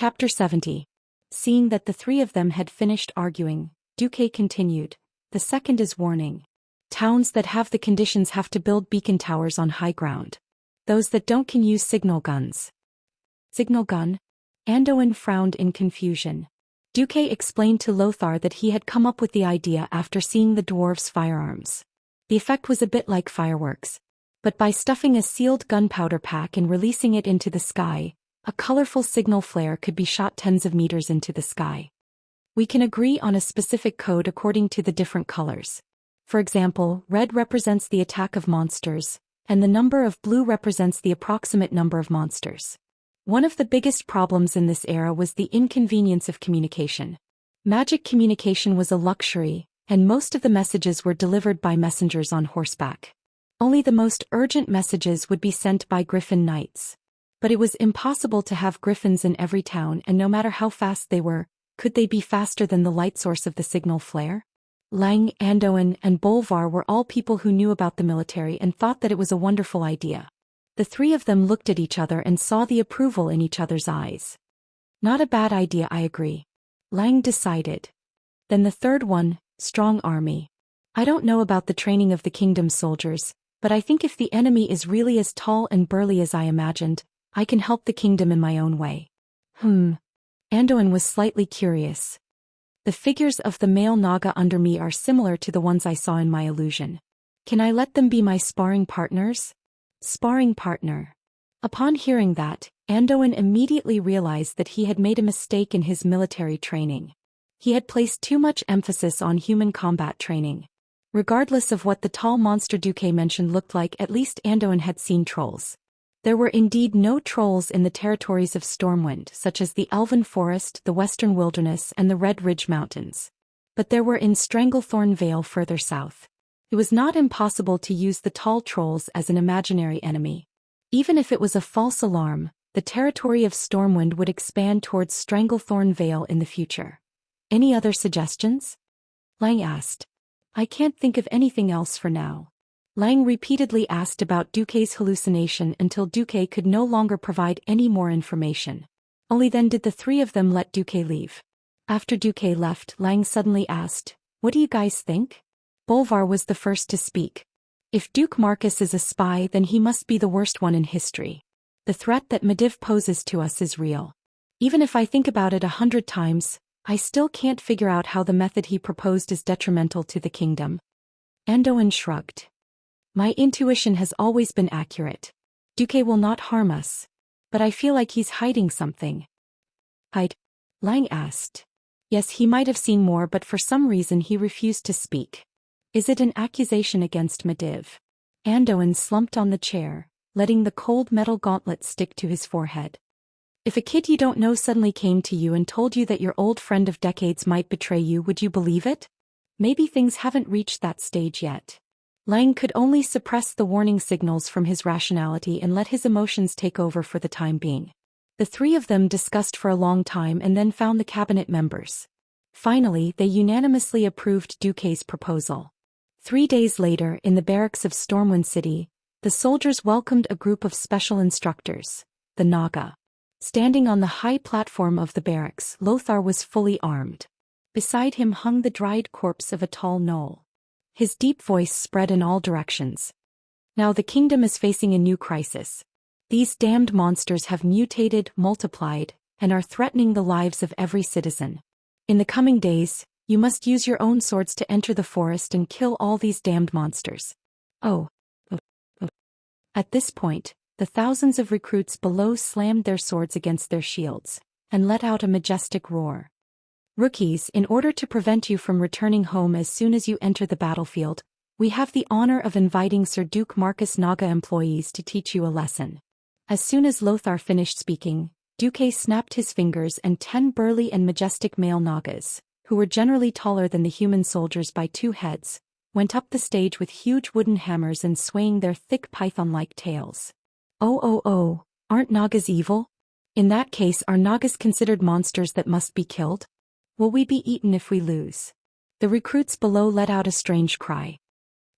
Chapter 70. Seeing that the three of them had finished arguing, Duque continued, "The second is warning. Towns that have the conditions have to build beacon towers on high ground. Those that don't can use signal guns." Signal gun? Anduin frowned in confusion. Duque explained to Lothar that he had come up with the idea after seeing the dwarves' firearms. The effect was a bit like fireworks. But by stuffing a sealed gunpowder pack and releasing it into the sky, a colorful signal flare could be shot tens of meters into the sky. We can agree on a specific code according to the different colors. For example, red represents the attack of monsters, and the number of blue represents the approximate number of monsters. One of the biggest problems in this era was the inconvenience of communication. Magic communication was a luxury, and most of the messages were delivered by messengers on horseback. Only the most urgent messages would be sent by griffin knights. But it was impossible to have griffins in every town, and no matter how fast they were, could they be faster than the light source of the signal flare? Lang, Anduin, and Bolvar were all people who knew about the military and thought that it was a wonderful idea. The three of them looked at each other and saw the approval in each other's eyes. "Not a bad idea, I agree," Lang decided. Then the third one, strong army. "I don't know about the training of the kingdom's soldiers, but I think if the enemy is really as tall and burly as I imagined, I can help the kingdom in my own way." Anduin was slightly curious. "The figures of the male Naga under me are similar to the ones I saw in my illusion. Can I let them be my sparring partners?" Sparring partner. Upon hearing that, Anduin immediately realized that he had made a mistake in his military training. He had placed too much emphasis on human combat training. Regardless of what the tall monster Duque mentioned looked like, at least Anduin had seen trolls. There were indeed no trolls in the territories of Stormwind, such as the Elven Forest, the Western Wilderness, and the Red Ridge Mountains. But there were in Stranglethorn Vale further south. It was not impossible to use the tall trolls as an imaginary enemy. Even if it was a false alarm, the territory of Stormwind would expand towards Stranglethorn Vale in the future. "Any other suggestions?" Lang asked. "I can't think of anything else for now." Lang repeatedly asked about Duque's hallucination until Duque could no longer provide any more information. Only then did the three of them let Duque leave. After Duque left, Lang suddenly asked, "What do you guys think?" Bolvar was the first to speak. "If Duke Marcus is a spy, then he must be the worst one in history. The threat that Medivh poses to us is real. Even if I think about it 100 times, I still can't figure out how the method he proposed is detrimental to the kingdom." Anduin shrugged. "My intuition has always been accurate. Duque will not harm us. But I feel like he's hiding something." "Hide?" Lang asked. "Yes, he might have seen more, but for some reason he refused to speak." "Is it an accusation against Medivh?" Anduin slumped on the chair, letting the cold metal gauntlet stick to his forehead. "If a kid you don't know suddenly came to you and told you that your old friend of decades might betray you, would you believe it? Maybe things haven't reached that stage yet." Lang could only suppress the warning signals from his rationality and let his emotions take over for the time being. The three of them discussed for a long time and then found the cabinet members. Finally, they unanimously approved Duque's proposal. 3 days later, in the barracks of Stormwind City, the soldiers welcomed a group of special instructors, the Naga. Standing on the high platform of the barracks, Lothar was fully armed. Beside him hung the dried corpse of a tall gnoll. His deep voice spread in all directions. "Now the kingdom is facing a new crisis. These damned monsters have mutated, multiplied, and are threatening the lives of every citizen. In the coming days, you must use your own swords to enter the forest and kill all these damned monsters." Oh. At this point, the thousands of recruits below slammed their swords against their shields, and let out a majestic roar. "Rookies, in order to prevent you from returning home as soon as you enter the battlefield, we have the honor of inviting Sir Duke Marcus Naga employees to teach you a lesson." As soon as Lothar finished speaking, Duque snapped his fingers and 10 burly and majestic male Nagas, who were generally taller than the human soldiers by 2 heads, went up the stage with huge wooden hammers and swaying their thick python-like tails. Oh, aren't Nagas evil? In that case, are Nagas considered monsters that must be killed? Will we be eaten if we lose? The recruits below let out a strange cry.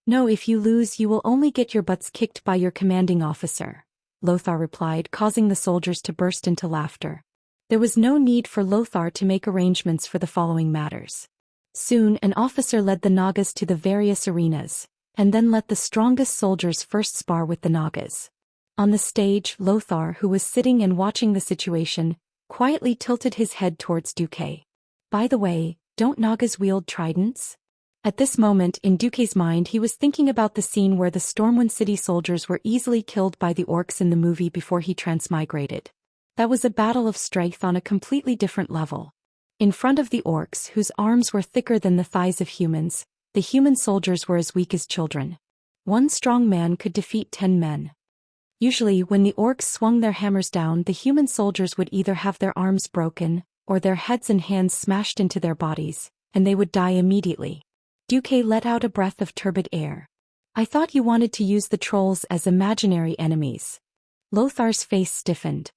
"No, if you lose you will only get your butts kicked by your commanding officer," Lothar replied, causing the soldiers to burst into laughter. There was no need for Lothar to make arrangements for the following matters. Soon an officer led the Nagas to the various arenas, and then let the strongest soldiers first spar with the Nagas. On the stage, Lothar, who was sitting and watching the situation, quietly tilted his head towards Duque. By the way, don't Nagas wield tridents? At this moment in Duque's mind he was thinking about the scene where the Stormwind City soldiers were easily killed by the orcs in the movie before he transmigrated. That was a battle of strength on a completely different level. In front of the orcs, whose arms were thicker than the thighs of humans, the human soldiers were as weak as children. One strong man could defeat 10 men. Usually when the orcs swung their hammers down, the human soldiers would either have their arms broken, or their heads and hands smashed into their bodies, and they would die immediately. Duque let out a breath of turbid air. I thought you wanted to use the trolls as imaginary enemies. Lothar's face stiffened.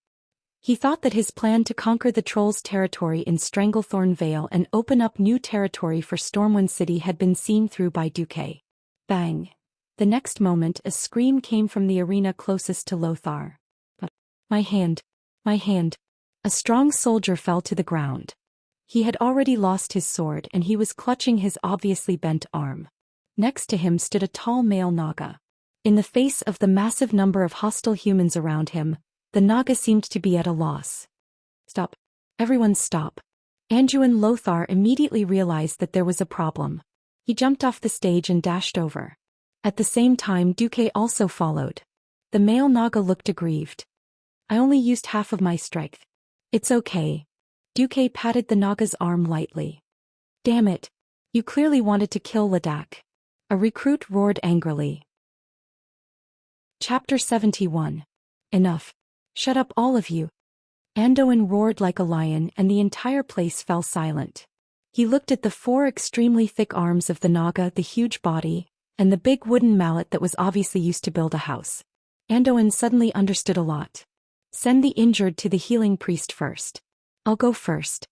He thought that his plan to conquer the trolls' territory in Stranglethorn Vale and open up new territory for Stormwind City had been seen through by Duque. Bang! The next moment a scream came from the arena closest to Lothar. My hand! My hand! A strong soldier fell to the ground. He had already lost his sword and he was clutching his obviously bent arm. Next to him stood a tall male Naga. In the face of the massive number of hostile humans around him, the Naga seemed to be at a loss. Stop. Everyone stop. Anduin Lothar immediately realized that there was a problem. He jumped off the stage and dashed over. At the same time Duque also followed. The male Naga looked aggrieved. I only used half of my strength. It's okay. Duque patted the Naga's arm lightly. Damn it. You clearly wanted to kill Ladakh. A recruit roared angrily. Chapter 71. Enough. Shut up all of you. Anduin roared like a lion and the entire place fell silent. He looked at the 4 extremely thick arms of the Naga, the huge body, and the big wooden mallet that was obviously used to build a house. Anduin suddenly understood a lot. Send the injured to the healing priest first. I'll go first.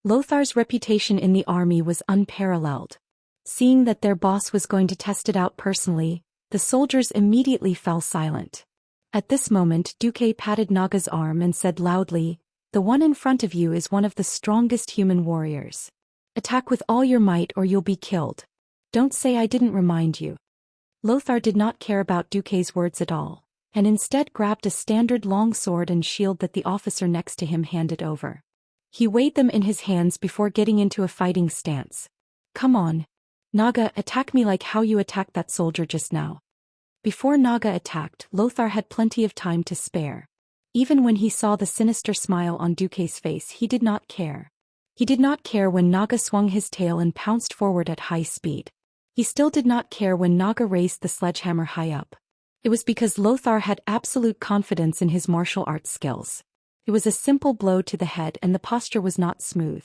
Lothar's reputation in the army was unparalleled. Seeing that their boss was going to test it out personally, the soldiers immediately fell silent. At this moment Duque patted Naga's arm and said loudly, the one in front of you is one of the strongest human warriors. Attack with all your might or you'll be killed. Don't say I didn't remind you. Lothar did not care about Duque's words at all, and instead grabbed a standard long sword and shield that the officer next to him handed over. He weighed them in his hands before getting into a fighting stance. Come on. Naga, attack me like how you attacked that soldier just now. Before Naga attacked, Lothar had plenty of time to spare. Even when he saw the sinister smile on Duque's face he did not care. He did not care when Naga swung his tail and pounced forward at high speed. He still did not care when Naga raised the sledgehammer high up. It was because Lothar had absolute confidence in his martial arts skills. It was a simple blow to the head and the posture was not smooth.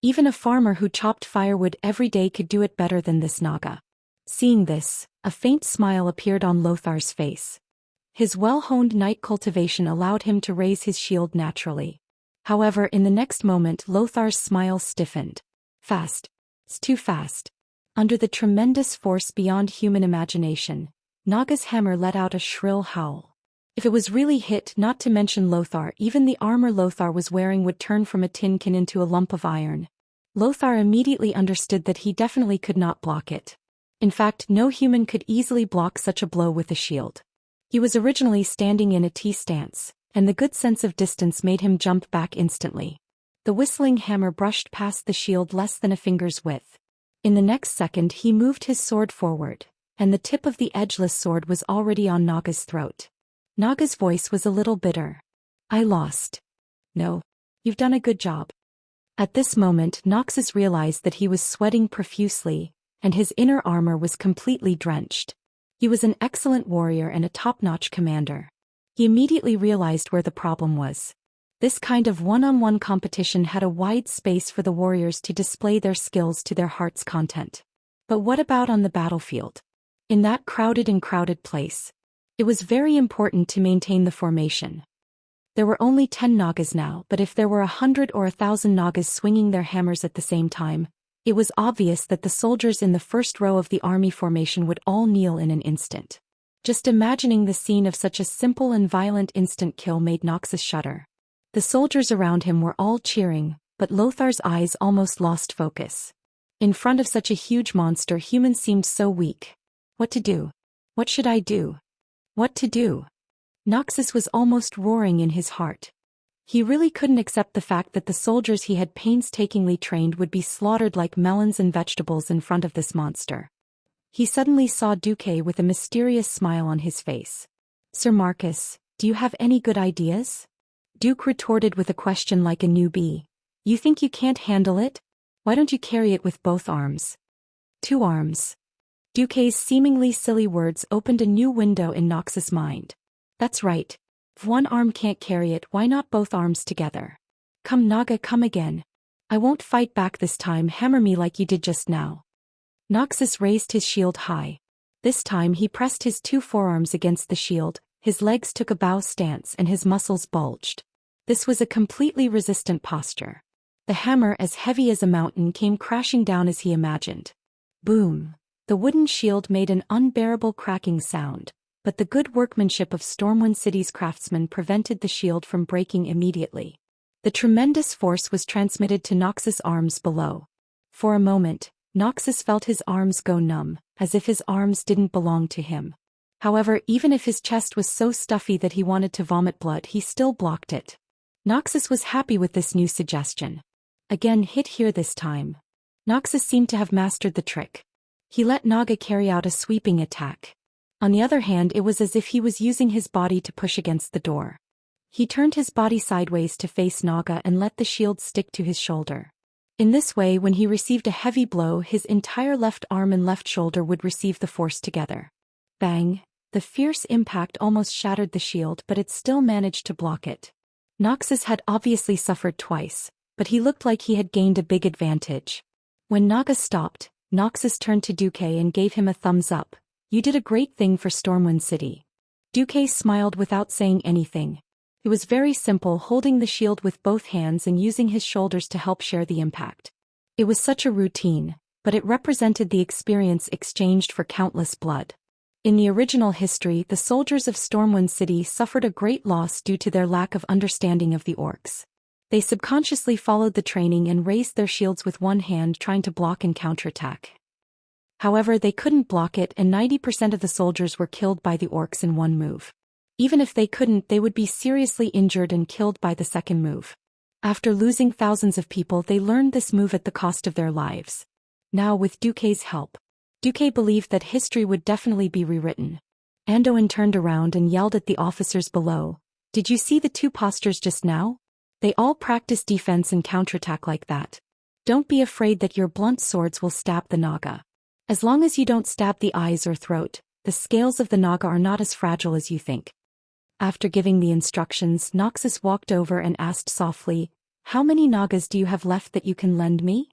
Even a farmer who chopped firewood every day could do it better than this Naga. Seeing this, a faint smile appeared on Lothar's face. His well-honed night cultivation allowed him to raise his shield naturally. However, in the next moment Lothar's smile stiffened. Fast. It's too fast. Under the tremendous force beyond human imagination, Naga's hammer let out a shrill howl. If it was really hit, not to mention Lothar, even the armor Lothar was wearing would turn from a tin can into a lump of iron. Lothar immediately understood that he definitely could not block it. In fact, no human could easily block such a blow with a shield. He was originally standing in a T-stance, and the good sense of distance made him jump back instantly. The whistling hammer brushed past the shield less than a finger's width. In the next second he moved his sword forward, and the tip of the edgeless sword was already on Naga's throat. Naga's voice was a little bitter. I lost. No. You've done a good job. At this moment Noxus realized that he was sweating profusely, and his inner armor was completely drenched. He was an excellent warrior and a top-notch commander. He immediately realized where the problem was. This kind of one-on-one competition had a wide space for the warriors to display their skills to their heart's content. But what about on the battlefield? In that crowded place, it was very important to maintain the formation. There were only 10 Nagas now, but if there were 100 or 1,000 Nagas swinging their hammers at the same time, it was obvious that the soldiers in the first row of the army formation would all kneel in an instant. Just imagining the scene of such a simple and violent instant kill made Noxus shudder. The soldiers around him were all cheering, but Lothar's eyes almost lost focus. In front of such a huge monster, humans seemed so weak. What to do? What should I do? What to do? Noxus was almost roaring in his heart. He really couldn't accept the fact that the soldiers he had painstakingly trained would be slaughtered like melons and vegetables in front of this monster. He suddenly saw Duque with a mysterious smile on his face. Sir Marcus, do you have any good ideas? Duke retorted with a question like a newbie. You think you can't handle it? Why don't you carry it with both arms? 2 arms. Duque's seemingly silly words opened a new window in Noxus' mind. That's right. If one arm can't carry it, why not both arms together? Come Naga, come again. I won't fight back this time, hammer me like you did just now. Noxus raised his shield high. This time he pressed his 2 forearms against the shield, his legs took a bow stance and his muscles bulged. This was a completely resistant posture. The hammer, as heavy as a mountain, came crashing down as he imagined. Boom! The wooden shield made an unbearable cracking sound, but the good workmanship of Stormwind City's craftsmen prevented the shield from breaking immediately. The tremendous force was transmitted to Noxus' arms below. For a moment, Noxus felt his arms go numb, as if his arms didn't belong to him. However, even if his chest was so stuffy that he wanted to vomit blood, he still blocked it. Noxus was happy with this new suggestion. Again, hit here this time. Noxus seemed to have mastered the trick. He let Naga carry out a sweeping attack. On the other hand, it was as if he was using his body to push against the door. He turned his body sideways to face Naga and let the shield stick to his shoulder. In this way, when he received a heavy blow, his entire left arm and left shoulder would receive the force together. Bang! The fierce impact almost shattered the shield, but it still managed to block it. Noxus had obviously suffered twice, but he looked like he had gained a big advantage. When Naga stopped, Noxus turned to Duque and gave him a thumbs up. You did a great thing for Stormwind City. Duque smiled without saying anything. It was very simple, holding the shield with both hands and using his shoulders to help share the impact. It was such a routine, but it represented the experience exchanged for countless blood. In the original history, the soldiers of Stormwind City suffered a great loss due to their lack of understanding of the orcs. They subconsciously followed the training and raised their shields with one hand, trying to block and counterattack. However, they couldn't block it, and 90% of the soldiers were killed by the orcs in one move. Even if they couldn't, they would be seriously injured and killed by the second move. After losing thousands of people, they learned this move at the cost of their lives. Now, with Duque's help, Duque believed that history would definitely be rewritten. Anduin turned around and yelled at the officers below. Did you see the 2 postures just now? They all practice defense and counterattack like that. Don't be afraid that your blunt swords will stab the Naga. As long as you don't stab the eyes or throat, the scales of the Naga are not as fragile as you think. After giving the instructions, Noxus walked over and asked softly, How many Nagas do you have left that you can lend me?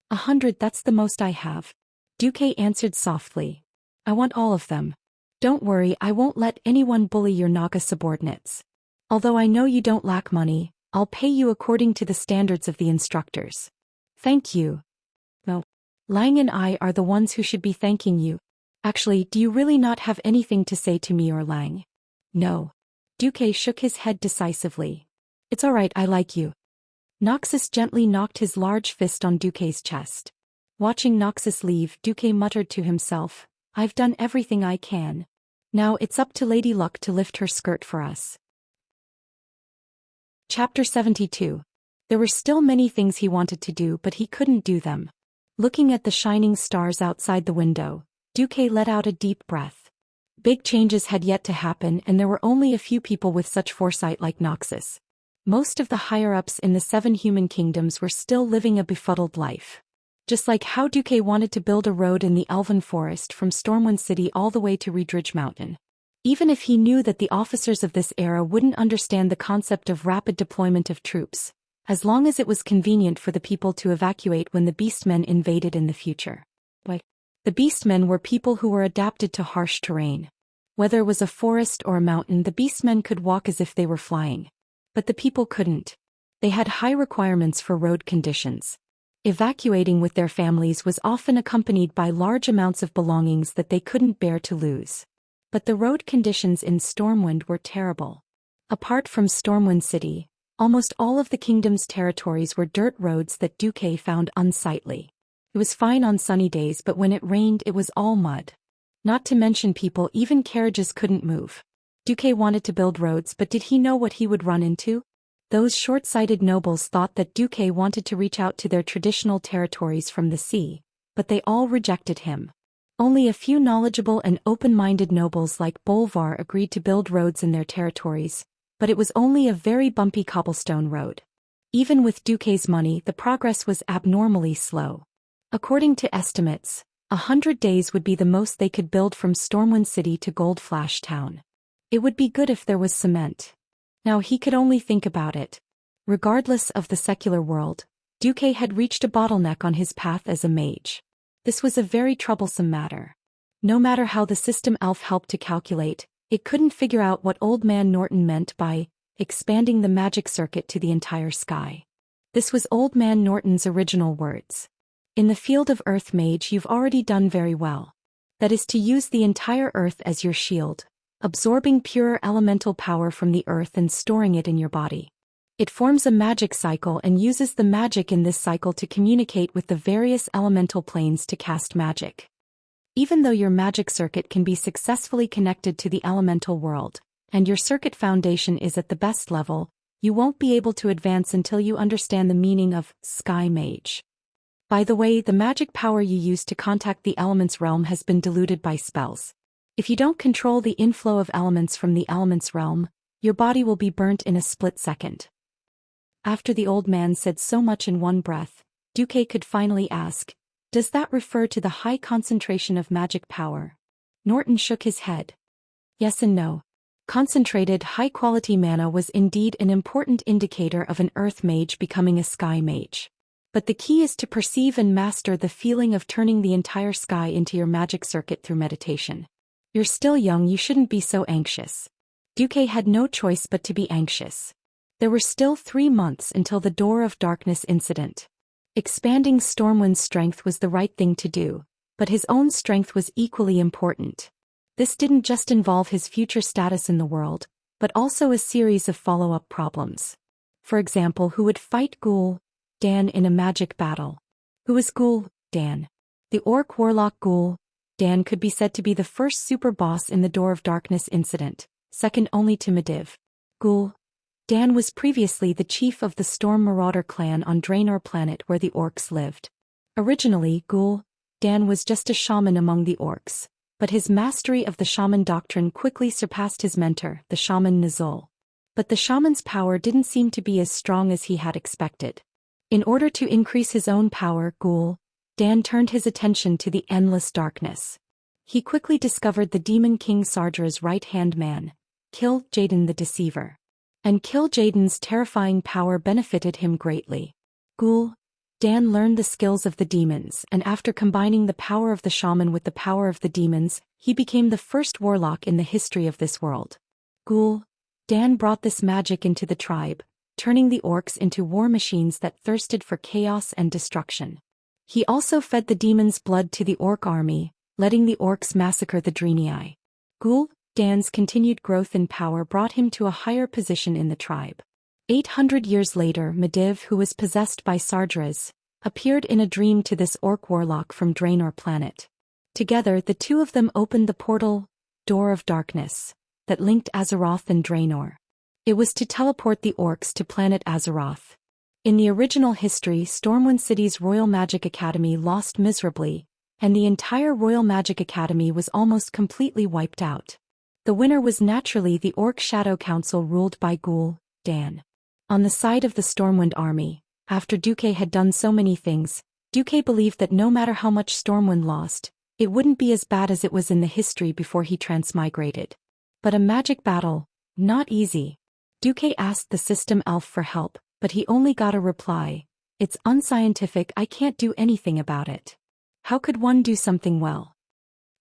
100, that's the most I have. Duque answered softly. I want all of them. Don't worry, I won't let anyone bully your Naga subordinates. Although I know you don't lack money, I'll pay you according to the standards of the instructors. Thank you. No. Lang and I are the ones who should be thanking you. Actually, do you really not have anything to say to me or Lang? No. Duque shook his head decisively. It's all right, I like you. Noxus gently knocked his large fist on Duque's chest. Watching Noxus leave, Duque muttered to himself, I've done everything I can. Now it's up to Lady Luck to lift her skirt for us. Chapter 72. There were still many things he wanted to do, but he couldn't do them. Looking at the shining stars outside the window, Duque let out a deep breath. Big changes had yet to happen, and there were only a few people with such foresight like Noxus. Most of the higher-ups in the 7 human kingdoms were still living a befuddled life. Just like how Duque wanted to build a road in the Elven Forest from Stormwind City all the way to Reedridge Mountain. Even if he knew that the officers of this era wouldn't understand the concept of rapid deployment of troops, as long as it was convenient for the people to evacuate when the Beastmen invaded in the future. The Beastmen were people who were adapted to harsh terrain. Whether it was a forest or a mountain, the Beastmen could walk as if they were flying. But the people couldn't. They had high requirements for road conditions. Evacuating with their families was often accompanied by large amounts of belongings that they couldn't bear to lose. But the road conditions in Stormwind were terrible. Apart from Stormwind City, Almost all of the kingdom's territories were dirt roads that Duque found unsightly. It was fine on sunny days, but when it rained it was all mud. Not to mention people, even carriages couldn't move. Duque wanted to build roads, but did he know what he would run into? Those short-sighted nobles thought that Duque wanted to reach out to their traditional territories from the sea, but they all rejected him. Only a few knowledgeable and open-minded nobles like Bolvar agreed to build roads in their territories, but it was only a very bumpy cobblestone road. Even with Duque's money, the progress was abnormally slow. According to estimates, 100 days would be the most they could build from Stormwind City to Gold Flash Town. It would be good if there was cement. Now he could only think about it. Regardless of the secular world, Duque had reached a bottleneck on his path as a mage. This was a very troublesome matter. No matter how the system elf helped to calculate, it couldn't figure out what Old Man Norton meant by expanding the magic circuit to the entire sky. This was Old Man Norton's original words. In the field of Earth Mage, you've already done very well. That is to use the entire Earth as your shield, absorbing pure elemental power from the Earth and storing it in your body. It forms a magic cycle and uses the magic in this cycle to communicate with the various elemental planes to cast magic. Even though your magic circuit can be successfully connected to the elemental world, and your circuit foundation is at the best level, you won't be able to advance until you understand the meaning of Sky Mage. By the way, the magic power you use to contact the elements realm has been diluted by spells. If you don't control the inflow of elements from the elements realm, your body will be burnt in a split second. After the old man said so much in one breath, Duque could finally ask, "Does that refer to the high concentration of magic power?" Norton shook his head. Yes and no. Concentrated, high-quality mana was indeed an important indicator of an earth mage becoming a sky mage. But the key is to perceive and master the feeling of turning the entire sky into your magic circuit through meditation. You're still young, you shouldn't be so anxious. Duque had no choice but to be anxious. There were still 3 months until the Door of Darkness incident. Expanding Stormwind's strength was the right thing to do, but his own strength was equally important. This didn't just involve his future status in the world, but also a series of follow-up problems. For example, who would fight Ghoul Dan in a magic battle? Who was Ghoul Dan? The Orc Warlock Ghoul Dan could be said to be the first super boss in the Door of Darkness incident, second only to Medivh. Ghoul Dan was previously the chief of the Storm Marauder clan on Draenor planet where the orcs lived. Originally, Ghoul Dan was just a shaman among the orcs, but his mastery of the shaman doctrine quickly surpassed his mentor, the shaman Nizul. But the shaman's power didn't seem to be as strong as he had expected. In order to increase his own power, Ghoul Dan turned his attention to the endless darkness. He quickly discovered the Demon King Sardra's right-hand man, Kill Jaden the Deceiver. And Kill Jaden's terrifying power benefited him greatly. Ghoul Dan learned the skills of the demons, and after combining the power of the shaman with the power of the demons, he became the first warlock in the history of this world. Ghoul Dan brought this magic into the tribe, turning the orcs into war machines that thirsted for chaos and destruction. He also fed the demons' blood to the orc army, letting the orcs massacre the Draenei. Ghoul Dan's continued growth in power brought him to a higher position in the tribe. 800 years later, Medivh, who was possessed by Sardras, appeared in a dream to this orc warlock from Draenor planet. Together, the two of them opened the portal, Door of Darkness, that linked Azeroth and Draenor. It was to teleport the orcs to planet Azeroth. In the original history, Stormwind City's Royal Magic Academy lost miserably, and the entire Royal Magic Academy was almost completely wiped out. The winner was naturally the Orc Shadow Council ruled by Ghoul Dan. On the side of the Stormwind army, after Duque had done so many things, Duque believed that no matter how much Stormwind lost, it wouldn't be as bad as it was in the history before he transmigrated. But a magic battle, not easy. Duque asked the system elf for help, but he only got a reply, "It's unscientific, I can't do anything about it." How could one do something well?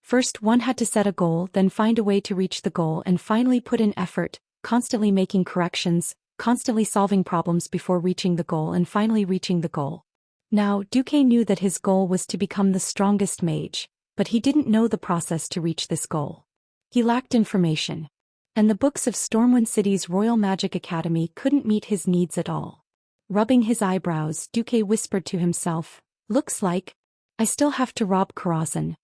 First, one had to set a goal, then find a way to reach the goal, and finally put in effort, constantly making corrections, constantly solving problems before reaching the goal and finally reaching the goal. Now, Duque knew that his goal was to become the strongest mage, but he didn't know the process to reach this goal. He lacked information. And the books of Stormwind City's Royal Magic Academy couldn't meet his needs at all. Rubbing his eyebrows, Duque whispered to himself, "Looks like I still have to rob Karazhan."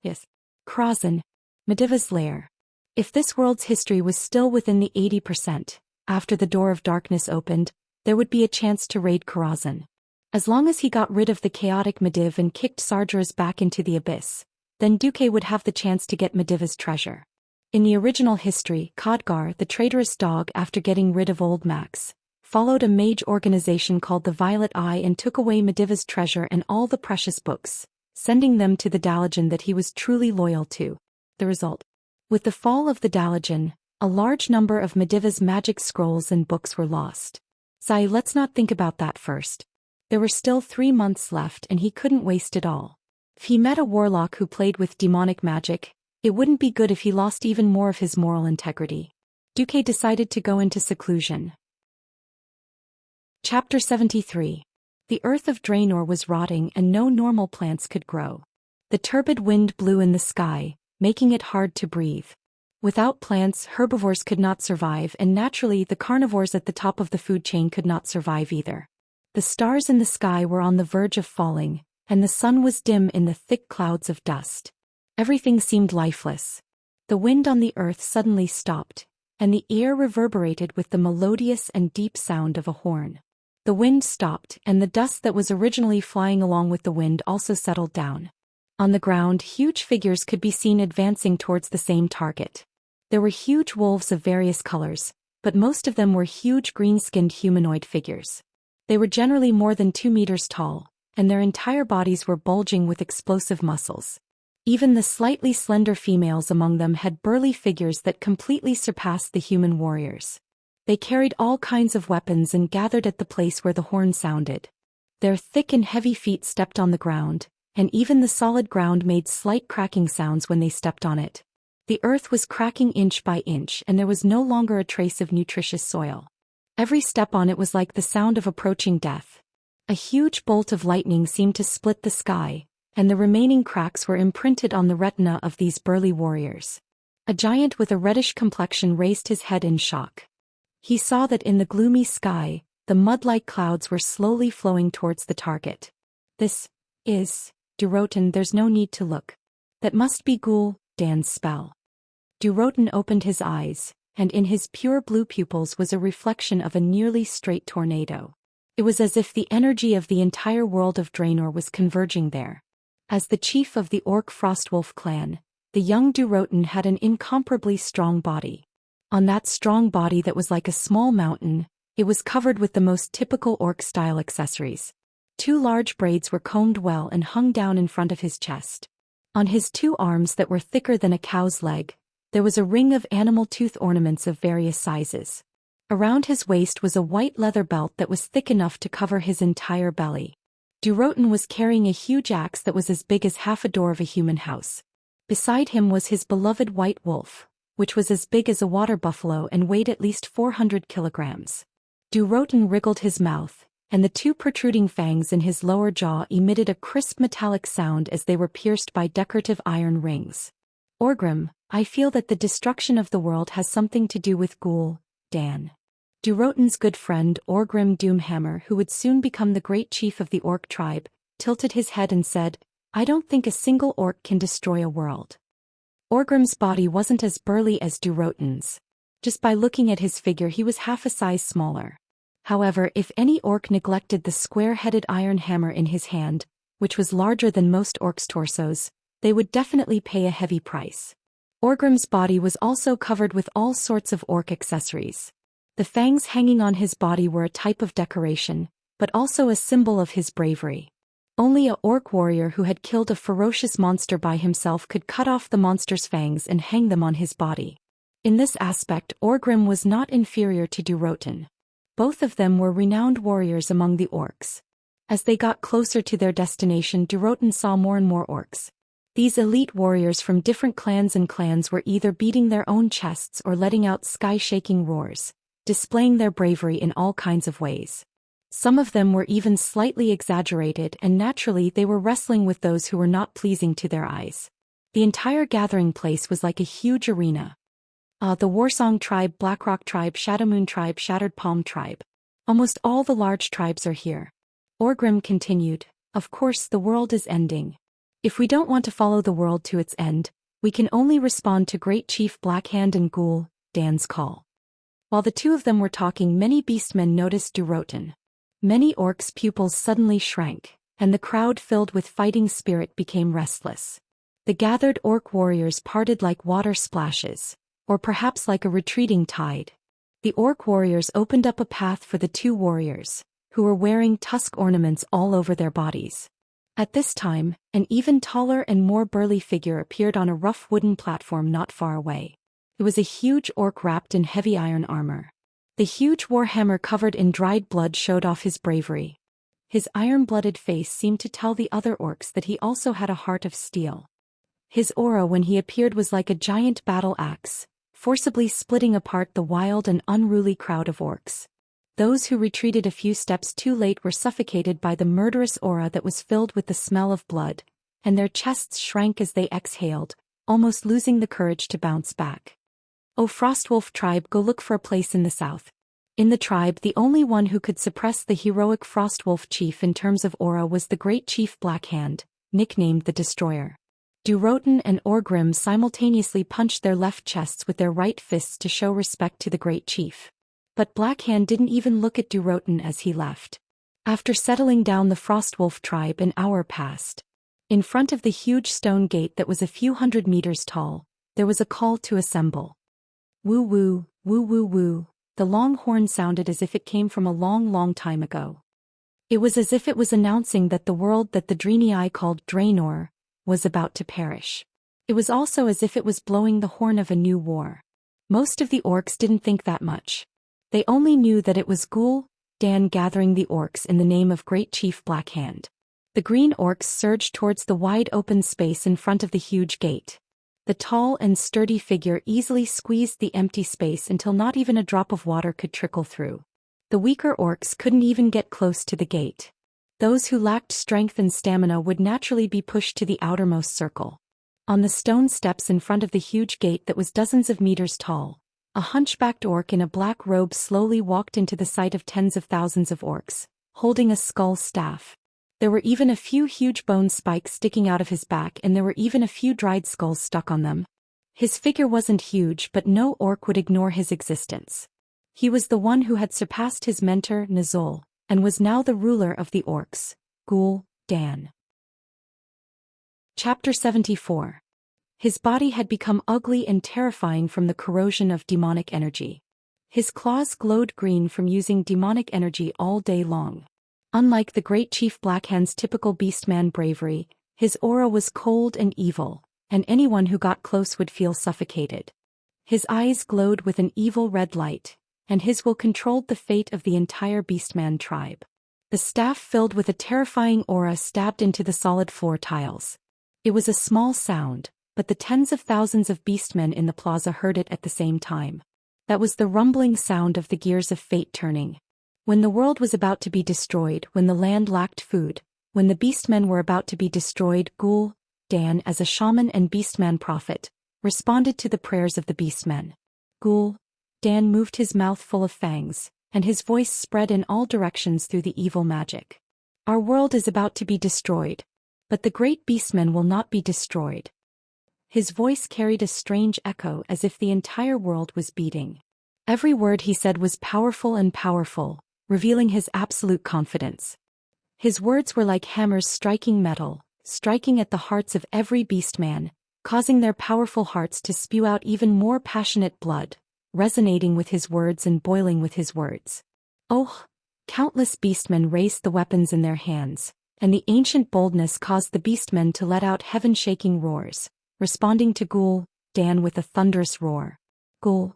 Yes, Karazhan, Mediva's lair. If this world's history was still within the 80%, after the Door of Darkness opened, there would be a chance to raid Karazhan. As long as he got rid of the chaotic Mediv and kicked Sargeras back into the abyss, then Duque would have the chance to get Mediva's treasure. In the original history, Khadgar, the traitorous dog, after getting rid of Old Max, followed a mage organization called the Violet Eye and took away Mediva's treasure and all the precious books, sending them to the Dalajan that he was truly loyal to. The result? With the fall of the Dalajan, a large number of Mediva's magic scrolls and books were lost. Let's not think about that first. There were still 3 months left and he couldn't waste it all. If he met a warlock who played with demonic magic, it wouldn't be good if he lost even more of his moral integrity. Duque decided to go into seclusion. Chapter 73. The earth of Draenor was rotting and no normal plants could grow. The turbid wind blew in the sky, making it hard to breathe. Without plants, herbivores could not survive, and naturally the carnivores at the top of the food chain could not survive either. The stars in the sky were on the verge of falling, and the sun was dim in the thick clouds of dust. Everything seemed lifeless. The wind on the earth suddenly stopped, and the air reverberated with the melodious and deep sound of a horn. The wind stopped, and the dust that was originally flying along with the wind also settled down. On the ground, huge figures could be seen advancing towards the same target. There were huge wolves of various colors, but most of them were huge green-skinned humanoid figures. They were generally more than 2 meters tall, and their entire bodies were bulging with explosive muscles. Even the slightly slender females among them had burly figures that completely surpassed the human warriors. They carried all kinds of weapons and gathered at the place where the horn sounded. Their thick and heavy feet stepped on the ground, and even the solid ground made slight cracking sounds when they stepped on it. The earth was cracking inch by inch, and there was no longer a trace of nutritious soil. Every step on it was like the sound of approaching death. A huge bolt of lightning seemed to split the sky, and the remaining cracks were imprinted on the retina of these burly warriors. A giant with a reddish complexion raised his head in shock. He saw that in the gloomy sky, the mud-like clouds were slowly flowing towards the target. "This is Durotan, there's no need to look. That must be Ghoul Dan's spell." Durotan opened his eyes, and in his pure blue pupils was a reflection of a nearly straight tornado. It was as if the energy of the entire world of Draenor was converging there. As the chief of the Orc Frostwolf clan, the young Durotan had an incomparably strong body. On that strong body that was like a small mountain, it was covered with the most typical Orc-style accessories. 2 large braids were combed well and hung down in front of his chest. On his 2 arms that were thicker than a cow's leg, there was a ring of animal tooth ornaments of various sizes. Around his waist was a white leather belt that was thick enough to cover his entire belly. Durotan was carrying a huge axe that was as big as half a door of a human house. Beside him was his beloved white wolf, which was as big as a water buffalo and weighed at least 400 kilograms. Durotan wriggled his mouth, and the 2 protruding fangs in his lower jaw emitted a crisp metallic sound as they were pierced by decorative iron rings. "Orgrim, I feel that the destruction of the world has something to do with Ghoul Dan." Durotan's good friend Orgrim Doomhammer, who would soon become the great chief of the Orc tribe, tilted his head and said, "I don't think a single Orc can destroy a world." Orgrim's body wasn't as burly as Durotan's. Just by looking at his figure he was half a size smaller. However, if any Orc neglected the square-headed iron hammer in his hand, which was larger than most Orcs' torsos, they would definitely pay a heavy price. Orgrim's body was also covered with all sorts of Orc accessories. The fangs hanging on his body were a type of decoration, but also a symbol of his bravery. Only a Orc warrior who had killed a ferocious monster by himself could cut off the monster's fangs and hang them on his body. In this aspect, Orgrim was not inferior to Durotan. Both of them were renowned warriors among the Orcs. As they got closer to their destination, Durotan saw more and more Orcs. These elite warriors from different clans were either beating their own chests or letting out sky-shaking roars, displaying their bravery in all kinds of ways. Some of them were even slightly exaggerated, and naturally they were wrestling with those who were not pleasing to their eyes. The entire gathering place was like a huge arena. The Warsong tribe, Blackrock tribe, Shadowmoon tribe, Shattered Palm tribe. Almost all the large tribes are here. Orgrim continued, of course the world is ending. If we don't want to follow the world to its end, we can only respond to Great Chief Blackhand and Ghoul, Dan's call. While the two of them were talking, many beastmen noticed Durotan. Many orcs' pupils suddenly shrank, and the crowd filled with fighting spirit became restless. The gathered orc warriors parted like water splashes, or perhaps like a retreating tide. The orc warriors opened up a path for the two warriors, who were wearing tusk ornaments all over their bodies. At this time, an even taller and more burly figure appeared on a rough wooden platform not far away. It was a huge orc wrapped in heavy iron armor. The huge warhammer covered in dried blood showed off his bravery. His iron-blooded face seemed to tell the other orcs that he also had a heart of steel. His aura when he appeared was like a giant battle axe, forcibly splitting apart the wild and unruly crowd of orcs. Those who retreated a few steps too late were suffocated by the murderous aura that was filled with the smell of blood, and their chests shrank as they exhaled, almost losing the courage to bounce back. O Frostwolf tribe, go look for a place in the south. In the tribe, the only one who could suppress the heroic Frostwolf chief in terms of aura was the Great Chief Blackhand, nicknamed the Destroyer. Durotan and Orgrim simultaneously punched their left chests with their right fists to show respect to the Great Chief. But Blackhand didn't even look at Durotan as he left. After settling down the Frostwolf tribe, an hour passed. In front of the huge stone gate that was a few hundred meters tall, there was a call to assemble. Woo woo, woo woo woo, the long horn sounded as if it came from a long, long time ago. It was as if it was announcing that the world that the Draenei called Draenor was about to perish. It was also as if it was blowing the horn of a new war. Most of the orcs didn't think that much. They only knew that it was Ghoul, Dan gathering the orcs in the name of Great Chief Blackhand. The green orcs surged towards the wide open space in front of the huge gate. The tall and sturdy figure easily squeezed the empty space until not even a drop of water could trickle through. The weaker orcs couldn't even get close to the gate. Those who lacked strength and stamina would naturally be pushed to the outermost circle. On the stone steps in front of the huge gate that was dozens of meters tall, a hunchbacked orc in a black robe slowly walked into the sight of tens of thousands of orcs, holding a skull staff. There were even a few huge bone spikes sticking out of his back, and there were even a few dried skulls stuck on them. His figure wasn't huge, but no orc would ignore his existence. He was the one who had surpassed his mentor, Nazul, and was now the ruler of the orcs, Ghoul, Dan. Chapter 74. His body had become ugly and terrifying from the corrosion of demonic energy. His claws glowed green from using demonic energy all day long. Unlike the Great Chief Blackhand's typical beastman bravery, his aura was cold and evil, and anyone who got close would feel suffocated. His eyes glowed with an evil red light, and his will controlled the fate of the entire beastman tribe. The staff filled with a terrifying aura stabbed into the solid floor tiles. It was a small sound, but the tens of thousands of beastmen in the plaza heard it at the same time. That was the rumbling sound of the gears of fate turning. When the world was about to be destroyed, when the land lacked food, when the beastmen were about to be destroyed, Ghoul, Dan as a shaman and beastman prophet, responded to the prayers of the beastmen. Ghoul, Dan moved his mouth full of fangs, and his voice spread in all directions through the evil magic. Our world is about to be destroyed, but the great beastmen will not be destroyed. His voice carried a strange echo as if the entire world was beating. Every word he said was powerful and powerful, revealing his absolute confidence. His words were like hammers striking metal, striking at the hearts of every beastman, causing their powerful hearts to spew out even more passionate blood, resonating with his words and boiling with his words. Oh! Countless beastmen raised the weapons in their hands, and the ancient boldness caused the beastmen to let out heaven-shaking roars, responding to Ghoul, Dan with a thunderous roar. Ghoul.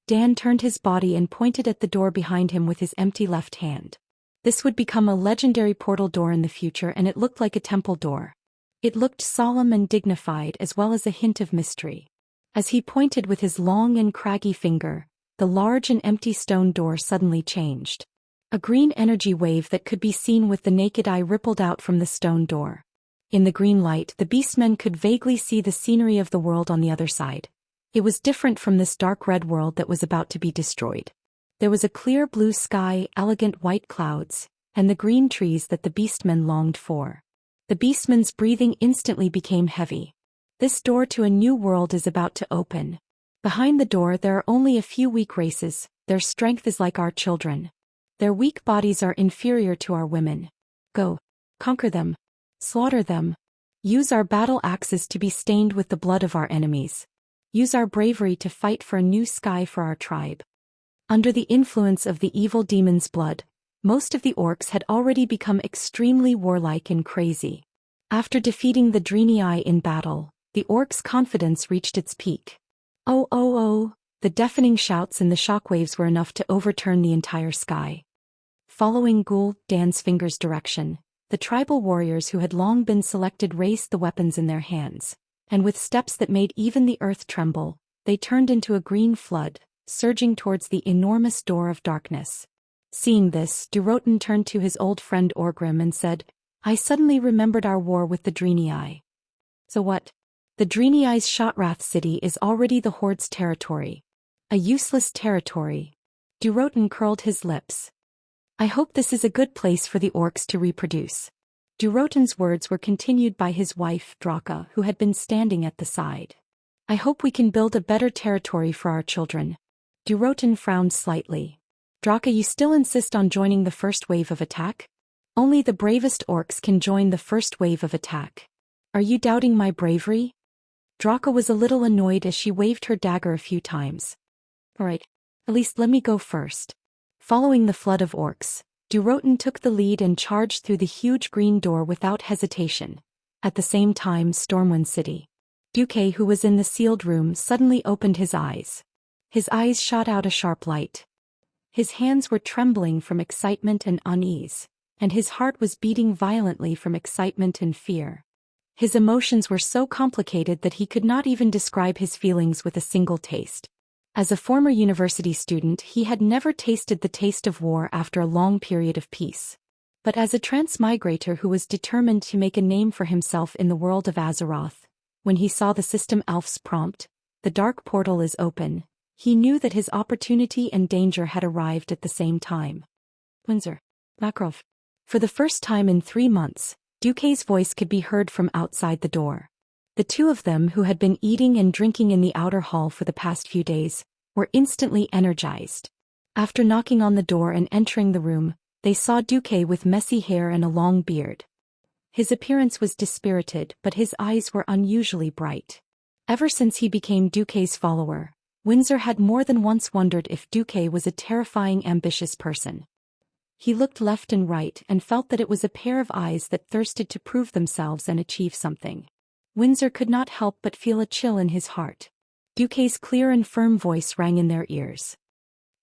Dan turned his body and pointed at the door behind him with his empty left hand. This would become a legendary portal door in the future, and it looked like a temple door. It looked solemn and dignified as well as a hint of mystery. As he pointed with his long and craggy finger, the large and empty stone door suddenly changed. A green energy wave that could be seen with the naked eye rippled out from the stone door. In the green light, the beastmen could vaguely see the scenery of the world on the other side. It was different from this dark red world that was about to be destroyed. There was a clear blue sky, elegant white clouds, and the green trees that the beastmen longed for. The beastmen's breathing instantly became heavy. This door to a new world is about to open. Behind the door there are only a few weak races, their strength is like our children. Their weak bodies are inferior to our women. Go. Conquer them. Slaughter them. Use our battle axes to be stained with the blood of our enemies. Use our bravery to fight for a new sky for our tribe. Under the influence of the evil demon's blood, most of the orcs had already become extremely warlike and crazy. After defeating the Drenii in battle, the orcs' confidence reached its peak. Oh oh oh, the deafening shouts and the shockwaves were enough to overturn the entire sky. Following Ghoul Dan's finger's direction, the tribal warriors who had long been selected raised the weapons in their hands, and with steps that made even the earth tremble, they turned into a green flood, surging towards the enormous door of darkness. Seeing this, Durotan turned to his old friend Orgrim and said, I suddenly remembered our war with the Drenii. So what? The Drenii's Shotrath city is already the Horde's territory. A useless territory. Durotan curled his lips. I hope this is a good place for the orcs to reproduce. Durotan's words were continued by his wife, Draka, who had been standing at the side. I hope we can build a better territory for our children. Durotan frowned slightly. Draka, you still insist on joining the first wave of attack? Only the bravest orcs can join the first wave of attack. Are you doubting my bravery? Draka was a little annoyed as she waved her dagger a few times. Alright, at least let me go first. Following the flood of orcs, Durotan took the lead and charged through the huge green door without hesitation. At the same time, Stormwind City. Duque, who was in the sealed room, suddenly opened his eyes. His eyes shot out a sharp light. His hands were trembling from excitement and unease, and his heart was beating violently from excitement and fear. His emotions were so complicated that he could not even describe his feelings with a single taste. As a former university student, he had never tasted the taste of war after a long period of peace. But as a transmigrator who was determined to make a name for himself in the world of Azeroth, when he saw the system Alf's prompt, the dark portal is open, he knew that his opportunity and danger had arrived at the same time. Windsor. Makarov. For the first time in 3 months, Duque's voice could be heard from outside the door. The two of them, who had been eating and drinking in the outer hall for the past few days, were instantly energized. After knocking on the door and entering the room, they saw Duque with messy hair and a long beard. His appearance was dispirited, but his eyes were unusually bright. Ever since he became Duque's follower, Windsor had more than once wondered if Duque was a terrifying, ambitious person. He looked left and right and felt that it was a pair of eyes that thirsted to prove themselves and achieve something. Windsor could not help but feel a chill in his heart. Duque's clear and firm voice rang in their ears.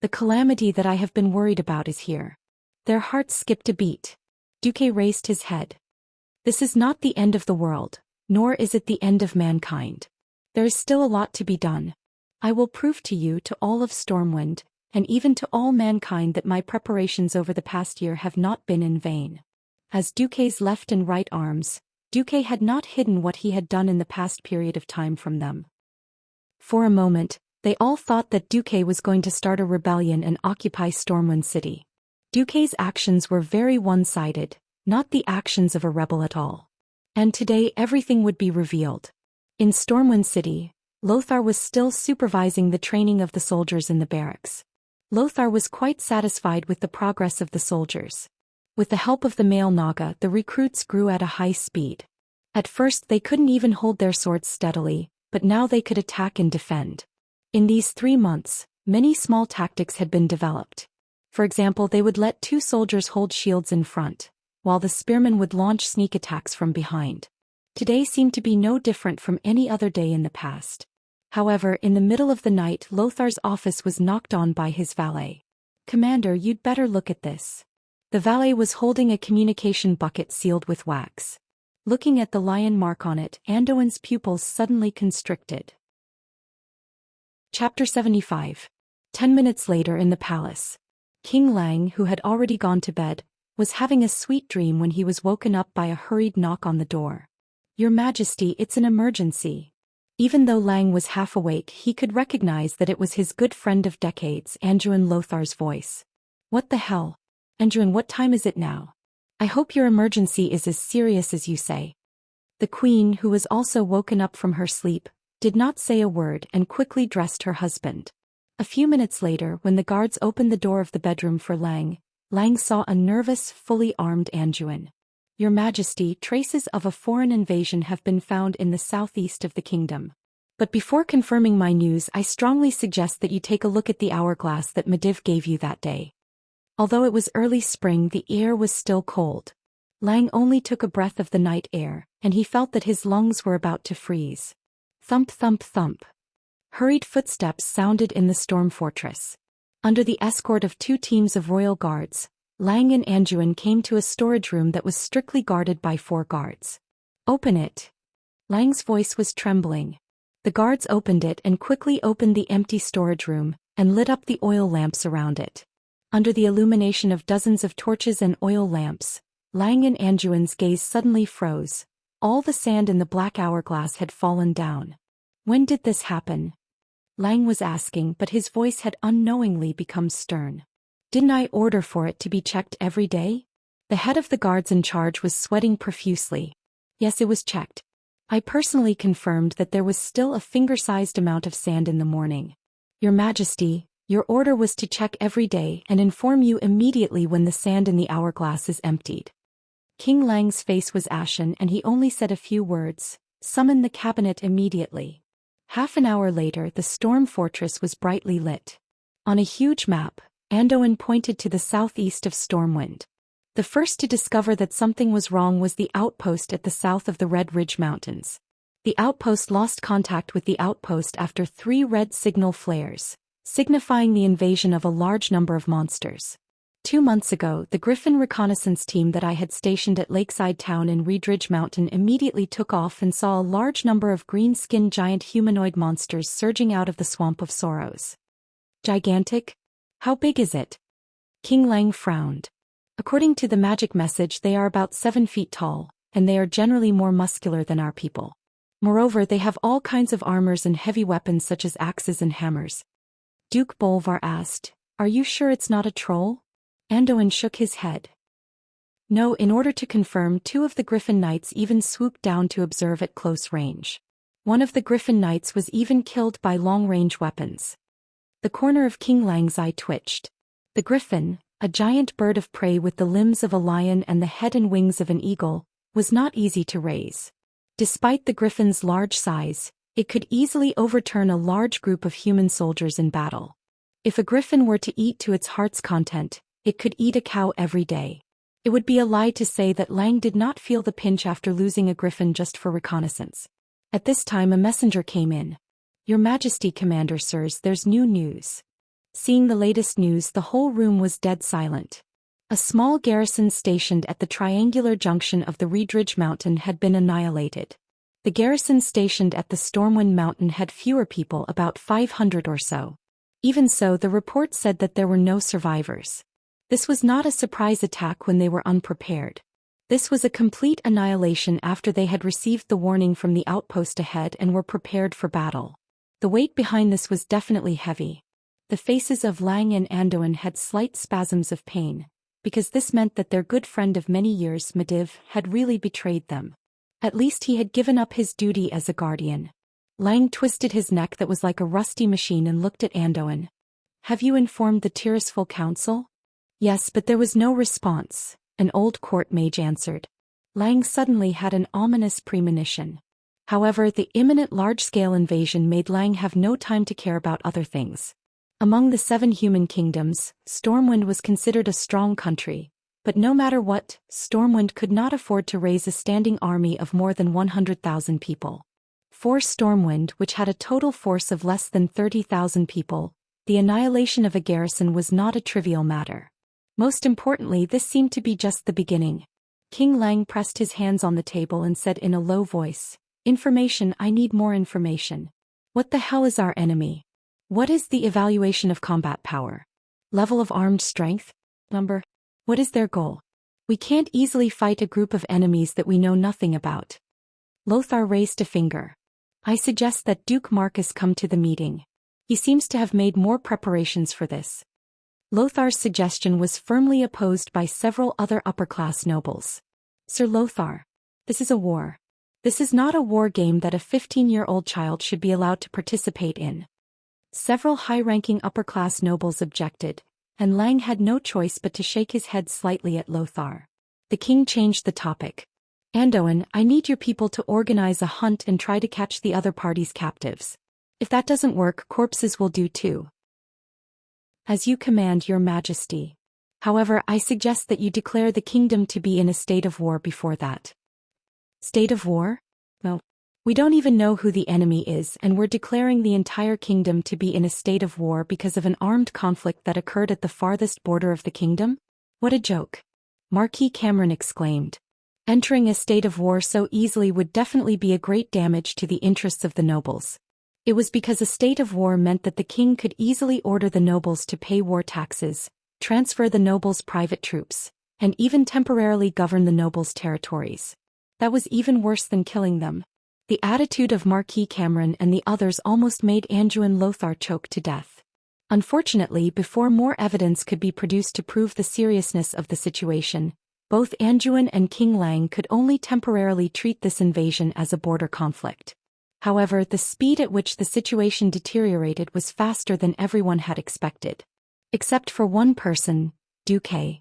The calamity that I have been worried about is here. Their hearts skipped a beat. Duque raised his head. This is not the end of the world, nor is it the end of mankind. There is still a lot to be done. I will prove to you, to all of Stormwind, and even to all mankind, that my preparations over the past year have not been in vain. As Duque's left and right arms, Duque had not hidden what he had done in the past period of time from them. For a moment, they all thought that Duque was going to start a rebellion and occupy Stormwind City. Duque's actions were very one-sided, not the actions of a rebel at all. And today everything would be revealed. In Stormwind City, Lothar was still supervising the training of the soldiers in the barracks. Lothar was quite satisfied with the progress of the soldiers. With the help of the male Naga, the recruits grew at a high speed. At first they couldn't even hold their swords steadily, but now they could attack and defend. In these 3 months, many small tactics had been developed. For example, they would let 2 soldiers hold shields in front, while the spearmen would launch sneak attacks from behind. Today seemed to be no different from any other day in the past. However, in the middle of the night, Lothar's office was knocked on by his valet. Commander, you'd better look at this. The valet was holding a communication bucket sealed with wax. Looking at the lion mark on it, Anduin's pupils suddenly constricted. Chapter 75. 10 minutes later in the palace. King Lang, who had already gone to bed, was having a sweet dream when he was woken up by a hurried knock on the door. Your Majesty, it's an emergency. Even though Lang was half awake, he could recognize that it was his good friend of decades, Anduin Lothar's voice. What the hell? Anduin, what time is it now? I hope your emergency is as serious as you say. The queen, who was also woken up from her sleep, did not say a word and quickly dressed her husband. A few minutes later, when the guards opened the door of the bedroom for Lang, Lang saw a nervous, fully armed Anduin. Your Majesty, traces of a foreign invasion have been found in the southeast of the kingdom. But before confirming my news, I strongly suggest that you take a look at the hourglass that Mediv gave you that day. Although it was early spring, the air was still cold. Lang only took a breath of the night air, and he felt that his lungs were about to freeze. Thump thump thump. Hurried footsteps sounded in the storm fortress. Under the escort of 2 teams of royal guards, Lang and Anduin came to a storage room that was strictly guarded by 4 guards. Open it. Lang's voice was trembling. The guards opened it and quickly opened the empty storage room, and lit up the oil lamps around it. Under the illumination of dozens of torches and oil lamps, Lang and Anduin's gaze suddenly froze. All the sand in the black hourglass had fallen down. When did this happen? Lang was asking, but his voice had unknowingly become stern. Didn't I order for it to be checked every day? The head of the guards in charge was sweating profusely. Yes, it was checked. I personally confirmed that there was still a finger-sized amount of sand in the morning. Your Majesty, your order was to check every day and inform you immediately when the sand in the hourglass is emptied. King Lang's face was ashen and he only said a few words, summon the cabinet immediately. Half an hour later, the storm fortress was brightly lit. On a huge map, Anduin pointed to the southeast of Stormwind. The first to discover that something was wrong was the outpost at the south of the Red Ridge Mountains. The outpost lost contact with the outpost after 3 red signal flares, signifying the invasion of a large number of monsters. 2 months ago, the Griffin reconnaissance team that I had stationed at Lakeside Town in Reedridge Mountain immediately took off and saw a large number of green-skinned giant humanoid monsters surging out of the Swamp of Sorrows. Gigantic? How big is it? King Lang frowned. According to the magic message, they are about 7 feet tall, and they are generally more muscular than our people. Moreover, they have all kinds of armors and heavy weapons such as axes and hammers. Duke Bolvar asked, "Are you sure it's not a troll?" Anduin shook his head. No, in order to confirm, 2 of the Griffin Knights even swooped down to observe at close range. One of the Griffin Knights was even killed by long-range weapons. The corner of King Lang's eye twitched. The griffin, a giant bird of prey with the limbs of a lion and the head and wings of an eagle, was not easy to raise. Despite the griffin's large size, it could easily overturn a large group of human soldiers in battle. If a griffin were to eat to its heart's content, it could eat a cow every day. It would be a lie to say that Lang did not feel the pinch after losing a griffin just for reconnaissance. At this time a messenger came in. Your Majesty, Commander Sirs, there's new news. Seeing the latest news, the whole room was dead silent. A small garrison stationed at the triangular junction of the Reedridge Mountain had been annihilated. The garrison stationed at the Stormwind Mountain had fewer people, about 500 or so. Even so, the report said that there were no survivors. This was not a surprise attack when they were unprepared. This was a complete annihilation after they had received the warning from the outpost ahead and were prepared for battle. The weight behind this was definitely heavy. The faces of Lang and Anduin had slight spasms of pain, because this meant that their good friend of many years, Mediv, had really betrayed them. At least he had given up his duty as a guardian. Lang twisted his neck that was like a rusty machine and looked at Anduin. Have you informed the Tirisful Council? Yes, but there was no response, an old court mage answered. Lang suddenly had an ominous premonition. However, the imminent large-scale invasion made Lang have no time to care about other things. Among the 7 human kingdoms, Stormwind was considered a strong country, but no matter what, Stormwind could not afford to raise a standing army of more than 100,000 people. For Stormwind, which had a total force of less than 30,000 people, the annihilation of a garrison was not a trivial matter. Most importantly, this seemed to be just the beginning. King Lang pressed his hands on the table and said in a low voice, "Information, I need more information. What the hell is our enemy? What is the evaluation of combat power? Level of armed strength? Number? What is their goal? We can't easily fight a group of enemies that we know nothing about." Lothar raised a finger. I suggest that Duke Marcus come to the meeting. He seems to have made more preparations for this. Lothar's suggestion was firmly opposed by several other upper-class nobles. Sir Lothar, this is a war. This is not a war game that a 15-year-old child should be allowed to participate in. Several high-ranking upper-class nobles objected, and Lang had no choice but to shake his head slightly at Lothar. The king changed the topic. Anduin, I need your people to organize a hunt and try to catch the other party's captives. If that doesn't work, corpses will do too. As you command, your majesty. However, I suggest that you declare the kingdom to be in a state of war before that. State of war? No. We don't even know who the enemy is, and we're declaring the entire kingdom to be in a state of war because of an armed conflict that occurred at the farthest border of the kingdom? What a joke. Marquis Cameron exclaimed. Entering a state of war so easily would definitely be a great damage to the interests of the nobles. It was because a state of war meant that the king could easily order the nobles to pay war taxes, transfer the nobles' private troops, and even temporarily govern the nobles' territories. That was even worse than killing them. The attitude of Marquis Cameron and the others almost made Anduin Lothar choke to death. Unfortunately, before more evidence could be produced to prove the seriousness of the situation, both Anduin and King Lang could only temporarily treat this invasion as a border conflict. However, the speed at which the situation deteriorated was faster than everyone had expected. Except for one person, Duque.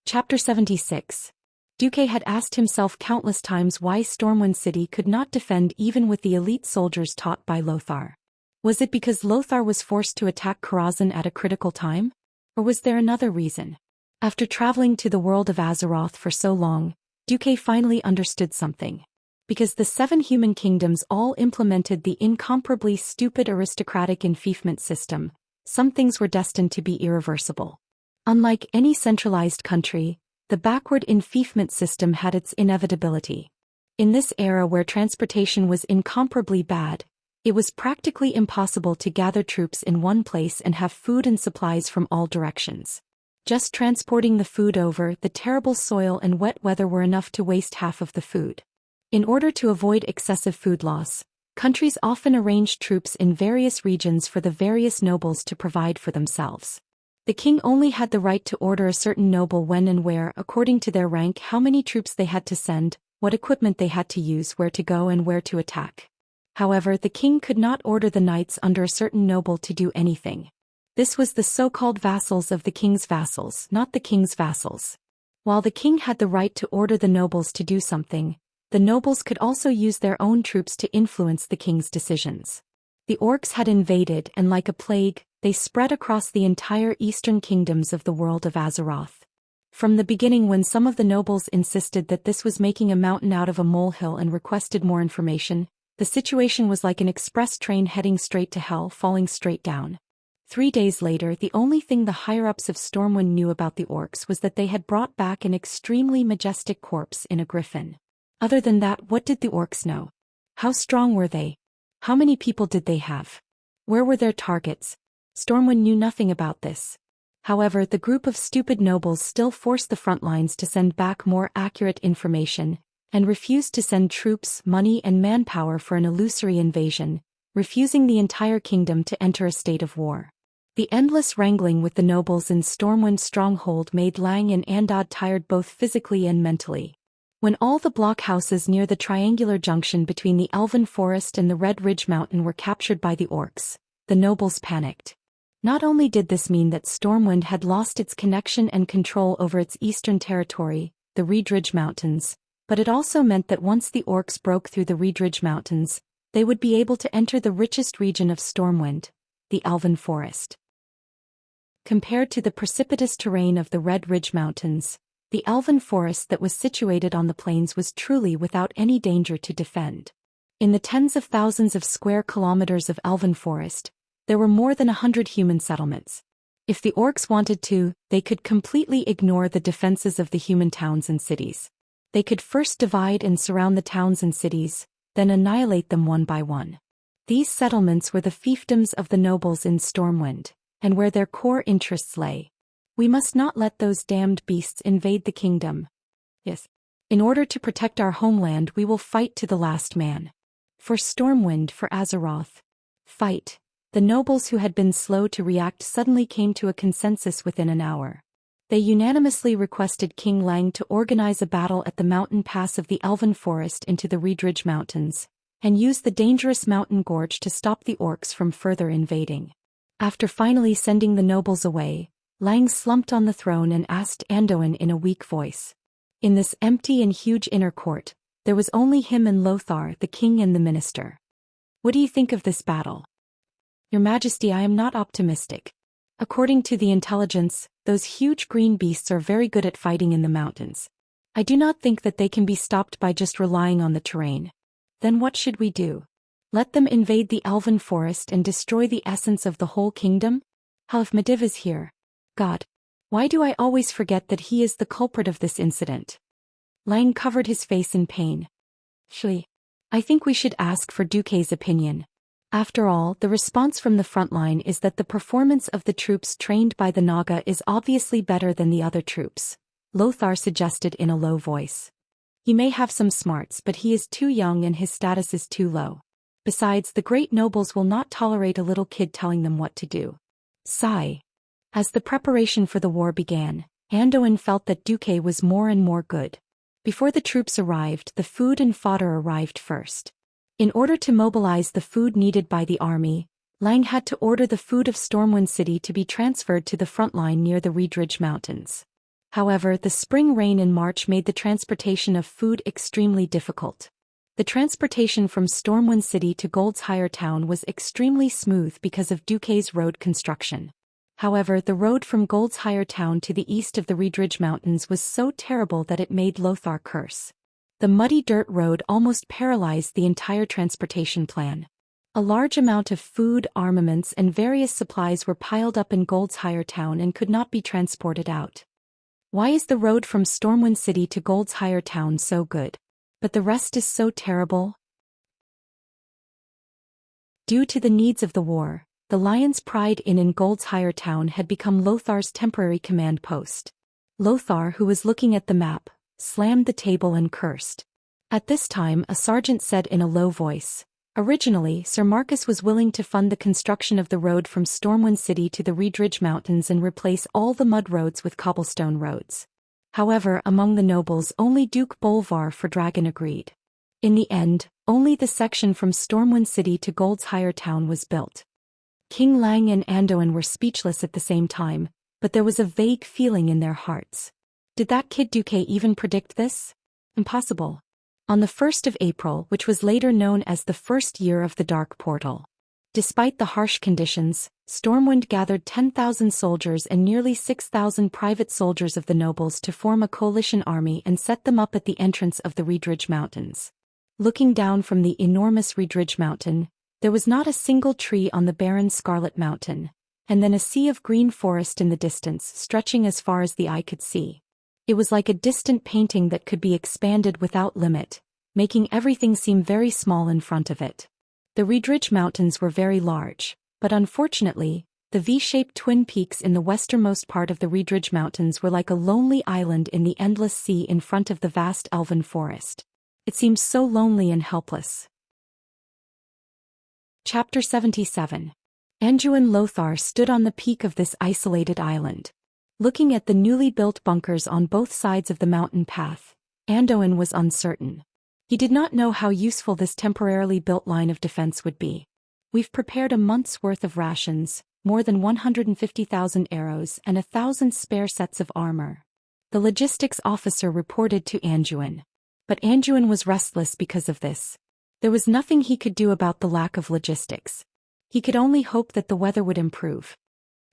Chapter 76. Duque had asked himself countless times why Stormwind City could not defend even with the elite soldiers taught by Lothar. Was it because Lothar was forced to attack Karazhan at a critical time? Or was there another reason? After traveling to the world of Azeroth for so long, Duque finally understood something. Because the 7 human kingdoms all implemented the incomparably stupid aristocratic enfeoffment system, some things were destined to be irreversible. Unlike any centralized country, the backward enfeoffment system had its inevitability. In this era where transportation was incomparably bad, it was practically impossible to gather troops in one place and have food and supplies from all directions. Just transporting the food over the terrible soil and wet weather were enough to waste half of the food. In order to avoid excessive food loss, countries often arranged troops in various regions for the various nobles to provide for themselves. The king only had the right to order a certain noble when and where, according to their rank, how many troops they had to send, what equipment they had to use, where to go and where to attack. However, the king could not order the knights under a certain noble to do anything. This was the so-called vassals of the king's vassals, not the king's vassals. While the king had the right to order the nobles to do something, the nobles could also use their own troops to influence the king's decisions. The orcs had invaded and, like a plague, they spread across the entire eastern kingdoms of the world of Azeroth. From the beginning, when some of the nobles insisted that this was making a mountain out of a molehill and requested more information, the situation was like an express train heading straight to hell, falling straight down. 3 days later, the only thing the higher-ups of Stormwind knew about the orcs was that they had brought back an extremely majestic corpse in a griffin. Other than that, what did the orcs know? How strong were they? How many people did they have? Where were their targets? Stormwind knew nothing about this. However, the group of stupid nobles still forced the front lines to send back more accurate information, and refused to send troops, money and manpower for an illusory invasion, refusing the entire kingdom to enter a state of war. The endless wrangling with the nobles in Stormwind's stronghold made Lang and Andad tired both physically and mentally. When all the blockhouses near the triangular junction between the Elven Forest and the Red Ridge Mountain were captured by the orcs, the nobles panicked. Not only did this mean that Stormwind had lost its connection and control over its eastern territory, the Red Ridge Mountains, but it also meant that once the orcs broke through the Red Ridge Mountains, they would be able to enter the richest region of Stormwind, the Elven Forest. Compared to the precipitous terrain of the Red Ridge Mountains, the Elven Forest that was situated on the plains was truly without any danger to defend. In the tens of thousands of square kilometers of Elven Forest, there were more than 100 human settlements. If the orcs wanted to, they could completely ignore the defenses of the human towns and cities. They could first divide and surround the towns and cities, then annihilate them one by one. These settlements were the fiefdoms of the nobles in Stormwind, and where their core interests lay. We must not let those damned beasts invade the kingdom. Yes. In order to protect our homeland, we will fight to the last man. For Stormwind, for Azeroth. Fight. The nobles who had been slow to react suddenly came to a consensus within an hour. They unanimously requested King Lang to organize a battle at the mountain pass of the Elven Forest into the Reedridge Mountains, and use the dangerous mountain gorge to stop the orcs from further invading. After finally sending the nobles away, Lang slumped on the throne and asked Anduin in a weak voice. In this empty and huge inner court, there was only him and Lothar, the king and the minister. What do you think of this battle? Your Majesty, I am not optimistic. According to the intelligence, those huge green beasts are very good at fighting in the mountains. I do not think that they can be stopped by just relying on the terrain. Then what should we do? Let them invade the Elven Forest and destroy the essence of the whole kingdom? How if Medivh is here? God. Why do I always forget that he is the culprit of this incident? Lang covered his face in pain. Shli. I think we should ask for Duque's opinion. After all, the response from the front line is that the performance of the troops trained by the Naga is obviously better than the other troops, Lothar suggested in a low voice. He may have some smarts, but he is too young and his status is too low. Besides, the great nobles will not tolerate a little kid telling them what to do. Sigh. As the preparation for the war began, Anduin felt that Duque was more and more good. Before the troops arrived, the food and fodder arrived first. In order to mobilize the food needed by the army, Lang had to order the food of Stormwind City to be transferred to the front line near the Reedridge Mountains. However, the spring rain in March made the transportation of food extremely difficult. The transportation from Stormwind City to Goldshire Town was extremely smooth because of Duque's road construction. However, the road from Goldshire Town to the east of the Reedridge Mountains was so terrible that it made Lothar curse. The muddy dirt road almost paralyzed the entire transportation plan. A large amount of food, armaments and various supplies were piled up in Goldshire Town and could not be transported out. Why is the road from Stormwind City to Goldshire Town so good, but the rest is so terrible? Due to the needs of the war, the Lion's Pride Inn in Goldshire Town had become Lothar's temporary command post. Lothar, who was looking at the map, slammed the table and cursed. At this time, a sergeant said in a low voice, "Originally, Sir Marcus was willing to fund the construction of the road from Stormwind City to the Reedridge Mountains and replace all the mud roads with cobblestone roads. However, among the nobles, only Duke Bolvar for Dragon agreed. In the end, only the section from Stormwind City to Goldshire Town was built." King Lang and Anduin were speechless at the same time, but there was a vague feeling in their hearts. Did that kid Duque even predict this? Impossible. On the 1st of April, which was later known as the first year of the Dark Portal. Despite the harsh conditions, Stormwind gathered 10,000 soldiers and nearly 6,000 private soldiers of the nobles to form a coalition army and set them up at the entrance of the Reedridge Mountains. Looking down from the enormous Reedridge Mountain, there was not a single tree on the barren Scarlet Mountain, and then a sea of green forest in the distance stretching as far as the eye could see. It was like a distant painting that could be expanded without limit, making everything seem very small in front of it. The Reedridge Mountains were very large, but unfortunately, the V-shaped twin peaks in the westernmost part of the Reedridge Mountains were like a lonely island in the endless sea in front of the vast elven forest. It seemed so lonely and helpless. Chapter 77. Anduin Lothar stood on the peak of this isolated island. Looking at the newly built bunkers on both sides of the mountain path, Anduin was uncertain. He did not know how useful this temporarily built line of defense would be. "We've prepared a month's worth of rations, more than 150,000 arrows and 1,000 spare sets of armor," the logistics officer reported to Anduin. But Anduin was restless because of this. There was nothing he could do about the lack of logistics. He could only hope that the weather would improve.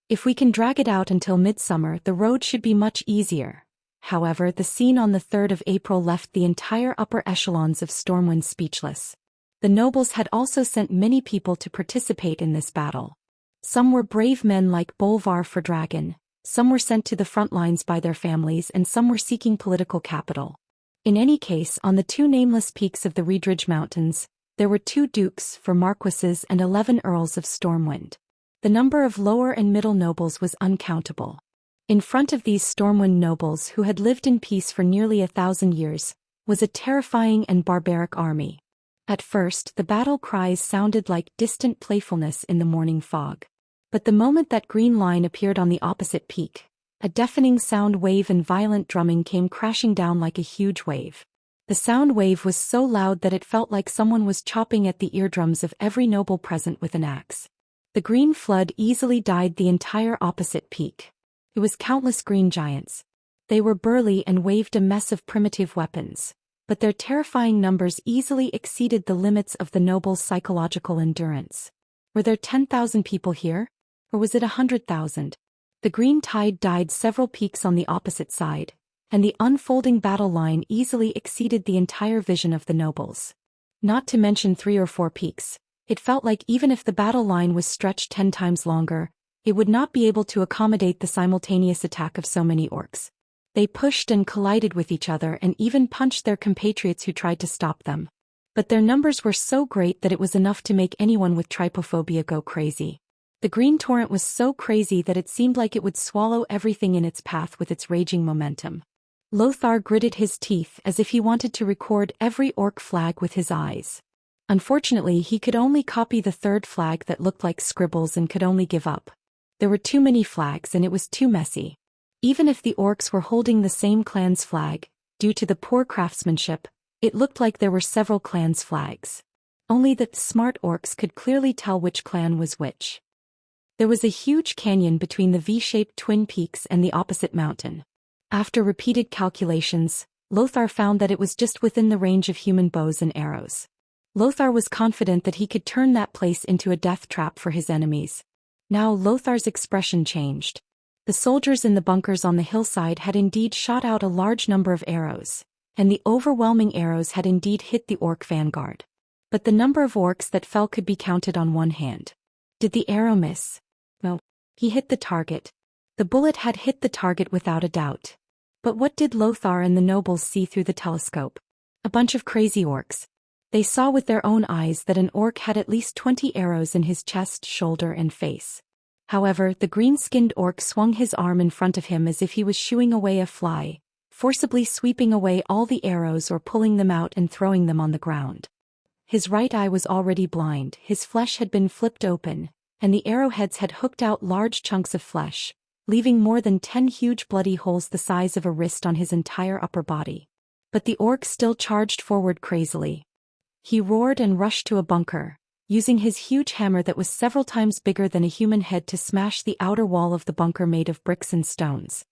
"If we can drag it out until midsummer, the road should be much easier." However, the scene on the 3rd of April left the entire upper echelons of Stormwind speechless. The nobles had also sent many people to participate in this battle. Some were brave men like Bolvar for Dragon, some were sent to the front lines by their families, and some were seeking political capital. In any case, on the two nameless peaks of the Reedridge Mountains, there were 2 dukes for marquises and 11 earls of Stormwind. The number of lower and middle nobles was uncountable. In front of these Stormwind nobles who had lived in peace for nearly 1,000 years, was a terrifying and barbaric army. At first, the battle cries sounded like distant playfulness in the morning fog. But the moment that green line appeared on the opposite peak, a deafening sound wave and violent drumming came crashing down like a huge wave. The sound wave was so loud that it felt like someone was chopping at the eardrums of every noble present with an axe. The green flood easily dyed the entire opposite peak. It was countless green giants. They were burly and waved a mess of primitive weapons, but their terrifying numbers easily exceeded the limits of the nobles' psychological endurance. Were there 10,000 people here? Or was it 100,000? The green tide dyed several peaks on the opposite side, and the unfolding battle line easily exceeded the entire vision of the nobles. Not to mention 3 or 4 peaks, it felt like even if the battle line was stretched 10 times longer, it would not be able to accommodate the simultaneous attack of so many orcs. They pushed and collided with each other and even punched their compatriots who tried to stop them. But their numbers were so great that it was enough to make anyone with trypophobia go crazy. The green torrent was so crazy that it seemed like it would swallow everything in its path with its raging momentum. Lothar gritted his teeth as if he wanted to record every orc flag with his eyes. Unfortunately, he could only copy the third flag that looked like scribbles and could only give up. There were too many flags and it was too messy. Even if the orcs were holding the same clan's flag, due to the poor craftsmanship, it looked like there were several clans' flags. Only the smart orcs could clearly tell which clan was which. There was a huge canyon between the V-shaped twin peaks and the opposite mountain. After repeated calculations, Lothar found that it was just within the range of human bows and arrows. Lothar was confident that he could turn that place into a death trap for his enemies. Now Lothar's expression changed. The soldiers in the bunkers on the hillside had indeed shot out a large number of arrows, and the overwhelming arrows had indeed hit the orc vanguard. But the number of orcs that fell could be counted on one hand. Did the arrow miss? No. He hit the target. The bullet had hit the target without a doubt. But what did Lothar and the nobles see through the telescope? A bunch of crazy orcs. They saw with their own eyes that an orc had at least 20 arrows in his chest, shoulder, and face. However, the green-skinned orc swung his arm in front of him as if he was shooing away a fly, forcibly sweeping away all the arrows or pulling them out and throwing them on the ground. His right eye was already blind, his flesh had been flipped open, and the arrowheads had hooked out large chunks of flesh, leaving more than 10 huge bloody holes the size of a wrist on his entire upper body. But the orc still charged forward crazily. He roared and rushed to a bunker, using his huge hammer that was several times bigger than a human head to smash the outer wall of the bunker made of bricks and stones.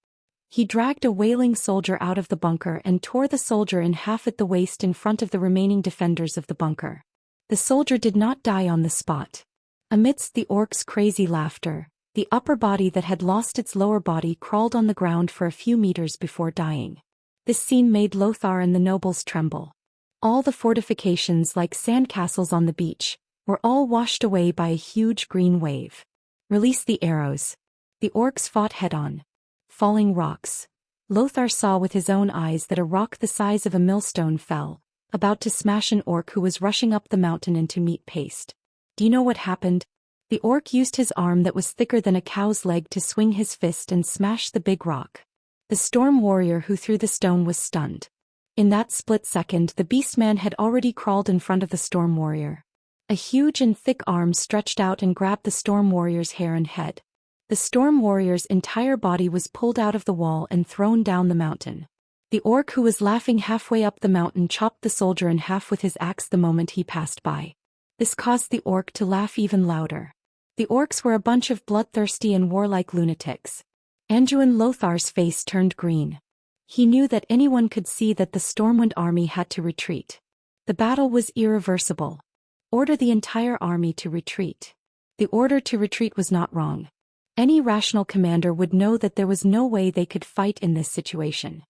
He dragged a wailing soldier out of the bunker and tore the soldier in half at the waist in front of the remaining defenders of the bunker. The soldier did not die on the spot. Amidst the orc's crazy laughter, the upper body that had lost its lower body crawled on the ground for a few meters before dying. This scene made Lothar and the nobles tremble. All the fortifications, like sandcastles on the beach, were all washed away by a huge green wave. Release the arrows. The orcs fought head-on. Falling rocks. Lothar saw with his own eyes that a rock the size of a millstone fell, about to smash an orc who was rushing up the mountain into meat paste. Do you know what happened? The orc used his arm that was thicker than a cow's leg to swing his fist and smash the big rock. The storm warrior who threw the stone was stunned. In that split second, the beastman had already crawled in front of the storm warrior. A huge and thick arm stretched out and grabbed the storm warrior's hair and head. The storm warrior's entire body was pulled out of the wall and thrown down the mountain. The orc who was laughing halfway up the mountain chopped the soldier in half with his axe the moment he passed by. This caused the orc to laugh even louder. The orcs were a bunch of bloodthirsty and warlike lunatics. Anduin Lothar's face turned green. He knew that anyone could see that the Stormwind army had to retreat. The battle was irreversible. Order the entire army to retreat. The order to retreat was not wrong. Any rational commander would know that there was no way they could fight in this situation.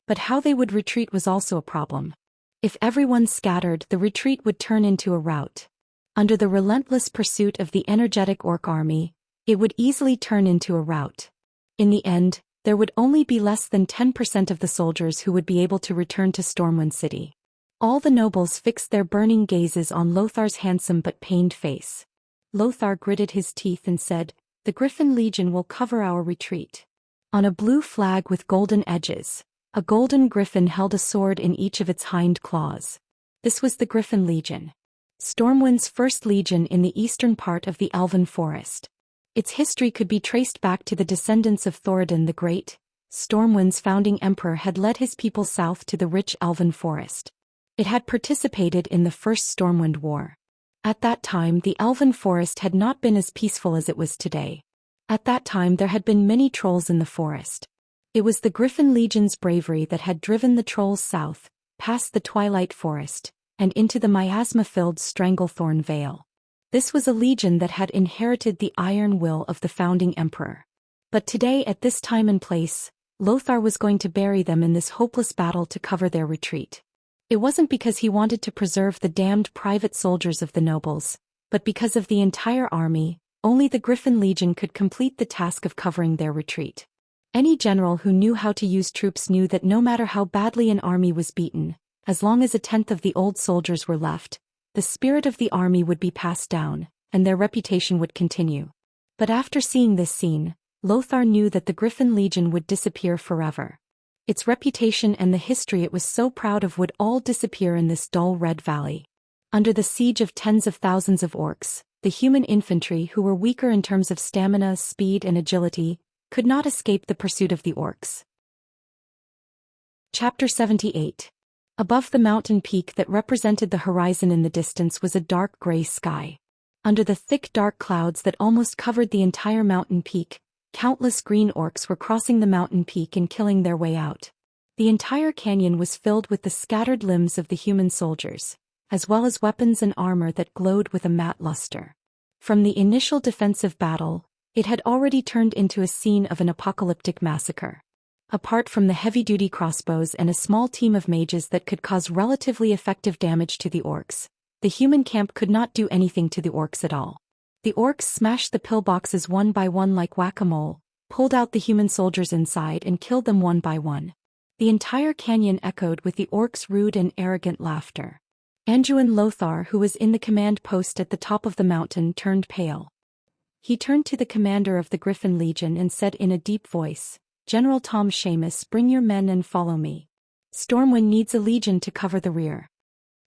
But how they would retreat was also a problem. If everyone scattered, the retreat would turn into a rout. Under the relentless pursuit of the energetic orc army, it would easily turn into a rout. In the end, there would only be less than 10% of the soldiers who would be able to return to Stormwind City. All the nobles fixed their burning gazes on Lothar's handsome but pained face. Lothar gritted his teeth and said, "The Griffin Legion will cover our retreat." On a blue flag with golden edges, a golden griffin held a sword in each of its hind claws. This was the Griffin Legion. Stormwind's first legion in the eastern part of the Elven Forest. Its history could be traced back to the descendants of Thoradin the Great. Stormwind's founding emperor had led his people south to the rich Elven Forest. It had participated in the First Stormwind War. At that time the Elven Forest had not been as peaceful as it was today. At that time there had been many trolls in the forest. It was the Griffin Legion's bravery that had driven the trolls south, past the Twilight Forest, and into the miasma-filled Stranglethorn Vale. This was a legion that had inherited the iron will of the founding emperor. But today at this time and place, Lothar was going to bury them in this hopeless battle to cover their retreat. It wasn't because he wanted to preserve the damned private soldiers of the nobles, but because of the entire army. Only the Griffin Legion could complete the task of covering their retreat. Any general who knew how to use troops knew that no matter how badly an army was beaten, as long as a tenth of the old soldiers were left, the spirit of the army would be passed down, and their reputation would continue. But after seeing this scene, Lothar knew that the Griffin Legion would disappear forever. Its reputation and the history it was so proud of would all disappear in this dull red valley. Under the siege of tens of thousands of orcs, the human infantry who were weaker in terms of stamina, speed and agility, could not escape the pursuit of the orcs. Chapter 78. Above the mountain peak that represented the horizon in the distance was a dark gray sky. Under the thick dark clouds that almost covered the entire mountain peak, countless green orcs were crossing the mountain peak and killing their way out. The entire canyon was filled with the scattered limbs of the human soldiers, as well as weapons and armor that glowed with a matte luster. From the initial defensive battle, it had already turned into a scene of an apocalyptic massacre. Apart from the heavy-duty crossbows and a small team of mages that could cause relatively effective damage to the orcs, the human camp could not do anything to the orcs at all. The orcs smashed the pillboxes one by one like whack-a-mole, pulled out the human soldiers inside and killed them one by one. The entire canyon echoed with the orcs' rude and arrogant laughter. Anduin Lothar, who was in the command post at the top of the mountain, turned pale. He turned to the commander of the Griffin Legion and said in a deep voice, "General Tom Seamus, bring your men and follow me. Stormwind needs a legion to cover the rear."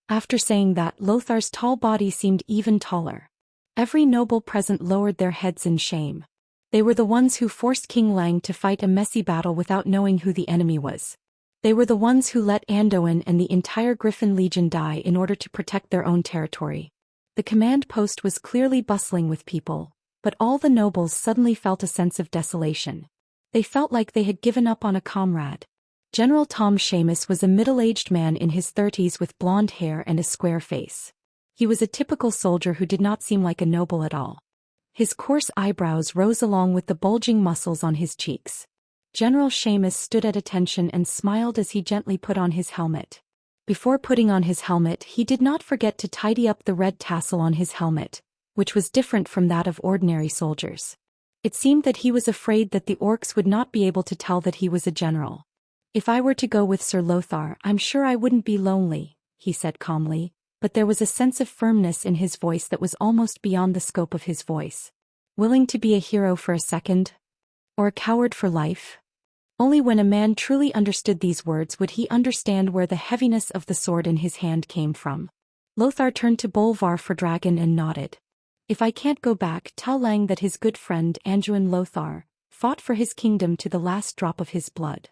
After saying that, Lothar's tall body seemed even taller. Every noble present lowered their heads in shame. They were the ones who forced King Lang to fight a messy battle without knowing who the enemy was. They were the ones who let Anduin and the entire Griffin Legion die in order to protect their own territory. The command post was clearly bustling with people, but all the nobles suddenly felt a sense of desolation. They felt like they had given up on a comrade. General Tom Seamus was a middle-aged man in his 30s with blonde hair and a square face. He was a typical soldier who did not seem like a noble at all. His coarse eyebrows rose along with the bulging muscles on his cheeks. General Seamus stood at attention and smiled as he gently put on his helmet. Before putting on his helmet, he did not forget to tidy up the red tassel on his helmet, which was different from that of ordinary soldiers. It seemed that he was afraid that the orcs would not be able to tell that he was a general. "If I were to go with Sir Lothar, I'm sure I wouldn't be lonely," he said calmly, but there was a sense of firmness in his voice that was almost beyond the scope of his voice. "Willing to be a hero for a second? Or a coward for life?" Only when a man truly understood these words would he understand where the heaviness of the sword in his hand came from. Lothar turned to Bolvar for Dragon and nodded. "If I can't go back, tell Lang that his good friend Anduin Lothar fought for his kingdom to the last drop of his blood."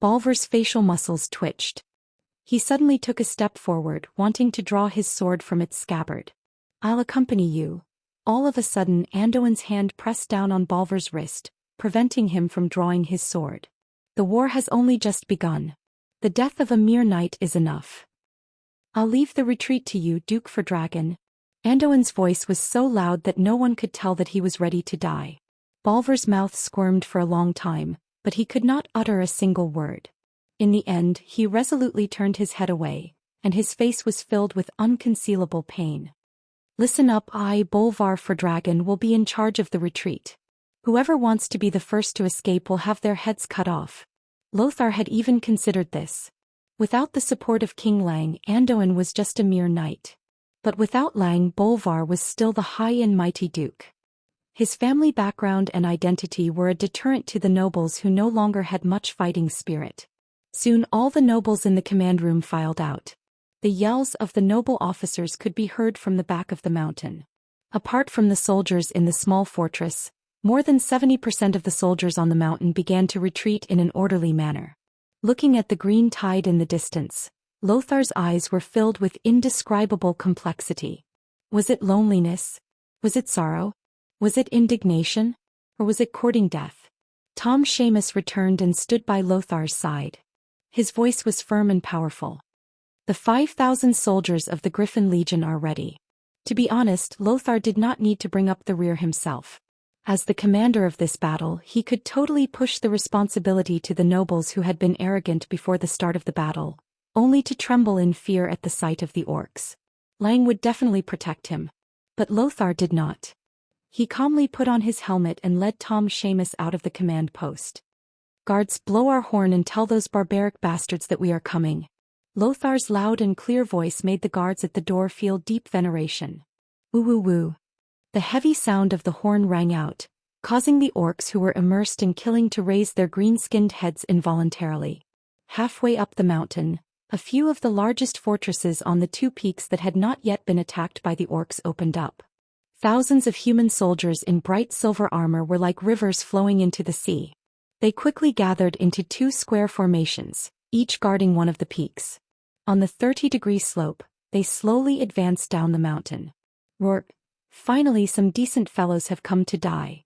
Bolvar's facial muscles twitched. He suddenly took a step forward, wanting to draw his sword from its scabbard. "I'll accompany you." All of a sudden, Anduin's hand pressed down on Bolvar's wrist, preventing him from drawing his sword. "The war has only just begun. The death of a mere knight is enough. I'll leave the retreat to you, Duke for Dragon." Anduin's voice was so loud that no one could tell that he was ready to die. Bolvar's mouth squirmed for a long time, but he could not utter a single word. In the end, he resolutely turned his head away, and his face was filled with unconcealable pain. "Listen up, I, Bolvar for Dragon, will be in charge of the retreat. Whoever wants to be the first to escape will have their heads cut off." Lothar had even considered this. Without the support of King Lang, Anduin was just a mere knight. But without Lang, Bolvar was still the high and mighty duke. His family background and identity were a deterrent to the nobles who no longer had much fighting spirit. Soon all the nobles in the command room filed out. The yells of the noble officers could be heard from the back of the mountain. Apart from the soldiers in the small fortress, more than 70% of the soldiers on the mountain began to retreat in an orderly manner. Looking at the green tide in the distance, Lothar's eyes were filled with indescribable complexity. Was it loneliness? Was it sorrow? Was it indignation? Or was it courting death? Tom Seamus returned and stood by Lothar's side. His voice was firm and powerful. The 5,000 soldiers of the Griffin Legion are ready. To be honest, Lothar did not need to bring up the rear himself. As the commander of this battle, he could totally push the responsibility to the nobles who had been arrogant before the start of the battle, only to tremble in fear at the sight of the orcs. Lang would definitely protect him. But Lothar did not. He calmly put on his helmet and led Tom Seamus out of the command post. "Guards, blow our horn and tell those barbaric bastards that we are coming." Lothar's loud and clear voice made the guards at the door feel deep veneration. Woo woo woo. The heavy sound of the horn rang out, causing the orcs who were immersed in killing to raise their green-skinned heads involuntarily. Halfway up the mountain, a few of the largest fortresses on the two peaks that had not yet been attacked by the orcs opened up. Thousands of human soldiers in bright silver armor were like rivers flowing into the sea. They quickly gathered into two square formations, each guarding one of the peaks. On the 30-degree slope, they slowly advanced down the mountain. Roar! Finally, some decent fellows have come to die.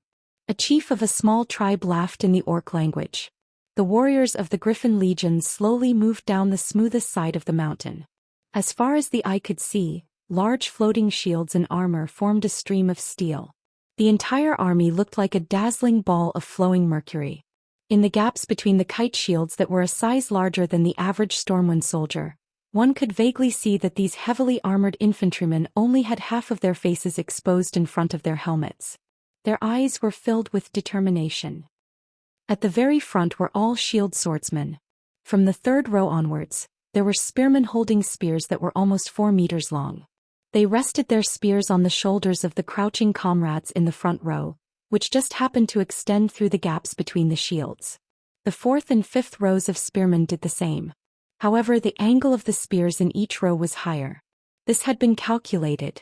A chief of a small tribe laughed in the orc language. The warriors of the Griffin Legion slowly moved down the smoothest side of the mountain. As far as the eye could see, large floating shields and armor formed a stream of steel. The entire army looked like a dazzling ball of flowing mercury. In the gaps between the kite shields that were a size larger than the average Stormwind soldier, one could vaguely see that these heavily armored infantrymen only had half of their faces exposed in front of their helmets. Their eyes were filled with determination. At the very front were all shield swordsmen. From the third row onwards, there were spearmen holding spears that were almost 4 meters long. They rested their spears on the shoulders of the crouching comrades in the front row, which just happened to extend through the gaps between the shields. The fourth and fifth rows of spearmen did the same. However, the angle of the spears in each row was higher. This had been calculated.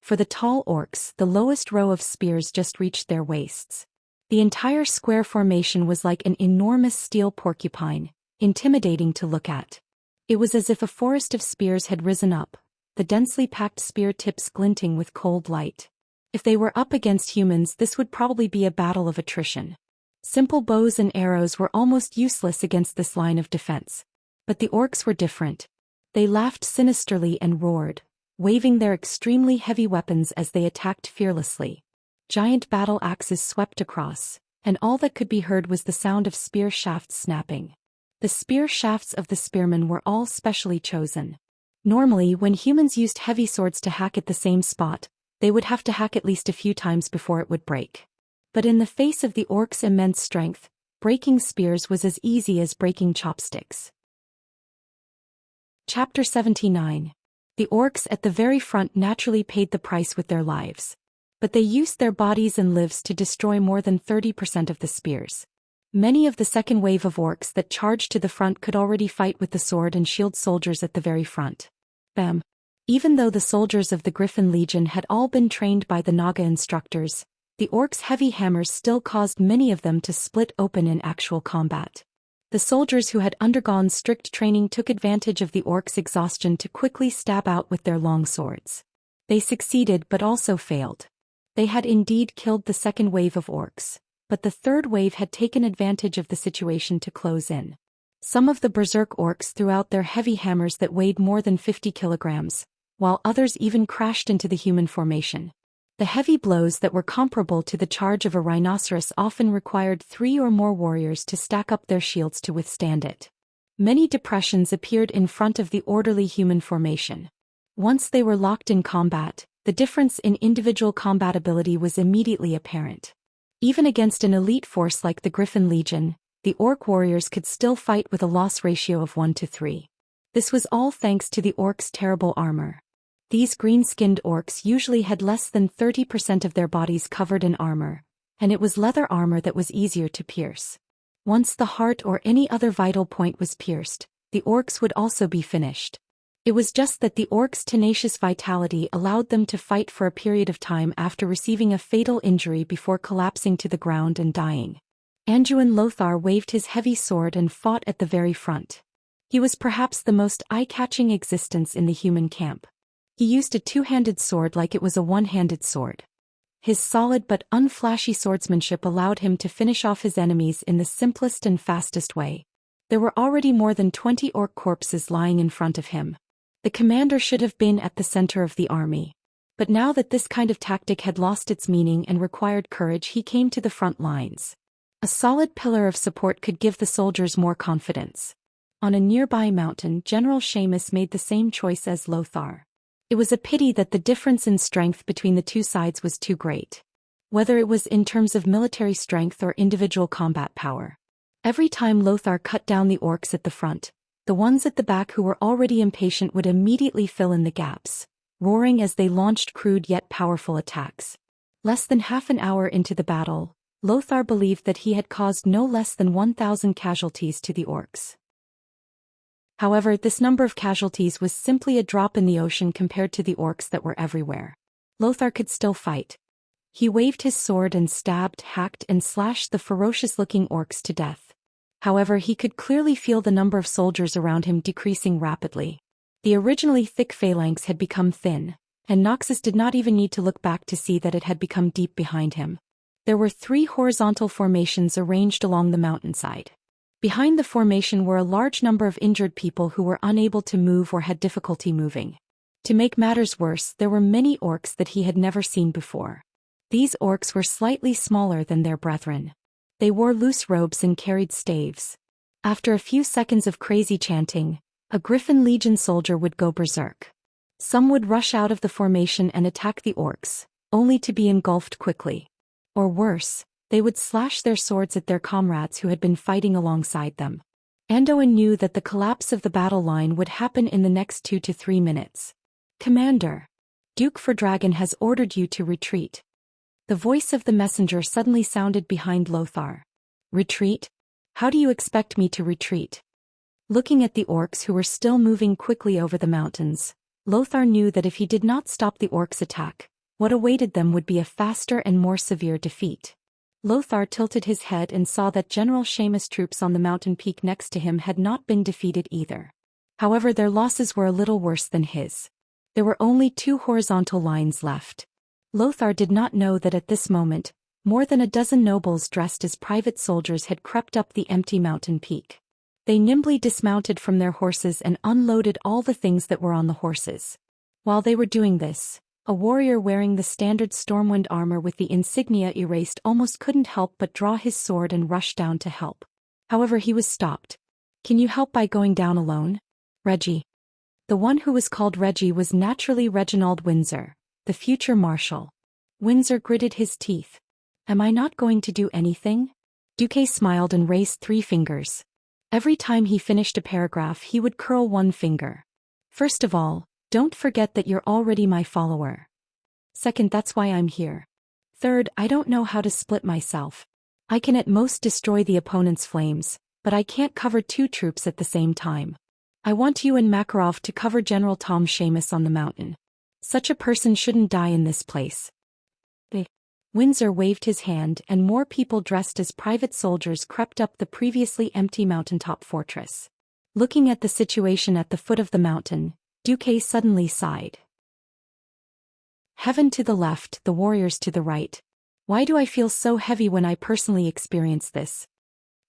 For the tall orcs, the lowest row of spears just reached their waists. The entire square formation was like an enormous steel porcupine, intimidating to look at. It was as if a forest of spears had risen up, the densely packed spear tips glinting with cold light. If they were up against humans, this would probably be a battle of attrition. Simple bows and arrows were almost useless against this line of defense. But the orcs were different. They laughed sinisterly and roared, waving their extremely heavy weapons as they attacked fearlessly. Giant battle axes swept across, and all that could be heard was the sound of spear shafts snapping. The spear shafts of the spearmen were all specially chosen. Normally, when humans used heavy swords to hack at the same spot, they would have to hack at least a few times before it would break. But in the face of the orcs' immense strength, breaking spears was as easy as breaking chopsticks. Chapter 79. The orcs at the very front naturally paid the price with their lives. But they used their bodies and lives to destroy more than 30% of the spears. Many of the second wave of orcs that charged to the front could already fight with the sword and shield soldiers at the very front. Bam! Even though the soldiers of the Griffin Legion had all been trained by the Naga instructors, the orcs' heavy hammers still caused many of them to split open in actual combat. The soldiers who had undergone strict training took advantage of the orcs' exhaustion to quickly stab out with their long swords. They succeeded but also failed. They had indeed killed the second wave of orcs, but the third wave had taken advantage of the situation to close in. Some of the berserk orcs threw out their heavy hammers that weighed more than 50 kilograms, while others even crashed into the human formation. The heavy blows that were comparable to the charge of a rhinoceros often required 3 or more warriors to stack up their shields to withstand it. Many depressions appeared in front of the orderly human formation. Once they were locked in combat, the difference in individual combat ability was immediately apparent. Even against an elite force like the Griffin Legion, the orc warriors could still fight with a loss ratio of 1 to 3. This was all thanks to the orcs' terrible armor. These green-skinned orcs usually had less than 30% of their bodies covered in armor, and it was leather armor that was easier to pierce. Once the heart or any other vital point was pierced, the orcs would also be finished. It was just that the orcs' tenacious vitality allowed them to fight for a period of time after receiving a fatal injury before collapsing to the ground and dying. Anduin Lothar waved his heavy sword and fought at the very front. He was perhaps the most eye-catching existence in the human camp. He used a two-handed sword like it was a one-handed sword. His solid but unflashy swordsmanship allowed him to finish off his enemies in the simplest and fastest way. There were already more than 20 orc corpses lying in front of him. The commander should have been at the center of the army. But now that this kind of tactic had lost its meaning and required courage, he came to the front lines. A solid pillar of support could give the soldiers more confidence. On a nearby mountain, General Seamus made the same choice as Lothar. It was a pity that the difference in strength between the two sides was too great. Whether it was in terms of military strength or individual combat power. Every time Lothar cut down the orcs at the front, the ones at the back who were already impatient would immediately fill in the gaps, roaring as they launched crude yet powerful attacks. Less than half an hour into the battle, Lothar believed that he had caused no less than 1,000 casualties to the orcs. However, this number of casualties was simply a drop in the ocean compared to the orcs that were everywhere. Lothar could still fight. He waved his sword and stabbed, hacked, and slashed the ferocious-looking orcs to death. However, he could clearly feel the number of soldiers around him decreasing rapidly. The originally thick phalanx had become thin, and Noxus did not even need to look back to see that it had become deep behind him. There were 3 horizontal formations arranged along the mountainside. Behind the formation were a large number of injured people who were unable to move or had difficulty moving. To make matters worse, there were many orcs that he had never seen before. These orcs were slightly smaller than their brethren. They wore loose robes and carried staves. After a few seconds of crazy chanting, a Griffin Legion soldier would go berserk. Some would rush out of the formation and attack the orcs, only to be engulfed quickly. Or worse, they would slash their swords at their comrades who had been fighting alongside them. Anduin knew that the collapse of the battle line would happen in the next 2 to 3 minutes. "Commander, Duke Fordragon has ordered you to retreat." The voice of the messenger suddenly sounded behind Lothar. "Retreat? How do you expect me to retreat?" Looking at the orcs who were still moving quickly over the mountains, Lothar knew that if he did not stop the orcs' attack, what awaited them would be a faster and more severe defeat. Lothar tilted his head and saw that General Seamus' troops on the mountain peak next to him had not been defeated either. However, their losses were a little worse than his. There were only 2 horizontal lines left. Lothar did not know that at this moment, more than a dozen nobles dressed as private soldiers had crept up the empty mountain peak. They nimbly dismounted from their horses and unloaded all the things that were on the horses. While they were doing this, a warrior wearing the standard Stormwind armor with the insignia erased almost couldn't help but draw his sword and rush down to help. However, he was stopped. "Can you help by going down alone?" "Reggie." The one who was called Reggie was naturally Reginald Windsor, the future marshal. Windsor gritted his teeth. "Am I not going to do anything?" Duque smiled and raised 3 fingers. Every time he finished a paragraph he would curl one finger. "First of all, don't forget that you're already my follower. Second, that's why I'm here. Third, I don't know how to split myself. I can at most destroy the opponent's flames, but I can't cover 2 troops at the same time. I want you and Makarov to cover General Tom Seamus on the mountain. Such a person shouldn't die in this place." Windsor waved his hand and more people dressed as private soldiers crept up the previously empty mountaintop fortress. Looking at the situation at the foot of the mountain, Duque suddenly sighed. Heaven to the left, the warriors to the right. Why do I feel so heavy when I personally experience this?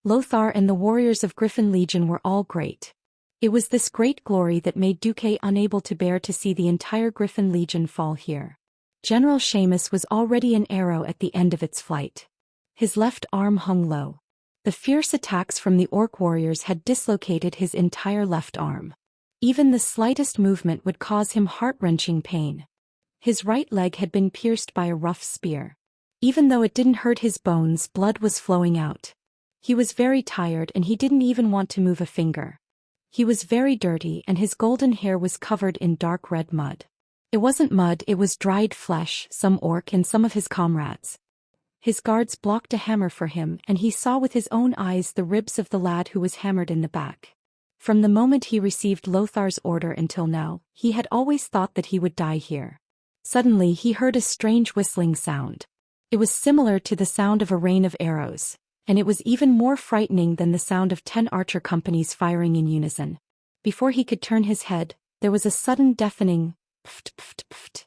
Lothar and the warriors of Griffin Legion were all great. It was this great glory that made Duque unable to bear to see the entire Griffin Legion fall here. General Seamus was already an arrow at the end of its flight. His left arm hung low. The fierce attacks from the orc warriors had dislocated his entire left arm. Even the slightest movement would cause him heart-wrenching pain. His right leg had been pierced by a rough spear. Even though it didn't hurt his bones, blood was flowing out. He was very tired and he didn't even want to move a finger. He was very dirty and his golden hair was covered in dark red mud. It wasn't mud, it was dried flesh, some orc and some of his comrades. His guards blocked a hammer for him and he saw with his own eyes the ribs of the lad who was hammered in the back. From the moment he received Lothar's order until now, he had always thought that he would die here. Suddenly he heard a strange whistling sound. It was similar to the sound of a rain of arrows, and it was even more frightening than the sound of 10 archer companies firing in unison. Before he could turn his head, there was a sudden deafening pft pft pft,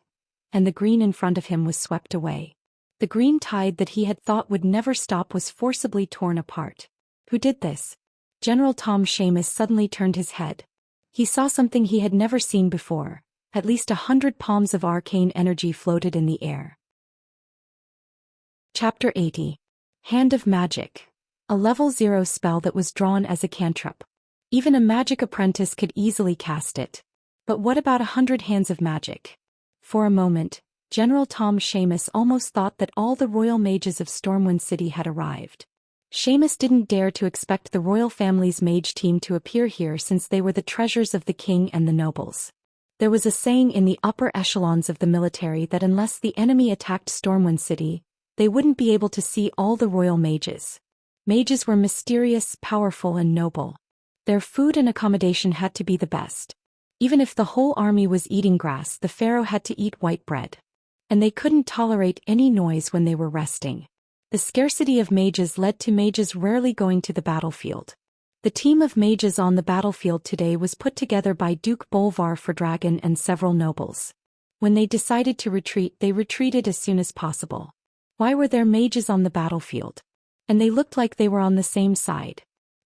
and the green in front of him was swept away. The green tide that he had thought would never stop was forcibly torn apart. Who did this? General Tom Seamus suddenly turned his head. He saw something he had never seen before. At least 100 palms of arcane energy floated in the air. Chapter 80. Hand of Magic. A level 0 spell that was drawn as a cantrip. Even a magic apprentice could easily cast it. But what about 100 hands of magic? For a moment, General Tom Seamus almost thought that all the royal mages of Stormwind City had arrived. Seamus didn't dare to expect the royal family's mage team to appear here since they were the treasures of the king and the nobles. There was a saying in the upper echelons of the military that unless the enemy attacked Stormwind City, they wouldn't be able to see all the royal mages. Mages were mysterious, powerful, and noble. Their food and accommodation had to be the best. Even if the whole army was eating grass, the pharaoh had to eat white bread. And they couldn't tolerate any noise when they were resting. The scarcity of mages led to mages rarely going to the battlefield. The team of mages on the battlefield today was put together by Duke Bolvar Fordragon and several nobles. When they decided to retreat, they retreated as soon as possible. Why were there mages on the battlefield? And they looked like they were on the same side.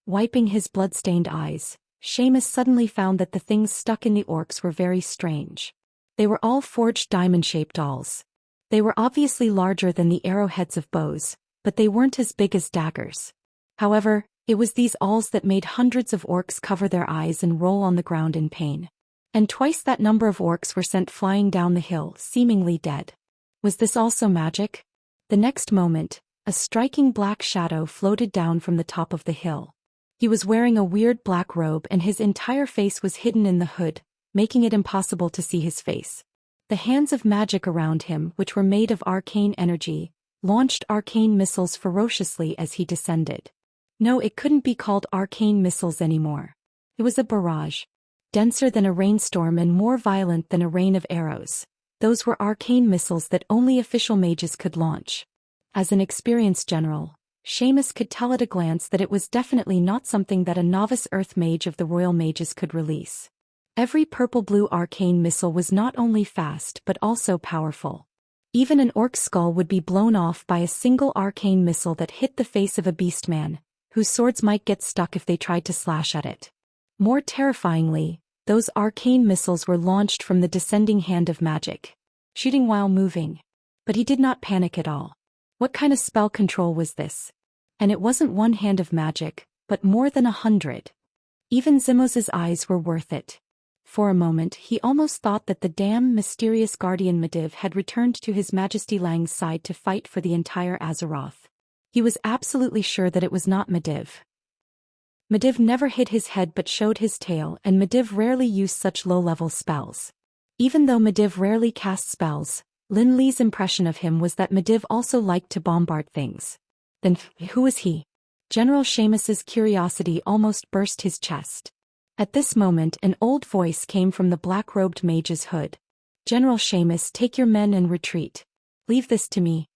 Wiping his blood-stained eyes, Seamus suddenly found that the things stuck in the orcs were very strange. They were all forged diamond-shaped awls. They were obviously larger than the arrowheads of bows, but they weren't as big as daggers. However, it was these awls that made hundreds of orcs cover their eyes and roll on the ground in pain. And twice that number of orcs were sent flying down the hill, seemingly dead. Was this also magic? The next moment, a striking black shadow floated down from the top of the hill. He was wearing a weird black robe and his entire face was hidden in the hood, making it impossible to see his face. The hands of magic around him, which were made of arcane energy, launched arcane missiles ferociously as he descended. No, it couldn't be called arcane missiles anymore. It was a barrage. Denser than a rainstorm and more violent than a rain of arrows. Those were arcane missiles that only official mages could launch. As an experienced general, Seamus could tell at a glance that it was definitely not something that a novice earth mage of the royal mages could release. Every purple-blue arcane missile was not only fast but also powerful. Even an orc's skull would be blown off by a single arcane missile that hit the face of a beastman, whose swords might get stuck if they tried to slash at it. More terrifyingly, those arcane missiles were launched from the descending hand of magic, shooting while moving. But he did not panic at all. What kind of spell control was this? And it wasn't one hand of magic, but more than 100. Even Zimos's eyes were worth it. For a moment he almost thought that the damn mysterious guardian Medivh had returned to His Majesty Lang's side to fight for the entire Azeroth. He was absolutely sure that it was not Medivh. Medivh never hid his head but showed his tail, and Medivh rarely used such low-level spells. Even though Medivh rarely cast spells, Lin Li's impression of him was that Medivh also liked to bombard things. Then, who was he? General Seamus's curiosity almost burst his chest. At this moment an old voice came from the black-robed mage's hood. "General Seamus, take your men and retreat. Leave this to me."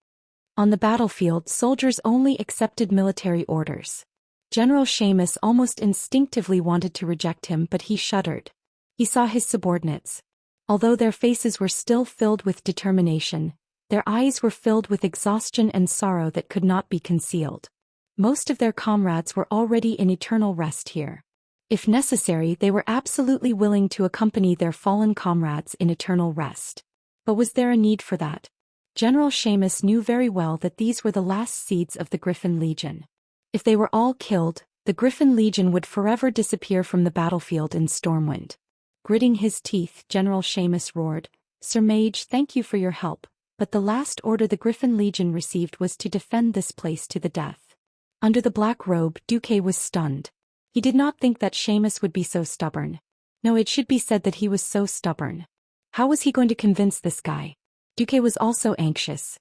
On the battlefield, soldiers only accepted military orders. General Seamus almost instinctively wanted to reject him, but he shuddered. He saw his subordinates. Although their faces were still filled with determination, their eyes were filled with exhaustion and sorrow that could not be concealed. Most of their comrades were already in eternal rest here. If necessary, they were absolutely willing to accompany their fallen comrades in eternal rest. But was there a need for that? General Seamus knew very well that these were the last seeds of the Griffin Legion. If they were all killed, the Griffin Legion would forever disappear from the battlefield in Stormwind. Gritting his teeth, General Seamus roared, "Sir Mage, thank you for your help, but the last order the Griffin Legion received was to defend this place to the death." Under the black robe, Duque was stunned. He did not think that Seamus would be so stubborn. No, it should be said that he was so stubborn. How was he going to convince this guy? Duque was also anxious.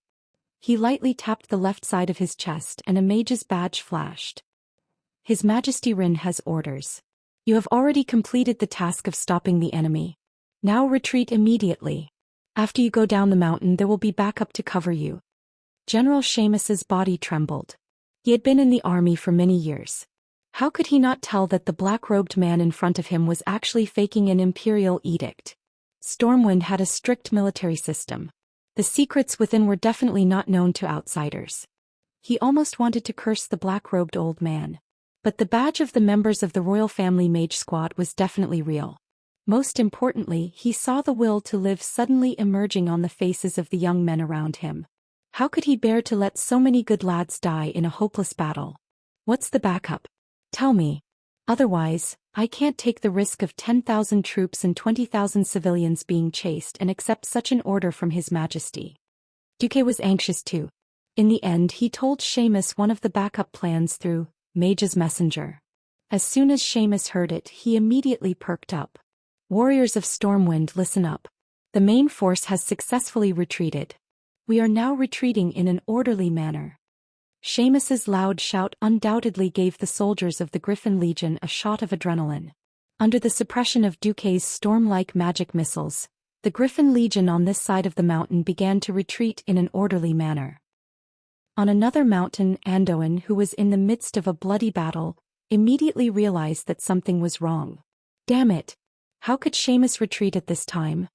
He lightly tapped the left side of his chest and a mage's badge flashed. "His Majesty Rin has orders. You have already completed the task of stopping the enemy. Now retreat immediately. After you go down the mountain there will be backup to cover you. General Xianxia's body trembled. He had been in the army for many years. How could he not tell that the black-robed man in front of him was actually faking an imperial edict? Stormwind had a strict military system. The secrets within were definitely not known to outsiders. He almost wanted to curse the black-robed old man. But the badge of the members of the royal family mage squad was definitely real. Most importantly, he saw the will to live suddenly emerging on the faces of the young men around him. How could he bear to let so many good lads die in a hopeless battle? What's the backup? Tell me. Otherwise, I can't take the risk of 10,000 troops and 20,000 civilians being chased and accept such an order from His Majesty. Duque was anxious too. In the end he told Seamus one of the backup plans through Mage's messenger. As soon as Seamus heard it, he immediately perked up. Warriors of Stormwind, listen up. The main force has successfully retreated. We are now retreating in an orderly manner. Seamus's loud shout undoubtedly gave the soldiers of the Griffin Legion a shot of adrenaline. Under the suppression of Duque's storm-like magic missiles, the Griffin Legion on this side of the mountain began to retreat in an orderly manner. On another mountain, Anduin, who was in the midst of a bloody battle, immediately realized that something was wrong. Damn it! How could Seamus retreat at this time?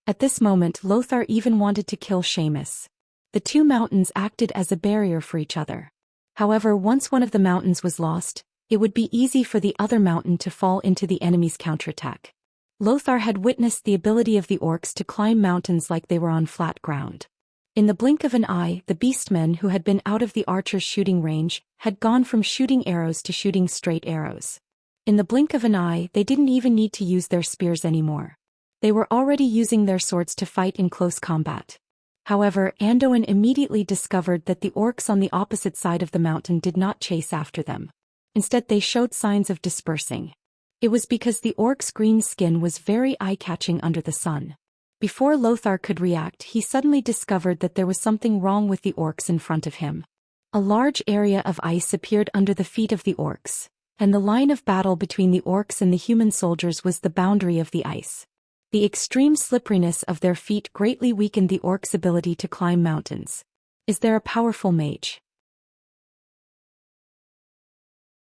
At this moment Lothar even wanted to kill Seamus. The two mountains acted as a barrier for each other. However, once one of the mountains was lost, it would be easy for the other mountain to fall into the enemy's counterattack. Lothar had witnessed the ability of the orcs to climb mountains like they were on flat ground. In the blink of an eye, the beastmen who had been out of the archer's shooting range had gone from shooting arrows to shooting straight arrows. In the blink of an eye, they didn't even need to use their spears anymore. They were already using their swords to fight in close combat. However, Anduin immediately discovered that the orcs on the opposite side of the mountain did not chase after them. Instead they showed signs of dispersing. It was because the orcs' green skin was very eye-catching under the sun. Before Lothar could react, he suddenly discovered that there was something wrong with the orcs in front of him. A large area of ice appeared under the feet of the orcs, and the line of battle between the orcs and the human soldiers was the boundary of the ice. The extreme slipperiness of their feet greatly weakened the orcs' ability to climb mountains. Is there a powerful mage?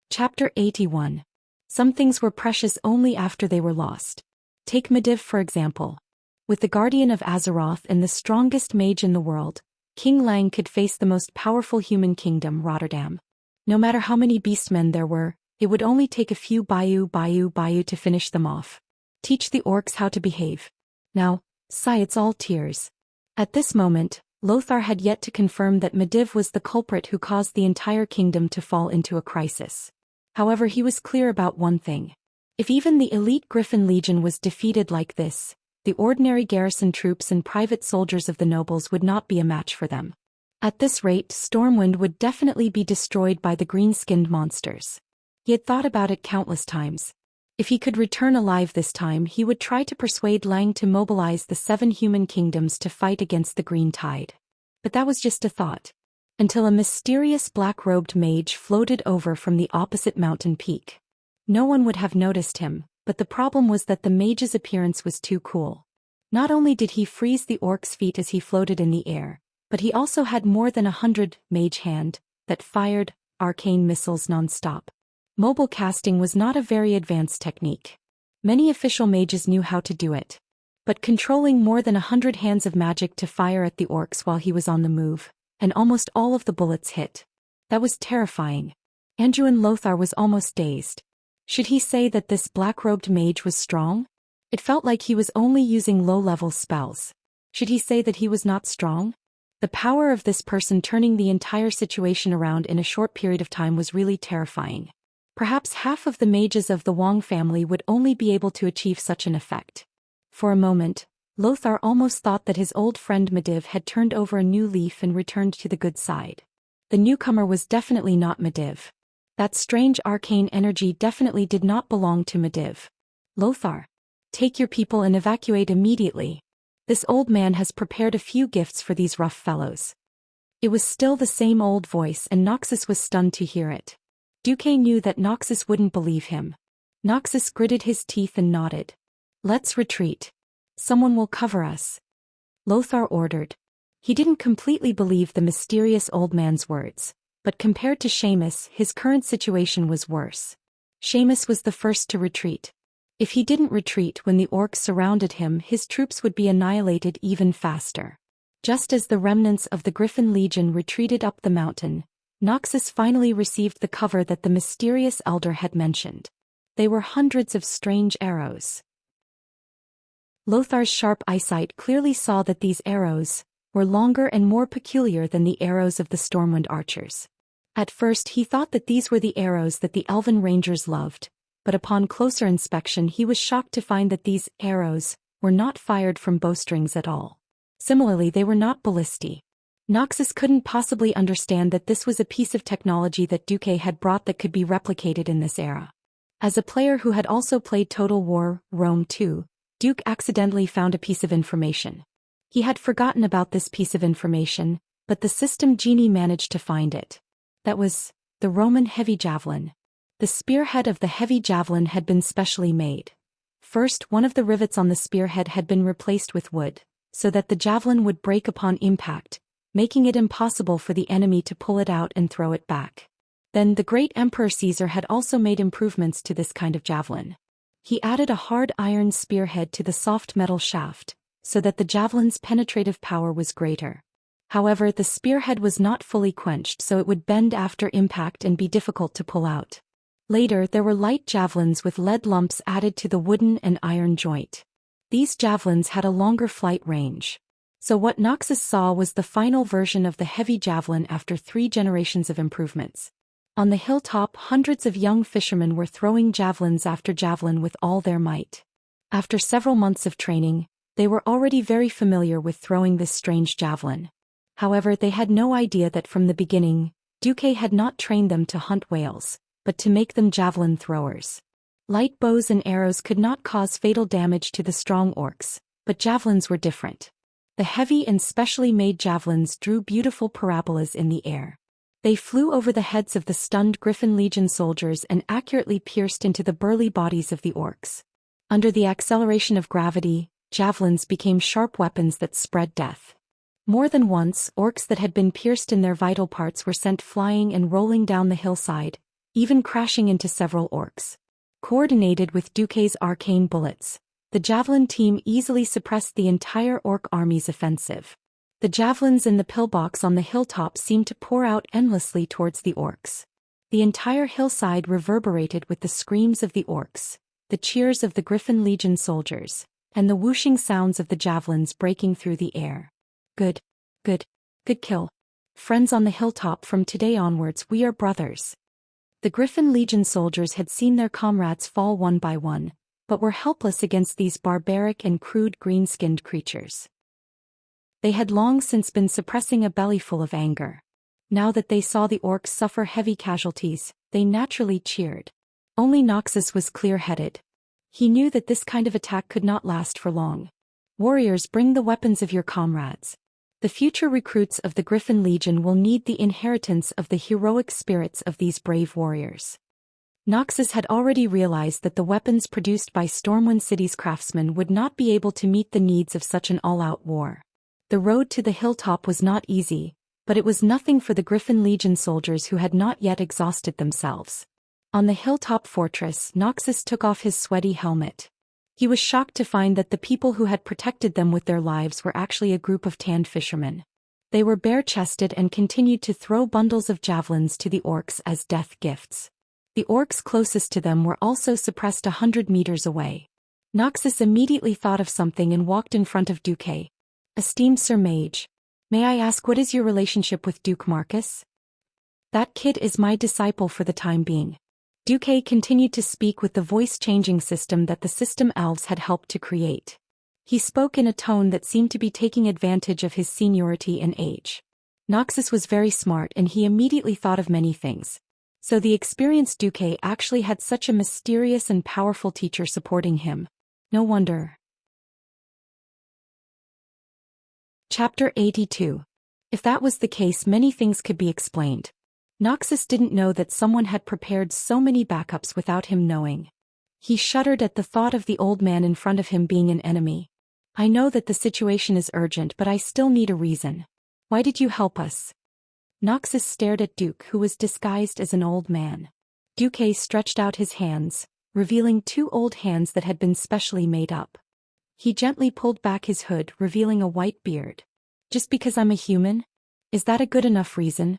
Chapter 81. Some things were precious only after they were lost. Take Medivh for example. With the Guardian of Azeroth and the strongest mage in the world, King Lang could face the most powerful human kingdom, Rotterdam. No matter how many beastmen there were, it would only take a few Bayou to finish them off. Teach the orcs how to behave. Now, sigh, it's all tears. At this moment, Lothar had yet to confirm that Medivh was the culprit who caused the entire kingdom to fall into a crisis. However, he was clear about one thing. If even the elite Griffin Legion was defeated like this, the ordinary garrison troops and private soldiers of the nobles would not be a match for them. At this rate, Stormwind would definitely be destroyed by the green-skinned monsters. He had thought about it countless times. If he could return alive this time, he would try to persuade Lang to mobilize the 7 human kingdoms to fight against the Green Tide. But that was just a thought. Until a mysterious black-robed mage floated over from the opposite mountain peak. No one would have noticed him, but the problem was that the mage's appearance was too cool. Not only did he freeze the orc's feet as he floated in the air, but he also had more than 100 mage hand that fired arcane missiles non-stop. Mobile casting was not a very advanced technique. Many official mages knew how to do it. But controlling more than 100 hands of magic to fire at the orcs while he was on the move, and almost all of the bullets hit. That was terrifying. Anduin Lothar was almost dazed. Should he say that this black-robed mage was strong? It felt like he was only using low-level spells. Should he say that he was not strong? The power of this person turning the entire situation around in a short period of time was really terrifying. Perhaps half of the mages of the Wang family would only be able to achieve such an effect. For a moment, Lothar almost thought that his old friend Medivh had turned over a new leaf and returned to the good side. The newcomer was definitely not Medivh. That strange arcane energy definitely did not belong to Medivh. Lothar, take your people and evacuate immediately. This old man has prepared a few gifts for these rough fellows. It was still the same old voice and Noxus was stunned to hear it. Duque knew that Noxus wouldn't believe him. Noxus gritted his teeth and nodded. Let's retreat. Someone will cover us. Lothar ordered. He didn't completely believe the mysterious old man's words, but compared to Seamus, his current situation was worse. Seamus was the first to retreat. If he didn't retreat when the orcs surrounded him, his troops would be annihilated even faster. Just as the remnants of the Griffin Legion retreated up the mountain, Noxus finally received the cover that the mysterious elder had mentioned. They were hundreds of strange arrows. Lothar's sharp eyesight clearly saw that these arrows were longer and more peculiar than the arrows of the Stormwind archers. At first he thought that these were the arrows that the Elven Rangers loved, but upon closer inspection he was shocked to find that these arrows were not fired from bowstrings at all. Similarly, they were not ballistae. Noxus couldn't possibly understand that this was a piece of technology that Duque had brought that could be replicated in this era. As a player who had also played Total War Rome 2, Duke accidentally found a piece of information. He had forgotten about this piece of information, but the system genie managed to find it. That was the Roman heavy javelin. The spearhead of the heavy javelin had been specially made. First, one of the rivets on the spearhead had been replaced with wood, so that the javelin would break upon impact, making it impossible for the enemy to pull it out and throw it back. Then the great Emperor Caesar had also made improvements to this kind of javelin. He added a hard iron spearhead to the soft metal shaft, so that the javelin's penetrative power was greater. However, the spearhead was not fully quenched, so it would bend after impact and be difficult to pull out. Later, there were light javelins with lead lumps added to the wooden and iron joint. These javelins had a longer flight range. So what Noxus saw was the final version of the heavy javelin after 3 generations of improvements. On the hilltop, hundreds of young fishermen were throwing javelins after javelin with all their might. After several months of training, they were already very familiar with throwing this strange javelin. However, they had no idea that from the beginning, Duque had not trained them to hunt whales, but to make them javelin throwers. Light bows and arrows could not cause fatal damage to the strong orcs, but javelins were different. The heavy and specially made javelins drew beautiful parabolas in the air. They flew over the heads of the stunned Griffin Legion soldiers and accurately pierced into the burly bodies of the orcs. Under the acceleration of gravity, javelins became sharp weapons that spread death. More than once, orcs that had been pierced in their vital parts were sent flying and rolling down the hillside, even crashing into several orcs. Coordinated with Duque's arcane bullets, the javelin team easily suppressed the entire orc army's offensive. The javelins in the pillbox on the hilltop seemed to pour out endlessly towards the orcs. The entire hillside reverberated with the screams of the orcs, the cheers of the Griffin Legion soldiers, and the whooshing sounds of the javelins breaking through the air. Good kill. Friends on the hilltop, from today onwards we are brothers. The Griffin Legion soldiers had seen their comrades fall one by one, but were helpless against these barbaric and crude green-skinned creatures. They had long since been suppressing a bellyful of anger. Now that they saw the orcs suffer heavy casualties, they naturally cheered. Only Noxus was clear-headed. He knew that this kind of attack could not last for long. Warriors, bring the weapons of your comrades. The future recruits of the Griffin Legion will need the inheritance of the heroic spirits of these brave warriors. Noxus had already realized that the weapons produced by Stormwind City's craftsmen would not be able to meet the needs of such an all-out war. The road to the hilltop was not easy, but it was nothing for the Griffin Legion soldiers who had not yet exhausted themselves. On the hilltop fortress, Noxus took off his sweaty helmet. He was shocked to find that the people who had protected them with their lives were actually a group of tanned fishermen. They were bare-chested and continued to throw bundles of javelins to the orcs as death gifts. The orcs closest to them were also suppressed 100 meters away. Noxus immediately thought of something and walked in front of Duque. Esteemed Sir Mage, may I ask, what is your relationship with Duke Marcus? That kid is my disciple for the time being. Duque continued to speak with the voice-changing system that the system elves had helped to create. He spoke in a tone that seemed to be taking advantage of his seniority and age. Noxus was very smart and he immediately thought of many things. So the experienced Duque actually had such a mysterious and powerful teacher supporting him. No wonder. Chapter 82. If that was the case, many things could be explained. Noxus didn't know that someone had prepared so many backups without him knowing. He shuddered at the thought of the old man in front of him being an enemy. I know that the situation is urgent, but I still need a reason. Why did you help us? Noxus stared at Duke, who was disguised as an old man. Duque stretched out his hands, revealing 2 old hands that had been specially made up. He gently pulled back his hood, revealing a white beard. Just because I'm a human? Is that a good enough reason?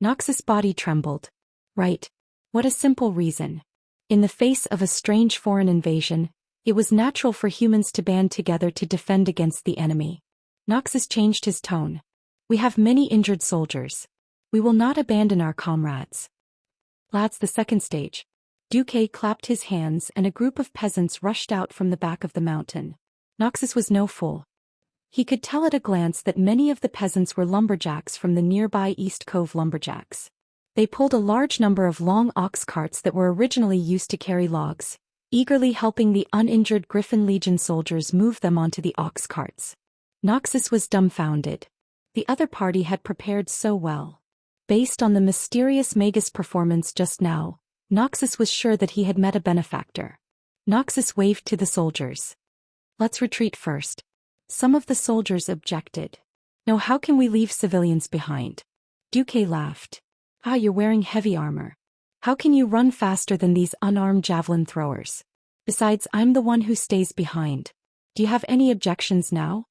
Noxus' body trembled. Right. What a simple reason. In the face of a strange foreign invasion, it was natural for humans to band together to defend against the enemy. Noxus changed his tone. We have many injured soldiers. We will not abandon our comrades. Lads, the second stage. Duque clapped his hands and a group of peasants rushed out from the back of the mountain. Noxus was no fool. He could tell at a glance that many of the peasants were lumberjacks from the nearby East Cove lumberjacks. They pulled a large number of long ox carts that were originally used to carry logs, eagerly helping the uninjured Griffin Legion soldiers move them onto the ox carts. Noxus was dumbfounded. The other party had prepared so well. Based on the mysterious Magus performance just now, Noxus was sure that he had met a benefactor. Noxus waved to the soldiers. Let's retreat first. Some of the soldiers objected. No, how can we leave civilians behind? Duque laughed. Ah, you're wearing heavy armor. How can you run faster than these unarmed javelin throwers? Besides, I'm the one who stays behind. Do you have any objections now?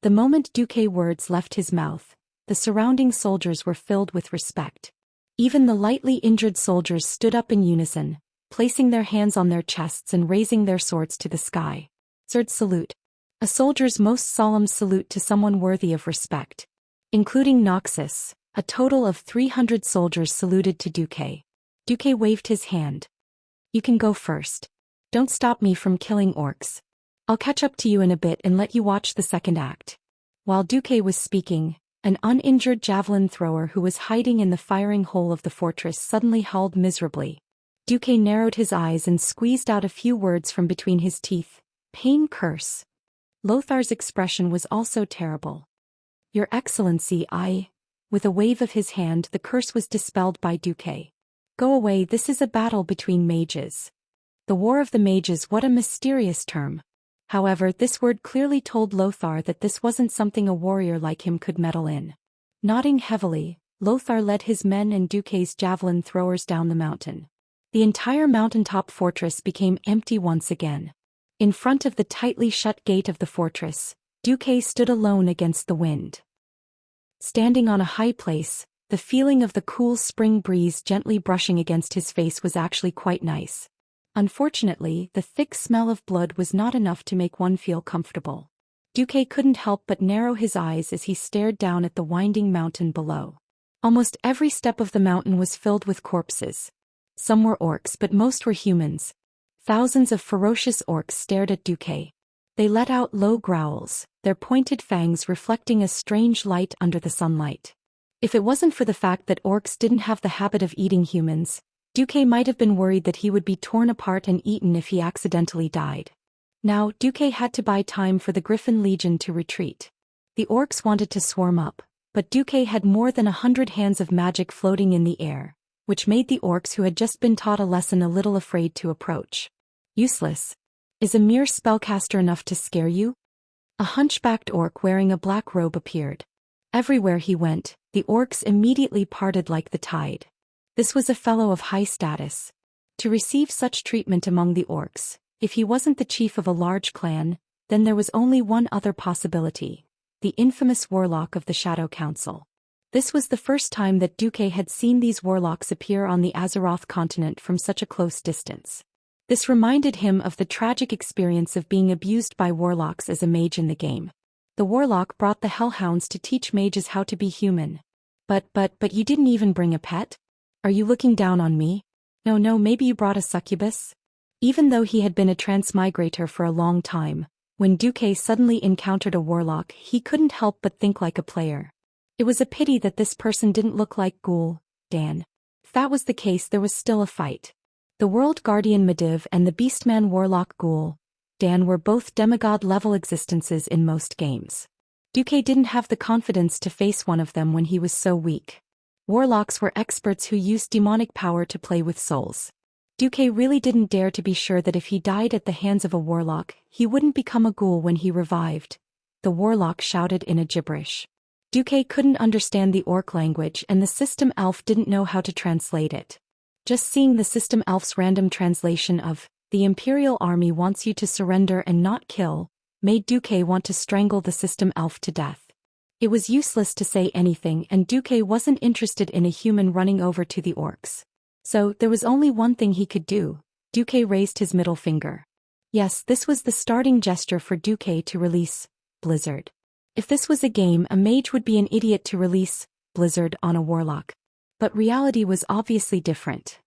The moment Duque's words left his mouth, the surrounding soldiers were filled with respect. Even the lightly injured soldiers stood up in unison, placing their hands on their chests and raising their swords to the sky. Sword salute. A soldier's most solemn salute to someone worthy of respect. Including Noxus, a total of 300 soldiers saluted to Duque. Duque waved his hand. You can go first. Don't stop me from killing orcs. I'll catch up to you in a bit and let you watch the second act. While Duque was speaking, an uninjured javelin thrower who was hiding in the firing hole of the fortress suddenly howled miserably. Duque narrowed his eyes and squeezed out a few words from between his teeth. Pain, curse. Lothar's expression was also terrible. Your Excellency, With a wave of his hand, the curse was dispelled by Duque. Go away, this is a battle between mages. The War of the Mages, what a mysterious term. However, this word clearly told Lothar that this wasn't something a warrior like him could meddle in. Nodding heavily, Lothar led his men and Duque's javelin throwers down the mountain. The entire mountaintop fortress became empty once again. In front of the tightly shut gate of the fortress, Duque stood alone against the wind. Standing on a high place, the feeling of the cool spring breeze gently brushing against his face was actually quite nice. Unfortunately, the thick smell of blood was not enough to make one feel comfortable. Duque couldn't help but narrow his eyes as he stared down at the winding mountain below. Almost every step of the mountain was filled with corpses. Some were orcs, but most were humans. Thousands of ferocious orcs stared at Duque. They let out low growls, their pointed fangs reflecting a strange light under the sunlight. If it wasn't for the fact that orcs didn't have the habit of eating humans, Duque might have been worried that he would be torn apart and eaten if he accidentally died. Now, Duque had to buy time for the Griffin Legion to retreat. The orcs wanted to swarm up, but Duque had more than 100 hands of magic floating in the air, which made the orcs who had just been taught a lesson a little afraid to approach. Useless. Is a mere spellcaster enough to scare you? A hunchbacked orc wearing a black robe appeared. Everywhere he went, the orcs immediately parted like the tide. This was a fellow of high status. To receive such treatment among the orcs, if he wasn't the chief of a large clan, then there was only one other possibility: the infamous warlock of the Shadow Council. This was the first time that Duque had seen these warlocks appear on the Azeroth continent from such a close distance. This reminded him of the tragic experience of being abused by warlocks as a mage in the game. The warlock brought the hellhounds to teach mages how to be human. But you didn't even bring a pet? Are you looking down on me? No, maybe you brought a succubus? Even though he had been a transmigrator for a long time, when Duque suddenly encountered a warlock, he couldn't help but think like a player. It was a pity that this person didn't look like Ghoul Dan. If that was the case, there was still a fight. The World Guardian Medivh and the Beastman Warlock Ghoul Dan were both demigod-level existences in most games. Duque didn't have the confidence to face one of them when he was so weak. Warlocks were experts who used demonic power to play with souls. Duque really didn't dare to be sure that if he died at the hands of a warlock, he wouldn't become a ghoul when he revived. The warlock shouted in a gibberish. Duque couldn't understand the orc language and the system elf didn't know how to translate it. Just seeing the system elf's random translation of, "The Imperial Army wants you to surrender and not kill," made Duque want to strangle the system elf to death. It was useless to say anything and Duque wasn't interested in a human running over to the orcs. So, there was only one thing he could do. Duque raised his middle finger. Yes, this was the starting gesture for Duque to release Blizzard. If this was a game, a mage would be an idiot to release Blizzard on a warlock. But reality was obviously different.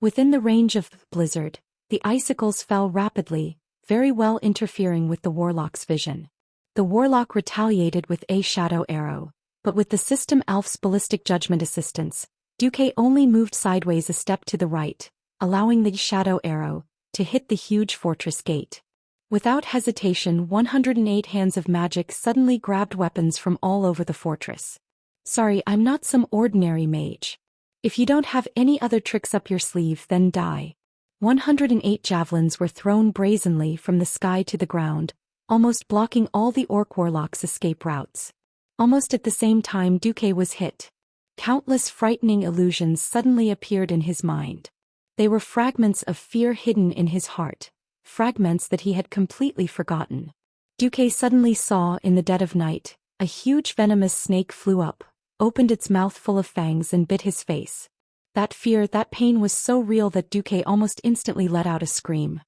Within the range of Blizzard, the icicles fell rapidly, very well interfering with the warlock's vision. The warlock retaliated with a shadow arrow, but with the system elf's ballistic judgment assistance, Duque only moved sideways a step to the right, allowing the shadow arrow to hit the huge fortress gate. Without hesitation, 108 hands of magic suddenly grabbed weapons from all over the fortress. Sorry, I'm not some ordinary mage. If you don't have any other tricks up your sleeve, then die. 108 javelins were thrown brazenly from the sky to the ground, almost blocking all the orc warlock's escape routes. Almost at the same time Duque was hit. Countless frightening illusions suddenly appeared in his mind. They were fragments of fear hidden in his heart, fragments that he had completely forgotten. Duque suddenly saw, in the dead of night, a huge venomous snake flew up, opened its mouth full of fangs and bit his face. That fear, that pain was so real that Duque almost instantly let out a scream.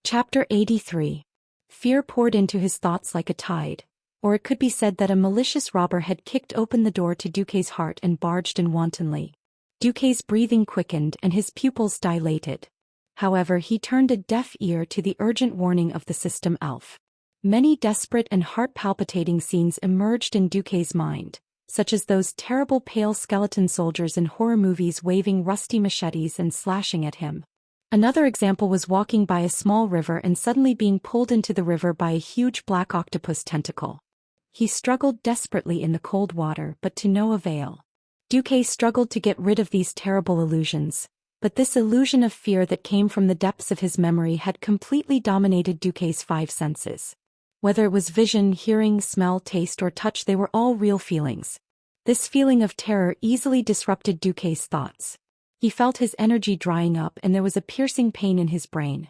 Chapter 83. Fear poured into his thoughts like a tide. Or it could be said that a malicious robber had kicked open the door to Duque's heart and barged in wantonly. Duque's breathing quickened and his pupils dilated. However, he turned a deaf ear to the urgent warning of the system elf. Many desperate and heart-palpitating scenes emerged in Duque's mind, such as those terrible pale skeleton soldiers in horror movies waving rusty machetes and slashing at him. Another example was walking by a small river and suddenly being pulled into the river by a huge black octopus tentacle. He struggled desperately in the cold water but to no avail. Duque struggled to get rid of these terrible illusions, but this illusion of fear that came from the depths of his memory had completely dominated Duque's 5 senses. Whether it was vision, hearing, smell, taste or touch, they were all real feelings. This feeling of terror easily disrupted Duque's thoughts. He felt his energy drying up and there was a piercing pain in his brain.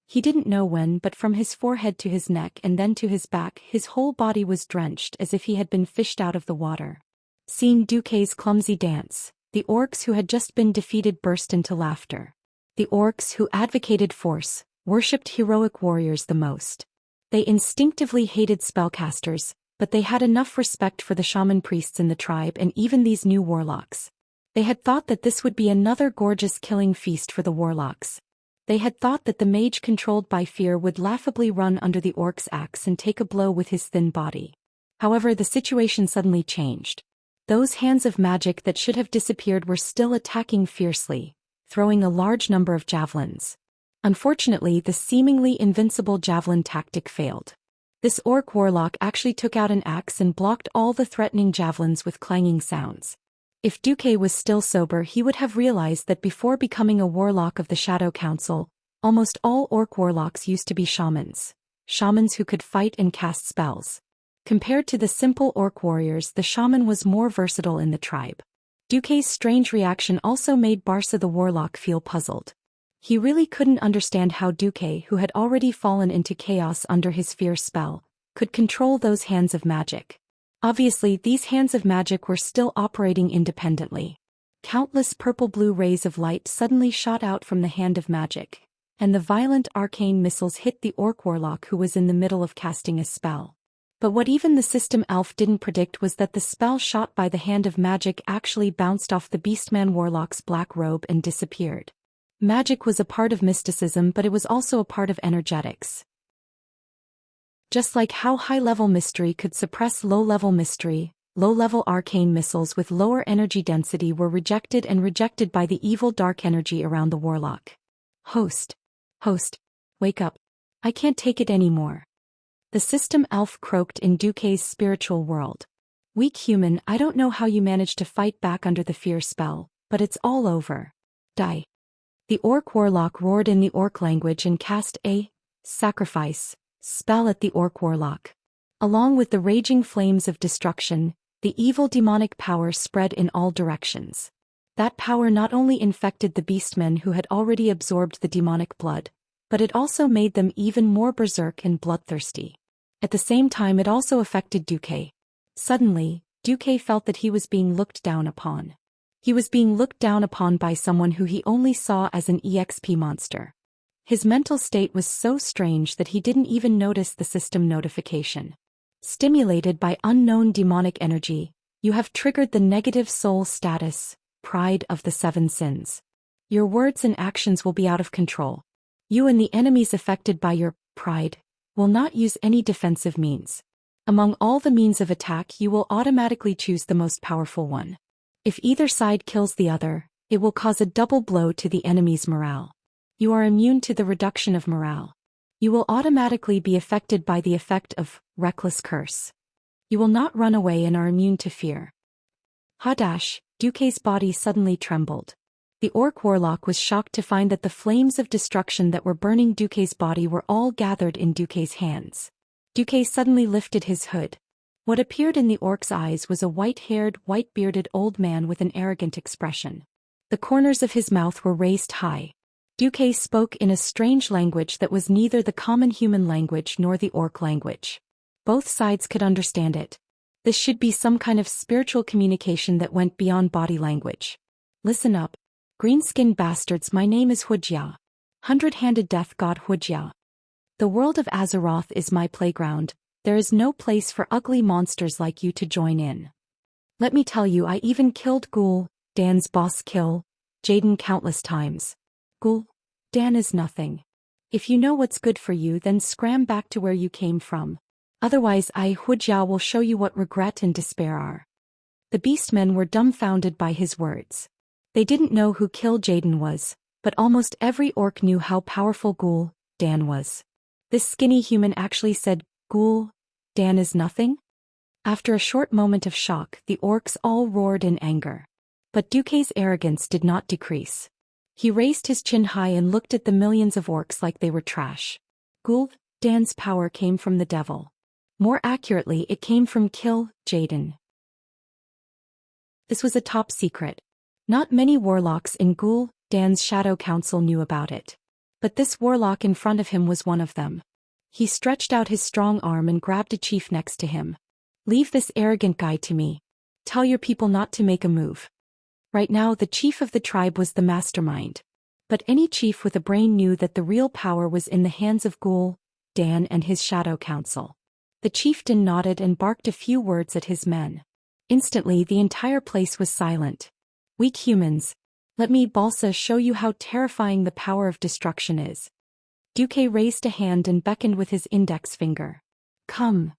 He didn't know when, but from his forehead to his neck and then to his back, his whole body was drenched as if he had been fished out of the water. Seeing Duque's clumsy dance, the orcs who had just been defeated burst into laughter. The orcs who advocated force, worshipped heroic warriors the most. They instinctively hated spellcasters, but they had enough respect for the shaman priests in the tribe and even these new warlocks. They had thought that this would be another gorgeous killing feast for the warlocks. They had thought that the mage controlled by fear would laughably run under the orc's axe and take a blow with his thin body. However, the situation suddenly changed. Those hands of magic that should have disappeared were still attacking fiercely, throwing a large number of javelins. Unfortunately, the seemingly invincible javelin tactic failed. This orc warlock actually took out an axe and blocked all the threatening javelins with clanging sounds. If Duque was still sober, he would have realized that before becoming a warlock of the Shadow Council, almost all orc warlocks used to be shamans. Shamans who could fight and cast spells. Compared to the simple orc warriors, the shaman was more versatile in the tribe. Duque's strange reaction also made Barca the warlock feel puzzled. He really couldn't understand how Duque, who had already fallen into chaos under his fear spell, could control those hands of magic. Obviously, these hands of magic were still operating independently. Countless purple-blue rays of light suddenly shot out from the hand of magic, and the violent arcane missiles hit the orc warlock who was in the middle of casting a spell. But what even the system elf didn't predict was that the spell shot by the hand of magic actually bounced off the beastman warlock's black robe and disappeared. Magic was a part of mysticism, but it was also a part of energetics. Just like how high-level mystery could suppress low-level mystery, low-level arcane missiles with lower energy density were rejected by the evil dark energy around the warlock. Host, wake up. I can't take it anymore. The system elf croaked in Duque's spiritual world. Weak human, I don't know how you managed to fight back under the fear spell, but it's all over. Die. The orc warlock roared in the orc language and cast a sacrifice spell at the orc warlock. Along with the raging flames of destruction, the evil demonic power spread in all directions. That power not only infected the beastmen who had already absorbed the demonic blood, but it also made them even more berserk and bloodthirsty. At the same time, it also affected Duque. Suddenly, Duque felt that he was being looked down upon. He was being looked down upon by someone who he only saw as an EXP monster. His mental state was so strange that he didn't even notice the system notification. Stimulated by unknown demonic energy, you have triggered the negative soul status, pride of the 7 sins. Your words and actions will be out of control. You and the enemies affected by your pride will not use any defensive means. Among all the means of attack, you will automatically choose the most powerful one. If either side kills the other, it will cause a double blow to the enemy's morale. You are immune to the reduction of morale. You will automatically be affected by the effect of reckless curse. You will not run away and are immune to fear. Hadash, Duque's body suddenly trembled. The orc warlock was shocked to find that the flames of destruction that were burning Duque's body were all gathered in Duque's hands. Duque suddenly lifted his hood. What appeared in the orc's eyes was a white-haired, white-bearded old man with an arrogant expression. The corners of his mouth were raised high. Duque spoke in a strange language that was neither the common human language nor the orc language. Both sides could understand it. This should be some kind of spiritual communication that went beyond body language. Listen up. Green-skinned bastards, my name is Wuxia. Hundred-handed death god Wuxia. The world of Azeroth is my playground. There is no place for ugly monsters like you to join in. Let me tell you, I even killed Ghoul, Dan's boss kill, Jaden countless times. Ghoul, Dan is nothing. If you know what's good for you, then scram back to where you came from. Otherwise I, Wuxia, will show you what regret and despair are. The beastmen were dumbfounded by his words. They didn't know who Kill Jaden was, but almost every orc knew how powerful Ghoul, Dan was. This skinny human actually said, Ghoul, Dan is nothing? After a short moment of shock, the orcs all roared in anger. But Duque's arrogance did not decrease. He raised his chin high and looked at the millions of orcs like they were trash. Ghoul, Dan's power came from the devil. More accurately, it came from Kill Jaden. This was a top secret. Not many warlocks in Ghoul, Dan's Shadow Council knew about it. But this warlock in front of him was one of them. He stretched out his strong arm and grabbed a chief next to him. Leave this arrogant guy to me. Tell your people not to make a move. Right now, the chief of the tribe was the mastermind. But any chief with a brain knew that the real power was in the hands of Ghoul, Dan and his Shadow Council. The chieftain nodded and barked a few words at his men. Instantly, the entire place was silent. Weak humans. Let me, Balsa, show you how terrifying the power of destruction is. Duque raised a hand and beckoned with his index finger. Come.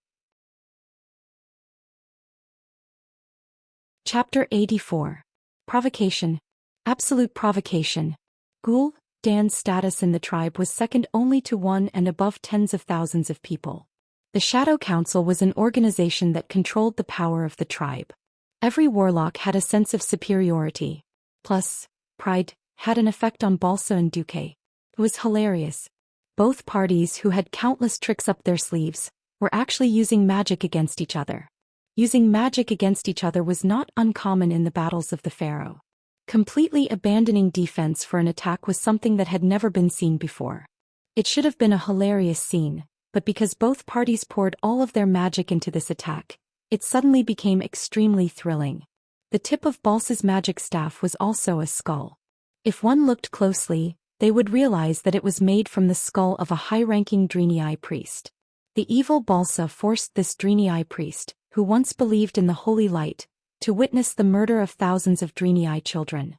Chapter 84. Provocation. Absolute provocation. Ghoul, Dan's status in the tribe was second only to one and above tens of thousands of people. The Shadow Council was an organization that controlled the power of the tribe. Every warlock had a sense of superiority. Plus, pride had an effect on Balsa and Duque. It was hilarious. Both parties, who had countless tricks up their sleeves, were actually using magic against each other. Using magic against each other was not uncommon in the battles of the Pharaoh. Completely abandoning defense for an attack was something that had never been seen before. It should have been a hilarious scene, but because both parties poured all of their magic into this attack, it suddenly became extremely thrilling. The tip of Balsa's magic staff was also a skull. If one looked closely, they would realize that it was made from the skull of a high-ranking Drenii priest. The evil Balsa forced this Drenii priest, who once believed in the holy light, to witness the murder of thousands of Drenii children.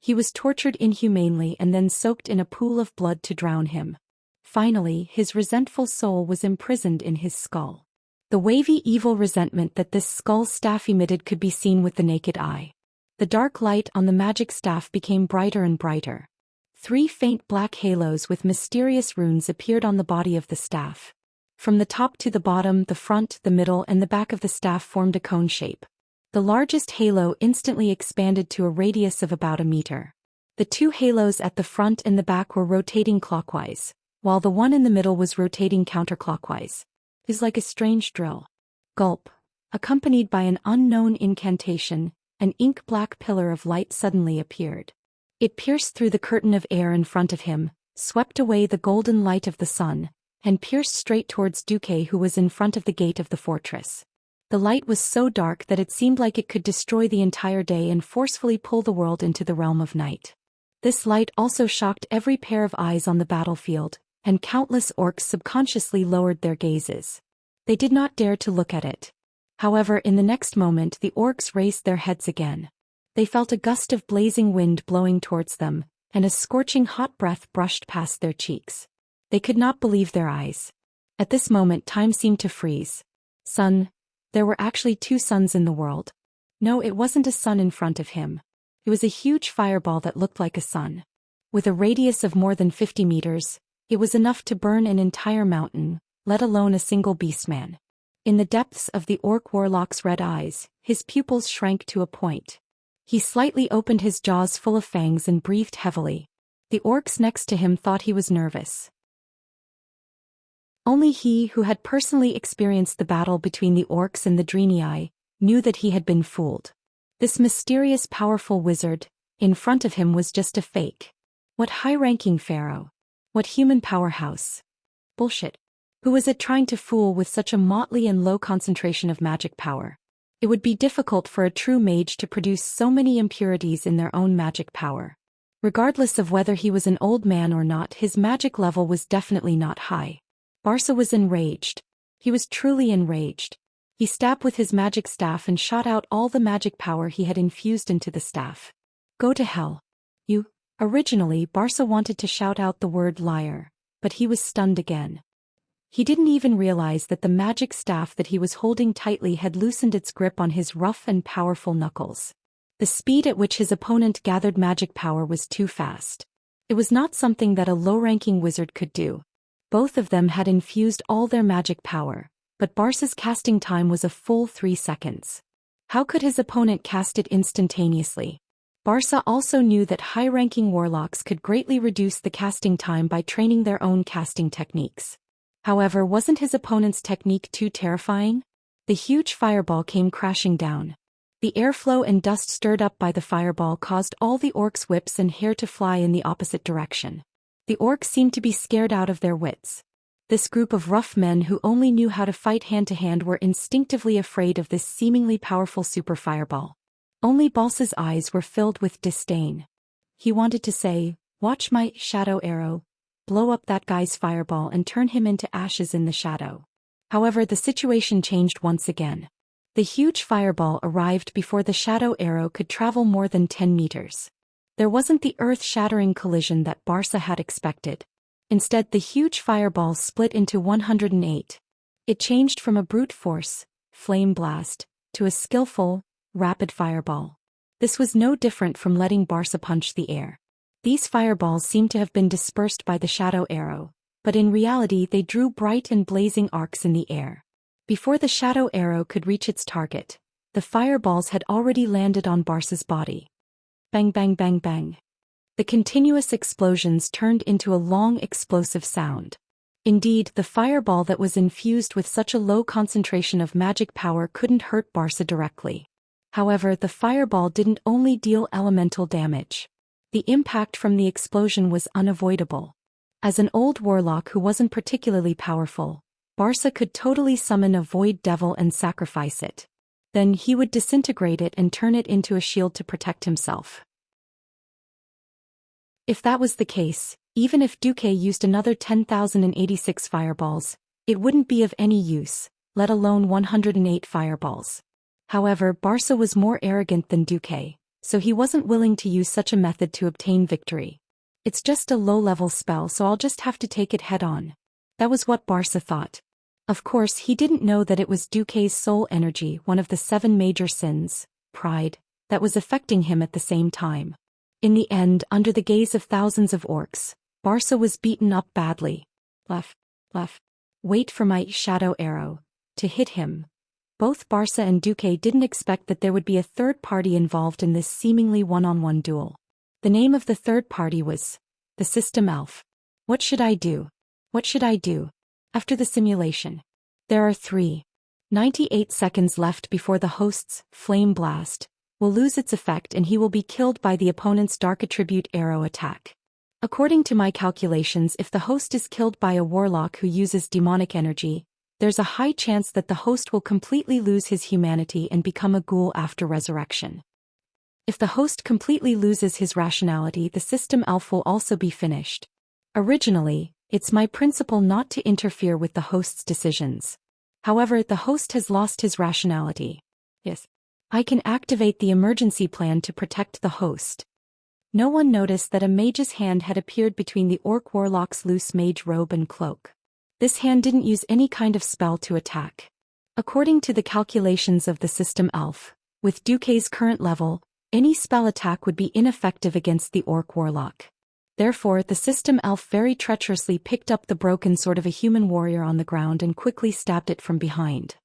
He was tortured inhumanely and then soaked in a pool of blood to drown him. Finally, his resentful soul was imprisoned in his skull. The wavy evil resentment that this skull's staff emitted could be seen with the naked eye. The dark light on the magic staff became brighter and brighter. 3 faint black halos with mysterious runes appeared on the body of the staff. From the top to the bottom, the front, the middle, and the back of the staff formed a cone shape. The largest halo instantly expanded to a radius of about a meter. The two halos at the front and the back were rotating clockwise, while the one in the middle was rotating counterclockwise. It's like a strange drill. Gulp. Accompanied by an unknown incantation, an ink-black pillar of light suddenly appeared. It pierced through the curtain of air in front of him, swept away the golden light of the sun, and pierced straight towards Duque, who was in front of the gate of the fortress. The light was so dark that it seemed like it could destroy the entire day and forcefully pull the world into the realm of night. This light also shocked every pair of eyes on the battlefield, and countless orcs subconsciously lowered their gazes. They did not dare to look at it. However, in the next moment the orcs raised their heads again. They felt a gust of blazing wind blowing towards them, and a scorching hot breath brushed past their cheeks. They could not believe their eyes. At this moment time seemed to freeze. Sun. There were actually two suns in the world. No, it wasn't a sun in front of him. It was a huge fireball that looked like a sun. With a radius of more than 50 meters, it was enough to burn an entire mountain, let alone a single beastman. In the depths of the orc warlock's red eyes, his pupils shrank to a point. He slightly opened his jaws full of fangs and breathed heavily. The orcs next to him thought he was nervous. Only he who had personally experienced the battle between the orcs and the Draenei knew that he had been fooled. This mysterious powerful wizard, in front of him, was just a fake. What high-ranking pharaoh? What human powerhouse? Bullshit. Who was it trying to fool with such a motley and low concentration of magic power? It would be difficult for a true mage to produce so many impurities in their own magic power. Regardless of whether he was an old man or not, his magic level was definitely not high. Barca was enraged. He was truly enraged. He stabbed with his magic staff and shot out all the magic power he had infused into the staff. Go to hell. You. Originally, Barca wanted to shout out the word liar, but he was stunned again. He didn't even realize that the magic staff that he was holding tightly had loosened its grip on his rough and powerful knuckles. The speed at which his opponent gathered magic power was too fast. It was not something that a low-ranking wizard could do. Both of them had infused all their magic power, but Barca's casting time was a full 3 seconds. How could his opponent cast it instantaneously? Barca also knew that high-ranking warlocks could greatly reduce the casting time by training their own casting techniques. However, wasn't his opponent's technique too terrifying? The huge fireball came crashing down. The airflow and dust stirred up by the fireball caused all the orcs' whips and hair to fly in the opposite direction. The orcs seemed to be scared out of their wits. This group of rough men who only knew how to fight hand-to-hand were instinctively afraid of this seemingly powerful super fireball. Only Balsa's eyes were filled with disdain. He wanted to say, "Watch my shadow arrow, blow up that guy's fireball and turn him into ashes in the shadow." However, the situation changed once again. The huge fireball arrived before the shadow arrow could travel more than 10 meters. There wasn't the earth-shattering collision that Barca had expected. Instead, the huge fireball split into 108. It changed from a brute force, flame blast, to a skillful, rapid fireball. This was no different from letting Barca punch the air. These fireballs seemed to have been dispersed by the shadow arrow, but in reality they drew bright and blazing arcs in the air. Before the shadow arrow could reach its target, the fireballs had already landed on Barca's body. Bang bang bang bang. The continuous explosions turned into a long explosive sound. Indeed, the fireball that was infused with such a low concentration of magic power couldn't hurt Barca directly. However, the fireball didn't only deal elemental damage. The impact from the explosion was unavoidable. As an old warlock who wasn't particularly powerful, Barca could totally summon a void devil and sacrifice it. Then he would disintegrate it and turn it into a shield to protect himself. If that was the case, even if Duque used another 10,086 fireballs, it wouldn't be of any use, let alone 108 fireballs. However, Barca was more arrogant than Duque, so he wasn't willing to use such a method to obtain victory. It's just a low-level spell, so I'll just have to take it head-on. That was what Barca thought. Of course, he didn't know that it was Duque's soul energy, one of the 7 major sins, pride, that was affecting him at the same time. In the end, under the gaze of thousands of orcs, Barca was beaten up badly. Left. Wait for my shadow arrow to hit him. Both Barca and Duque didn't expect that there would be a third party involved in this seemingly one-on-one duel. The name of the third party was the System Elf. What should I do? What should I do? After the simulation. There are 3.98 seconds left before the host's Flame Blast will lose its effect and he will be killed by the opponent's Dark Attribute Arrow attack. According to my calculations, if the host is killed by a warlock who uses demonic energy, there's a high chance that the host will completely lose his humanity and become a ghoul after resurrection. If the host completely loses his rationality, the System Elf will also be finished. Originally, it's my principle not to interfere with the host's decisions. However, the host has lost his rationality. Yes. I can activate the emergency plan to protect the host. No one noticed that a mage's hand had appeared between the orc warlock's loose mage robe and cloak. This hand didn't use any kind of spell to attack. According to the calculations of the System Elf, with Duque's current level, any spell attack would be ineffective against the orc warlock. Therefore, the System Elf very treacherously picked up the broken sword of a human warrior on the ground and quickly stabbed it from behind.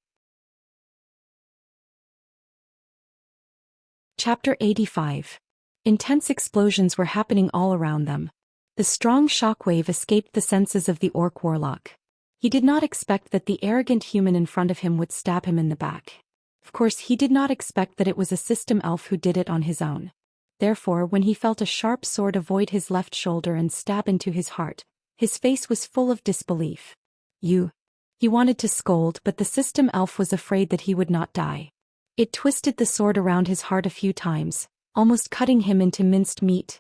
Chapter 85. Intense explosions were happening all around them. The strong shockwave escaped the senses of the orc warlock. He did not expect that the arrogant human in front of him would stab him in the back. Of course, he did not expect that it was a System Elf who did it on his own. Therefore, when he felt a sharp sword avoid his left shoulder and stab into his heart, his face was full of disbelief. He wanted to scold, but the System Elf was afraid that he would not die. It twisted the sword around his heart a few times, almost cutting him into minced meat.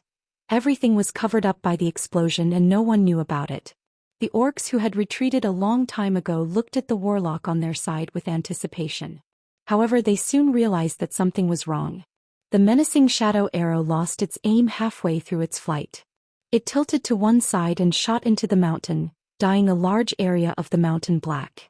Everything was covered up by the explosion and no one knew about it. The orcs who had retreated a long time ago looked at the warlock on their side with anticipation. However, they soon realized that something was wrong. The menacing shadow arrow lost its aim halfway through its flight. It tilted to one side and shot into the mountain, dyeing a large area of the mountain black.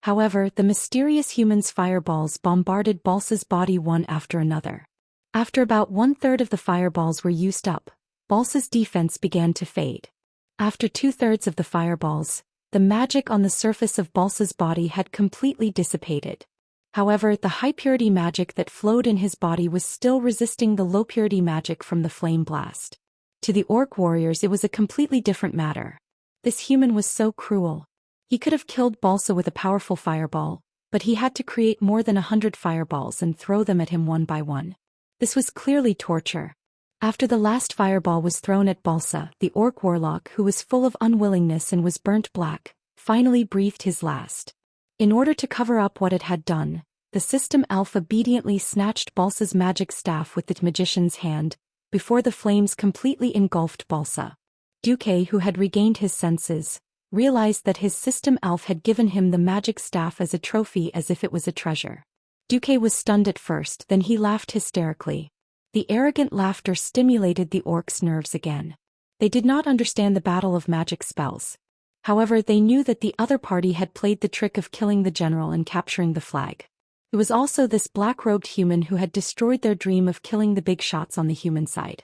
However, the mysterious human's fireballs bombarded Balsa's body one after another. After about 1/3 of the fireballs were used up, Balsa's defense began to fade. After 2/3 of the fireballs, the magic on the surface of Balsa's body had completely dissipated. However, the high-purity magic that flowed in his body was still resisting the low-purity magic from the flame blast. To the orc warriors it was a completely different matter. This human was so cruel. He could have killed Balsa with a powerful fireball, but he had to create more than 100 fireballs and throw them at him one by one. This was clearly torture. After the last fireball was thrown at Balsa, the orc warlock, who was full of unwillingness and was burnt black, finally breathed his last. In order to cover up what it had done, the System Elf obediently snatched Balsa's magic staff with the magician's hand, before the flames completely engulfed Balsa. Duque, who had regained his senses, realized that his System Elf had given him the magic staff as a trophy, as if it was a treasure. Duque was stunned at first, then he laughed hysterically. The arrogant laughter stimulated the orcs' nerves again. They did not understand the battle of magic spells. However, they knew that the other party had played the trick of killing the general and capturing the flag. It was also this black-robed human who had destroyed their dream of killing the big shots on the human side.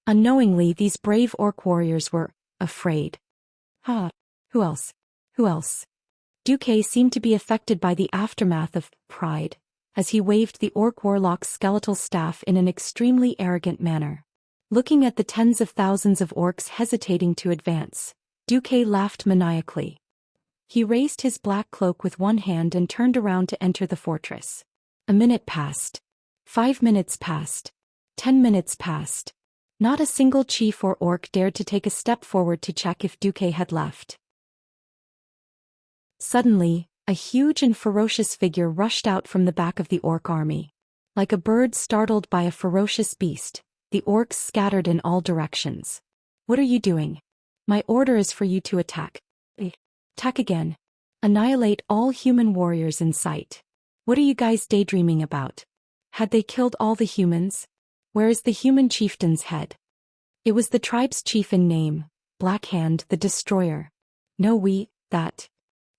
Unknowingly, these brave orc warriors were afraid. Who else? Who else? Duque seemed to be affected by the aftermath of pride, as he waved the orc warlock's skeletal staff in an extremely arrogant manner. Looking at the tens of thousands of orcs hesitating to advance, Duque laughed maniacally. He raised his black cloak with one hand and turned around to enter the fortress. A minute passed. 5 minutes passed. 10 minutes passed. Not a single chief or orc dared to take a step forward to check if Duque had left. Suddenly, a huge and ferocious figure rushed out from the back of the orc army. Like a bird startled by a ferocious beast, the orcs scattered in all directions. What are you doing? My order is for you to attack. Attack again. Annihilate all human warriors in sight. What are you guys daydreaming about? Had they killed all the humans? Where is the human chieftain's head? It was the tribe's chief in name, Black Hand the Destroyer. No, that.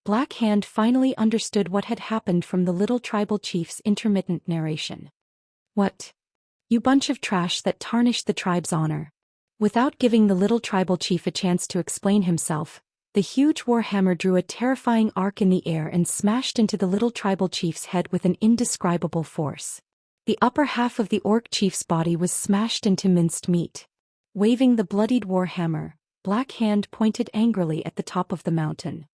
Black Hand finally understood what had happened from the little tribal chief's intermittent narration. What? You bunch of trash that tarnished the tribe's honor. Without giving the little tribal chief a chance to explain himself, The huge warhammer drew a terrifying arc in the air and smashed into the little tribal chief's head with an indescribable force. The upper half of the orc chief's body was smashed into minced meat. Waving the bloodied warhammer, Black Hand pointed angrily at the top of the mountain.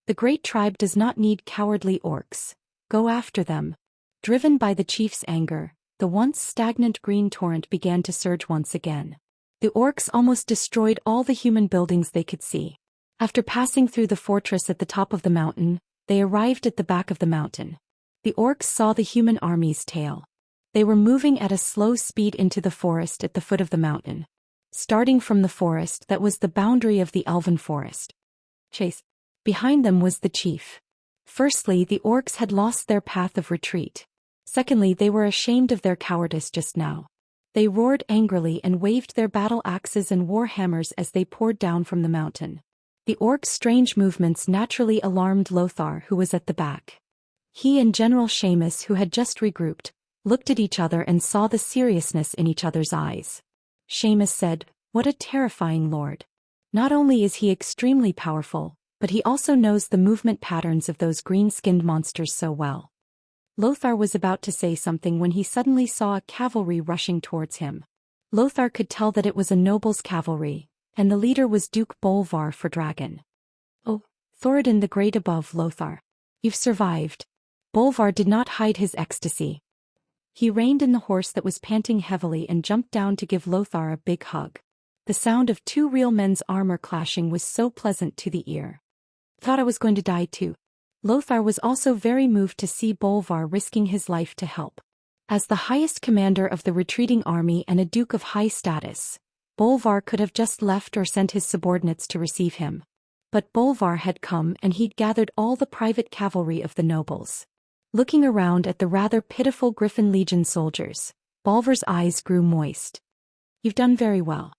The great tribe does not need cowardly orcs. Go after them. Driven by the chief's anger, the once stagnant green torrent began to surge once again. The orcs almost destroyed all the human buildings they could see. After passing through the fortress at the top of the mountain, they arrived at the back of the mountain. The orcs saw the human army's tail. They were moving at a slow speed into the forest at the foot of the mountain. Starting from the forest that was the boundary of the elven forest. Chase. Behind them was the chief. Firstly, the orcs had lost their path of retreat. Secondly, they were ashamed of their cowardice just now. They roared angrily and waved their battle axes and war hammers as they poured down from the mountain. The orcs' strange movements naturally alarmed Lothar, who was at the back. He and General Seamus, who had just regrouped, looked at each other and saw the seriousness in each other's eyes. Seamus said, "What a terrifying lord. Not only is he extremely powerful, but he also knows the movement patterns of those green-skinned monsters so well." Lothar was about to say something when he suddenly saw a cavalry rushing towards him. Lothar could tell that it was a noble's cavalry, and the leader was Duke Bolvar for Dragon. "Oh, Thoradin the Great above, Lothar. You've survived." Bolvar did not hide his ecstasy. He reined in the horse that was panting heavily and jumped down to give Lothar a big hug. The sound of two real men's armor clashing was so pleasant to the ear. "Thought I was going to die too." Lothar was also very moved to see Bolvar risking his life to help. As the highest commander of the retreating army and a duke of high status, Bolvar could have just left or sent his subordinates to receive him. But Bolvar had come and he'd gathered all the private cavalry of the nobles. Looking around at the rather pitiful Griffin Legion soldiers, Bolvar's eyes grew moist. "You've done very well."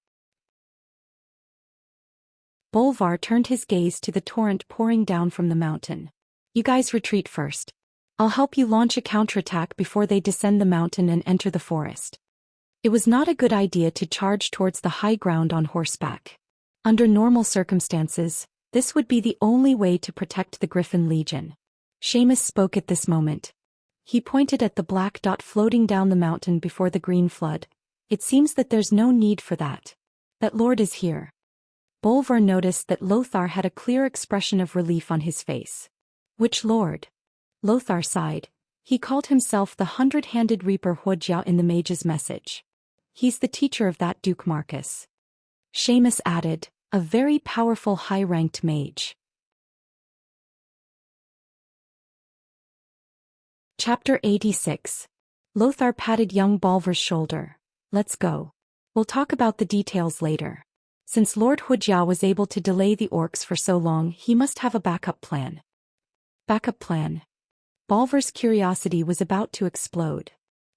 Bolvar turned his gaze to the torrent pouring down from the mountain. "You guys retreat first. I'll help you launch a counterattack before they descend the mountain and enter the forest." It was not a good idea to charge towards the high ground on horseback. Under normal circumstances, this would be the only way to protect the Griffin Legion. Seamus spoke at this moment. He pointed at the black dot floating down the mountain before the green flood. "It seems that there's no need for that. That lord is here." Bolvar noticed that Lothar had a clear expression of relief on his face. "Which lord?" Lothar sighed. He called himself the hundred-handed reaper Wuxia in the mage's message. "He's the teacher of that Duke Marcus." Seamus added, "A very powerful high-ranked mage." Chapter 86. Lothar patted young Bolvar's shoulder. "Let's go. We'll talk about the details later." Since Lord Wuxia was able to delay the orcs for so long, he must have a backup plan. Backup plan? Bolvar's curiosity was about to explode.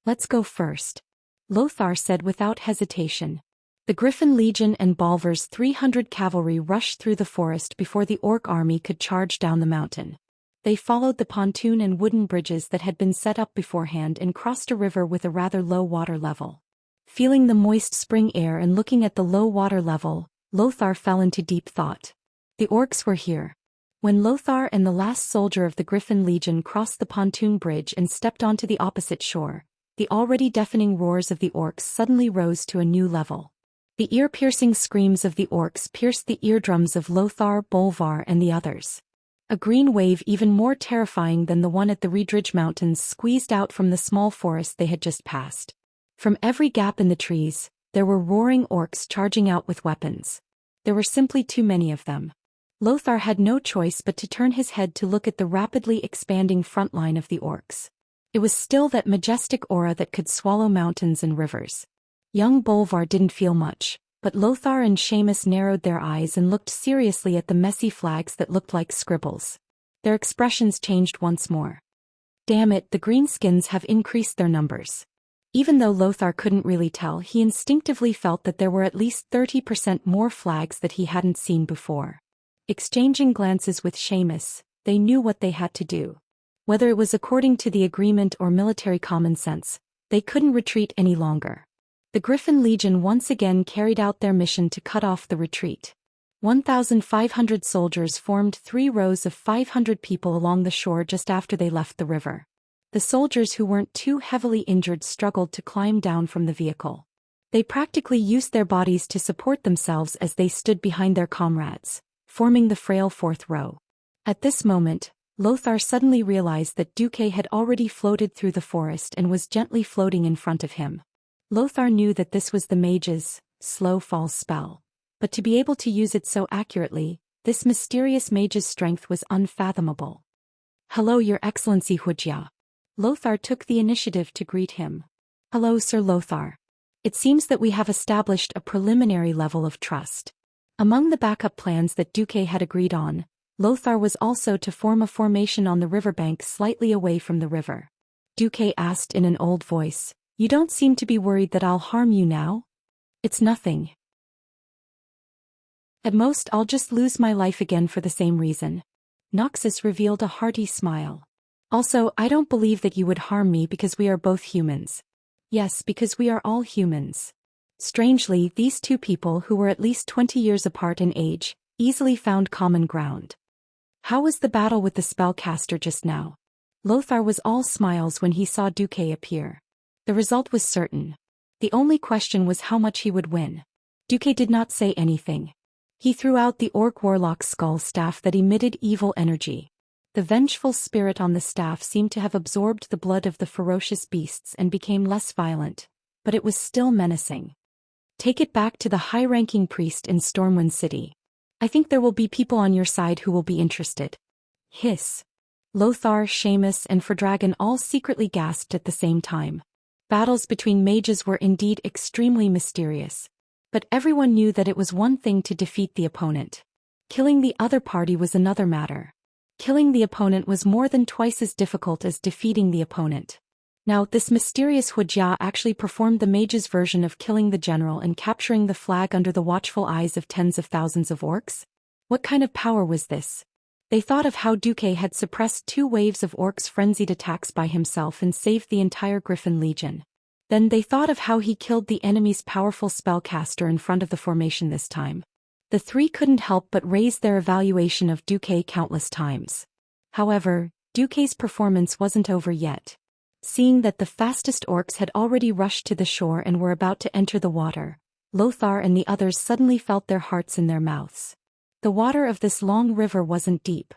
"Let's go first," Lothar said without hesitation. The Griffin Legion and Bolvar's 300 cavalry rushed through the forest before the orc army could charge down the mountain. They followed the pontoon and wooden bridges that had been set up beforehand and crossed a river with a rather low water level. Feeling the moist spring air and looking at the low water level, Lothar fell into deep thought. The orcs were here. When Lothar and the last soldier of the Griffin Legion crossed the pontoon bridge and stepped onto the opposite shore, the already deafening roars of the orcs suddenly rose to a new level. The ear-piercing screams of the orcs pierced the eardrums of Lothar, Bolvar, and the others. A green wave even more terrifying than the one at the Riedridge Mountains squeezed out from the small forest they had just passed. From every gap in the trees, there were roaring orcs charging out with weapons. There were simply too many of them. Lothar had no choice but to turn his head to look at the rapidly expanding front line of the orcs. It was still that majestic aura that could swallow mountains and rivers. Young Bolvar didn't feel much, but Lothar and Seamus narrowed their eyes and looked seriously at the messy flags that looked like scribbles. Their expressions changed once more. Damn it, the greenskins have increased their numbers. Even though Lothar couldn't really tell, he instinctively felt that there were at least 30% more flags that he hadn't seen before. Exchanging glances with Seamus, they knew what they had to do. Whether it was according to the agreement or military common sense, they couldn't retreat any longer. The Griffin Legion once again carried out their mission to cut off the retreat. 1,500 soldiers formed 3 rows of 500 people along the shore just after they left the river. The soldiers who weren't too heavily injured struggled to climb down from the vehicle. They practically used their bodies to support themselves as they stood behind their comrades, forming the frail 4th row. At this moment, Lothar suddenly realized that Duque had already floated through the forest and was gently floating in front of him. Lothar knew that this was the mage's slow fall spell, but to be able to use it so accurately, this mysterious mage's strength was unfathomable. "Hello, Your Excellency Wuxia." Lothar took the initiative to greet him. "Hello, Sir Lothar. It seems that we have established a preliminary level of trust." Among the backup plans that Duque had agreed on, Lothar was also to form a formation on the riverbank slightly away from the river. Duque asked in an old voice, "You don't seem to be worried that I'll harm you now?" "It's nothing. At most I'll just lose my life again for the same reason." Noxus revealed a hearty smile. "Also, I don't believe that you would harm me because we are both humans." "Yes, because we are all humans." Strangely, these two people who were at least 20 years apart in age, easily found common ground. "How was the battle with the spellcaster just now?" Lothar was all smiles when he saw Duque appear. The result was certain. The only question was how much he would win. Duque did not say anything. He threw out the orc warlock's skull staff that emitted evil energy. The vengeful spirit on the staff seemed to have absorbed the blood of the ferocious beasts and became less violent, but it was still menacing. "Take it back to the high-ranking priest in Stormwind City. I think there will be people on your side who will be interested." Hiss. Lothar, Seamus, and Fordragon all secretly gasped at the same time. Battles between mages were indeed extremely mysterious. But everyone knew that it was one thing to defeat the opponent. Killing the other party was another matter. Killing the opponent was more than twice as difficult as defeating the opponent. Now, this mysterious Wuxia actually performed the mage's version of killing the general and capturing the flag under the watchful eyes of tens of thousands of orcs. What kind of power was this? They thought of how Duque had suppressed 2 waves of orcs' frenzied attacks by himself and saved the entire Griffin Legion. Then they thought of how he killed the enemy's powerful spellcaster in front of the formation this time. The 3 couldn't help but raise their evaluation of Duque countless times. However, Duque's performance wasn't over yet. Seeing that the fastest orcs had already rushed to the shore and were about to enter the water, Lothar and the others suddenly felt their hearts in their mouths. The water of this long river wasn't deep.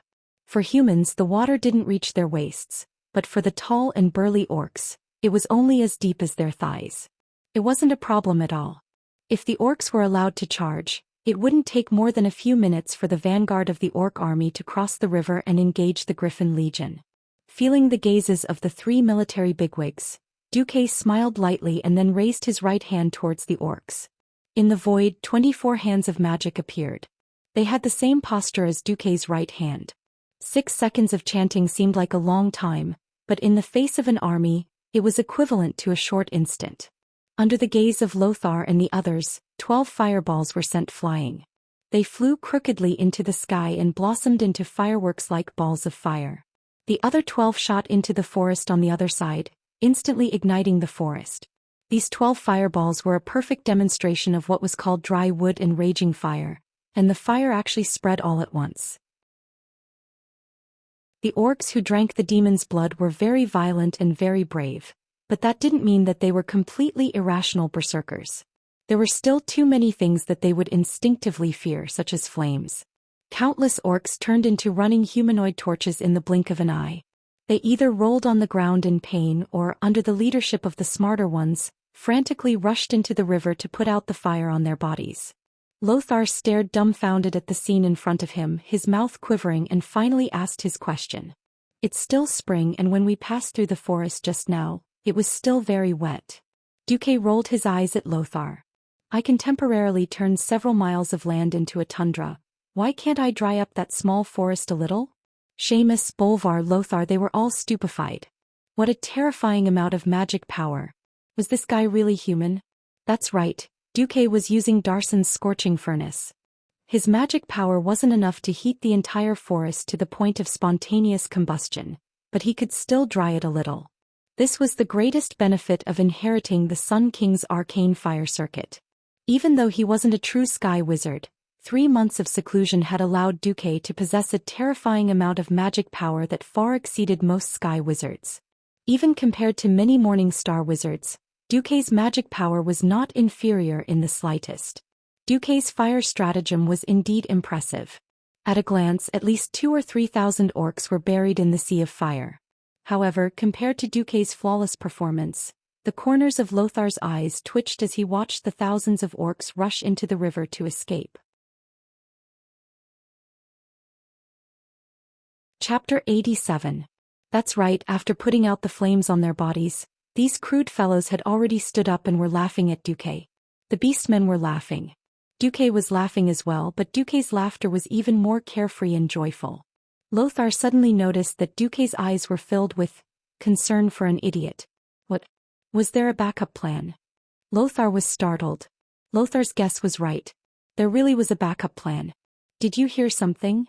For humans, the water didn't reach their waists, but for the tall and burly orcs, it was only as deep as their thighs. It wasn't a problem at all. If the orcs were allowed to charge, it wouldn't take more than a few minutes for the vanguard of the orc army to cross the river and engage the Griffin Legion. Feeling the gazes of the 3 military bigwigs, Duque smiled lightly and then raised his right hand towards the orcs. In the void, 24 hands of magic appeared. They had the same posture as Duque's right hand. 6 seconds of chanting seemed like a long time, but in the face of an army, it was equivalent to a short instant. Under the gaze of Lothar and the others, 12 fireballs were sent flying. They flew crookedly into the sky and blossomed into fireworks-like balls of fire. The other 12 shot into the forest on the other side, instantly igniting the forest. These 12 fireballs were a perfect demonstration of what was called dry wood and raging fire, and the fire actually spread all at once. The orcs who drank the demon's blood were very violent and very brave, but that didn't mean that they were completely irrational berserkers. There were still too many things that they would instinctively fear, such as flames. Countless orcs turned into running humanoid torches in the blink of an eye. They either rolled on the ground in pain or, under the leadership of the smarter ones, frantically rushed into the river to put out the fire on their bodies. Lothar stared dumbfounded at the scene in front of him, his mouth quivering, and finally asked his question. "It's still spring, and when we passed through the forest just now, it was still very wet." Duque rolled his eyes at Lothar. "I can temporarily turn several miles of land into a tundra. Why can't I dry up that small forest a little?" Seamus, Bolvar, Lothar, they were all stupefied. What a terrifying amount of magic power. Was this guy really human? That's right, Duque was using Darson's scorching furnace. His magic power wasn't enough to heat the entire forest to the point of spontaneous combustion, but he could still dry it a little. This was the greatest benefit of inheriting the Sun King's arcane fire circuit. Even though he wasn't a true sky wizard, 3 months of seclusion had allowed Duque to possess a terrifying amount of magic power that far exceeded most sky wizards. Even compared to many morning star wizards, Duque's magic power was not inferior in the slightest. Duque's fire stratagem was indeed impressive. At a glance, at least 2,000 or 3,000 orcs were buried in the sea of fire. However, compared to Duque's flawless performance, the corners of Lothar's eyes twitched as he watched the thousands of orcs rush into the river to escape. Chapter 87. That's right, after putting out the flames on their bodies, these crude fellows had already stood up and were laughing at Duque. The beastmen were laughing. Duque was laughing as well, but Duque's laughter was even more carefree and joyful. Lothar suddenly noticed that Duque's eyes were filled with concern for an idiot. What? Was there a backup plan? Lothar was startled. Lothar's guess was right. There really was a backup plan. Did you hear something?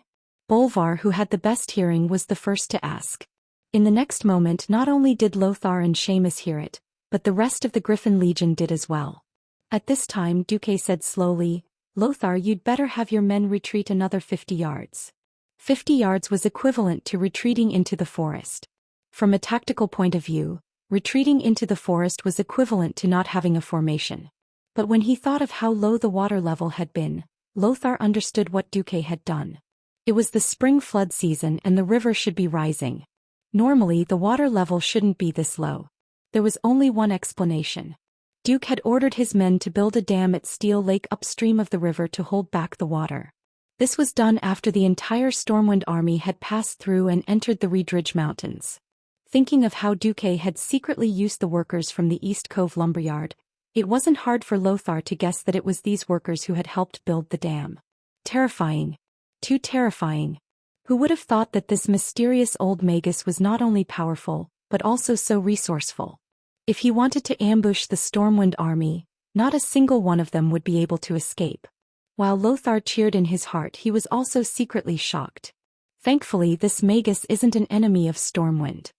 Bolvar, who had the best hearing, was the first to ask. In the next moment, not only did Lothar and Seamus hear it, but the rest of the Griffin Legion did as well. At this time, Duque said slowly, "Lothar, you'd better have your men retreat another 50 yards. 50 yards was equivalent to retreating into the forest. From a tactical point of view, retreating into the forest was equivalent to not having a formation. But when he thought of how low the water level had been, Lothar understood what Duque had done. It was the spring flood season and the river should be rising. Normally, the water level shouldn't be this low. There was only one explanation. Duque had ordered his men to build a dam at Steel Lake upstream of the river to hold back the water. This was done after the entire Stormwind army had passed through and entered the Reedridge Mountains. Thinking of how Duque had secretly used the workers from the East Cove lumberyard, it wasn't hard for Lothar to guess that it was these workers who had helped build the dam. Terrifying. Too terrifying. Who would have thought that this mysterious old magus was not only powerful, but also so resourceful? If he wanted to ambush the Stormwind army, not a single one of them would be able to escape. While Lothar cheered in his heart, he was also secretly shocked. Thankfully, this magus isn't an enemy of Stormwind.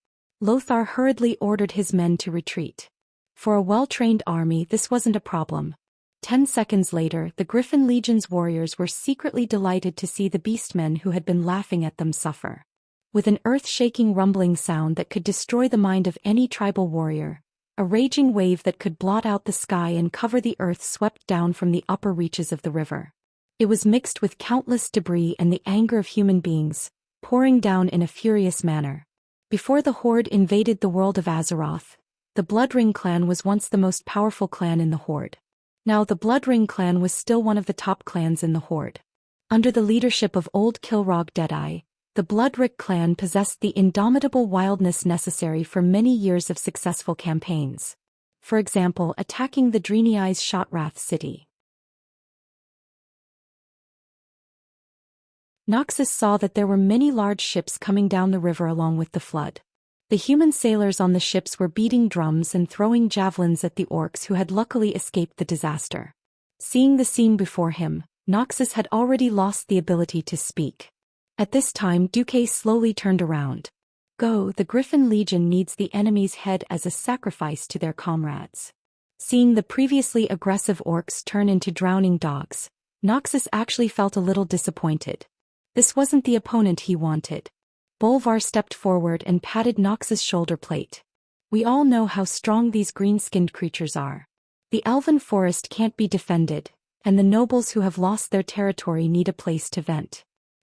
Lothar hurriedly ordered his men to retreat. For a well-trained army, this wasn't a problem. 10 seconds later, the Griffin Legion's warriors were secretly delighted to see the beastmen who had been laughing at them suffer. With an earth-shaking rumbling sound that could destroy the mind of any tribal warrior, a raging wave that could blot out the sky and cover the earth swept down from the upper reaches of the river. It was mixed with countless debris and the anger of human beings, pouring down in a furious manner. Before the Horde invaded the world of Azeroth, the Bloodring clan was once the most powerful clan in the Horde. Now the Bloodring clan was still one of the top clans in the Horde. Under the leadership of Old Kilrog Deadeye, the Bloodrick clan possessed the indomitable wildness necessary for many years of successful campaigns. For example, attacking the Dreeneyes Shotrath city. Noxus saw that there were many large ships coming down the river along with the flood. The human sailors on the ships were beating drums and throwing javelins at the orcs who had luckily escaped the disaster. Seeing the scene before him, Noxus had already lost the ability to speak. At this time, Duque slowly turned around. Go, the Griffin Legion needs the enemy's head as a sacrifice to their comrades. Seeing the previously aggressive orcs turn into drowning dogs, Noxus actually felt a little disappointed. This wasn't the opponent he wanted. Bolvar stepped forward and patted Noxus' shoulder plate. We all know how strong these green-skinned creatures are. The elven forest can't be defended, and the nobles who have lost their territory need a place to vent.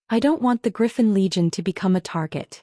I don't want the Griffin Legion to become a target.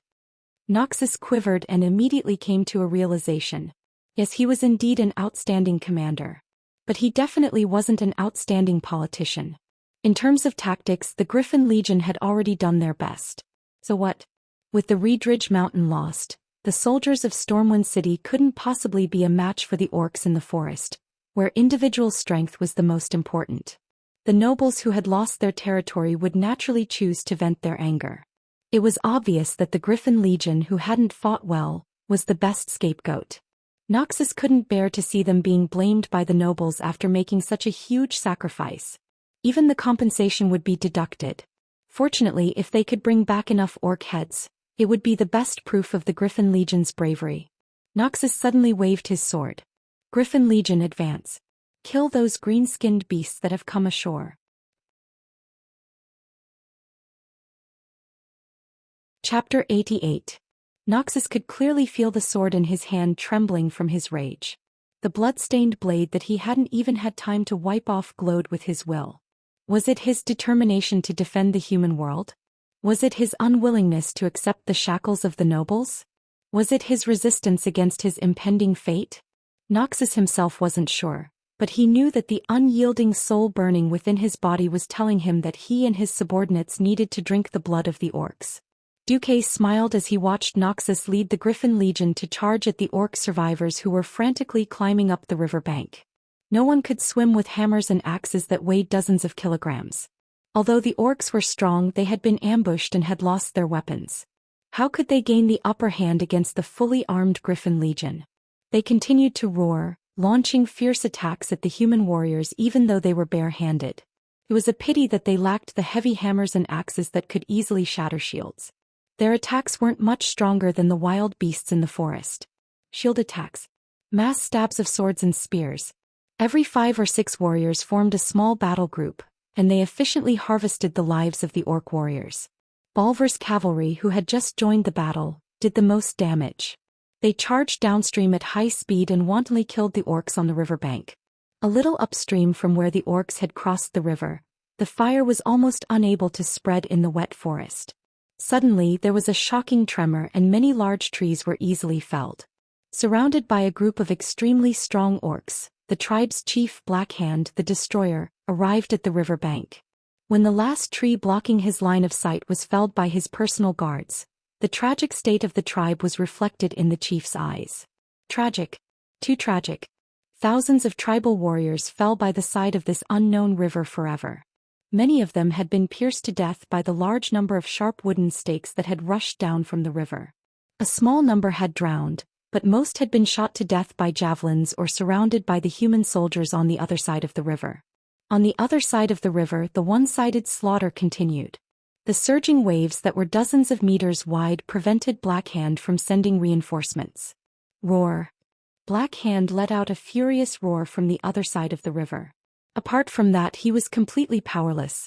Noxus quivered and immediately came to a realization. Yes, he was indeed an outstanding commander. But he definitely wasn't an outstanding politician. In terms of tactics, the Griffin Legion had already done their best. So what? With the Reedridge Mountain lost, the soldiers of Stormwind City couldn't possibly be a match for the orcs in the forest, where individual strength was the most important. The nobles who had lost their territory would naturally choose to vent their anger. It was obvious that the Griffin Legion, who hadn't fought well, was the best scapegoat. Noxus couldn't bear to see them being blamed by the nobles after making such a huge sacrifice. Even the compensation would be deducted. Fortunately, if they could bring back enough orc heads, it would be the best proof of the Griffin Legion's bravery. Noxus suddenly waved his sword. Griffin Legion, advance. Kill those green-skinned beasts that have come ashore. Chapter 88. Noxus could clearly feel the sword in his hand trembling from his rage. The blood-stained blade that he hadn't even had time to wipe off glowed with his will. Was it his determination to defend the human world? Was it his unwillingness to accept the shackles of the nobles? Was it his resistance against his impending fate? Noxus himself wasn't sure, but he knew that the unyielding soul burning within his body was telling him that he and his subordinates needed to drink the blood of the orcs. Duque smiled as he watched Noxus lead the Griffin Legion to charge at the orc survivors who were frantically climbing up the river bank. No one could swim with hammers and axes that weighed dozens of kilograms. Although the orcs were strong, they had been ambushed and had lost their weapons. How could they gain the upper hand against the fully armed Griffin Legion? They continued to roar, launching fierce attacks at the human warriors even though they were bare-handed. It was a pity that they lacked the heavy hammers and axes that could easily shatter shields. Their attacks weren't much stronger than the wild beasts in the forest. Shield attacks. Mass stabs of swords and spears. Every 5 or 6 warriors formed a small battle group, and they efficiently harvested the lives of the orc warriors. Balver's cavalry, who had just joined the battle, did the most damage. They charged downstream at high speed and wantonly killed the orcs on the riverbank. A little upstream from where the orcs had crossed the river, the fire was almost unable to spread in the wet forest. Suddenly there was a shocking tremor and many large trees were easily felled. Surrounded by a group of extremely strong orcs, the tribe's chief Black Hand, the Destroyer, arrived at the river bank. When the last tree blocking his line of sight was felled by his personal guards, the tragic state of the tribe was reflected in the chief's eyes. Tragic. Too tragic. Thousands of tribal warriors fell by the side of this unknown river forever. Many of them had been pierced to death by the large number of sharp wooden stakes that had rushed down from the river. A small number had drowned, but most had been shot to death by javelins or surrounded by the human soldiers on the other side of the river. On the other side of the river, the one-sided slaughter continued. The surging waves that were dozens of meters wide prevented Black Hand from sending reinforcements. Roar. Black Hand let out a furious roar from the other side of the river. Apart from that, he was completely powerless.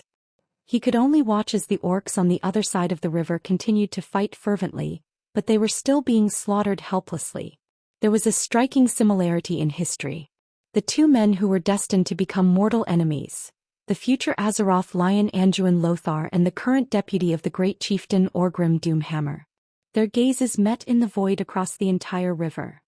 He could only watch as the orcs on the other side of the river continued to fight fervently, but they were still being slaughtered helplessly. There was a striking similarity in history. The 2 men who were destined to become mortal enemies, the future Azeroth Lion Anduin Lothar and the current deputy of the great chieftain Orgrim Doomhammer. Their gazes met in the void across the entire river.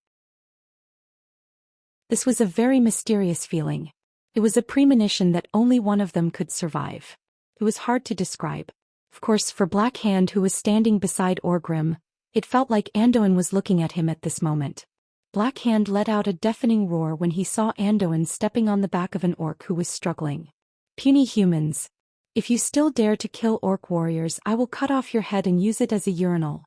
This was a very mysterious feeling. It was a premonition that only one of them could survive. It was hard to describe. Of course, for Black Hand, who was standing beside Orgrim, it felt like Anduin was looking at him at this moment. Black Hand let out a deafening roar when he saw Anduin stepping on the back of an orc who was struggling. Puny humans. If you still dare to kill orc warriors, I will cut off your head and use it as a urinal.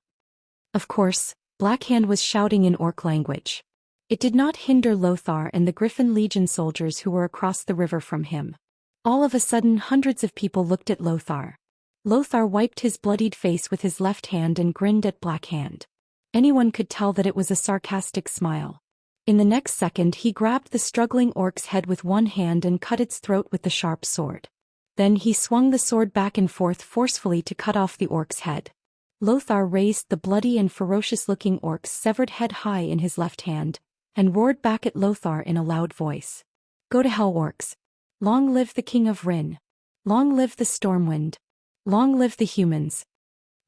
Of course, Black Hand was shouting in orc language. It did not hinder Lothar and the Griffin Legion soldiers who were across the river from him. All of a sudden, hundreds of people looked at Lothar. Lothar wiped his bloodied face with his left hand and grinned at Black Hand. Anyone could tell that it was a sarcastic smile. In the next second, he grabbed the struggling orc's head with one hand and cut its throat with the sharp sword. Then he swung the sword back and forth forcefully to cut off the orc's head. Lothar raised the bloody and ferocious-looking orc's severed head high in his left hand, and roared back at Lothar in a loud voice. Go to hell, orcs. Long live the King of Rin. Long live the Stormwind. Long live the humans.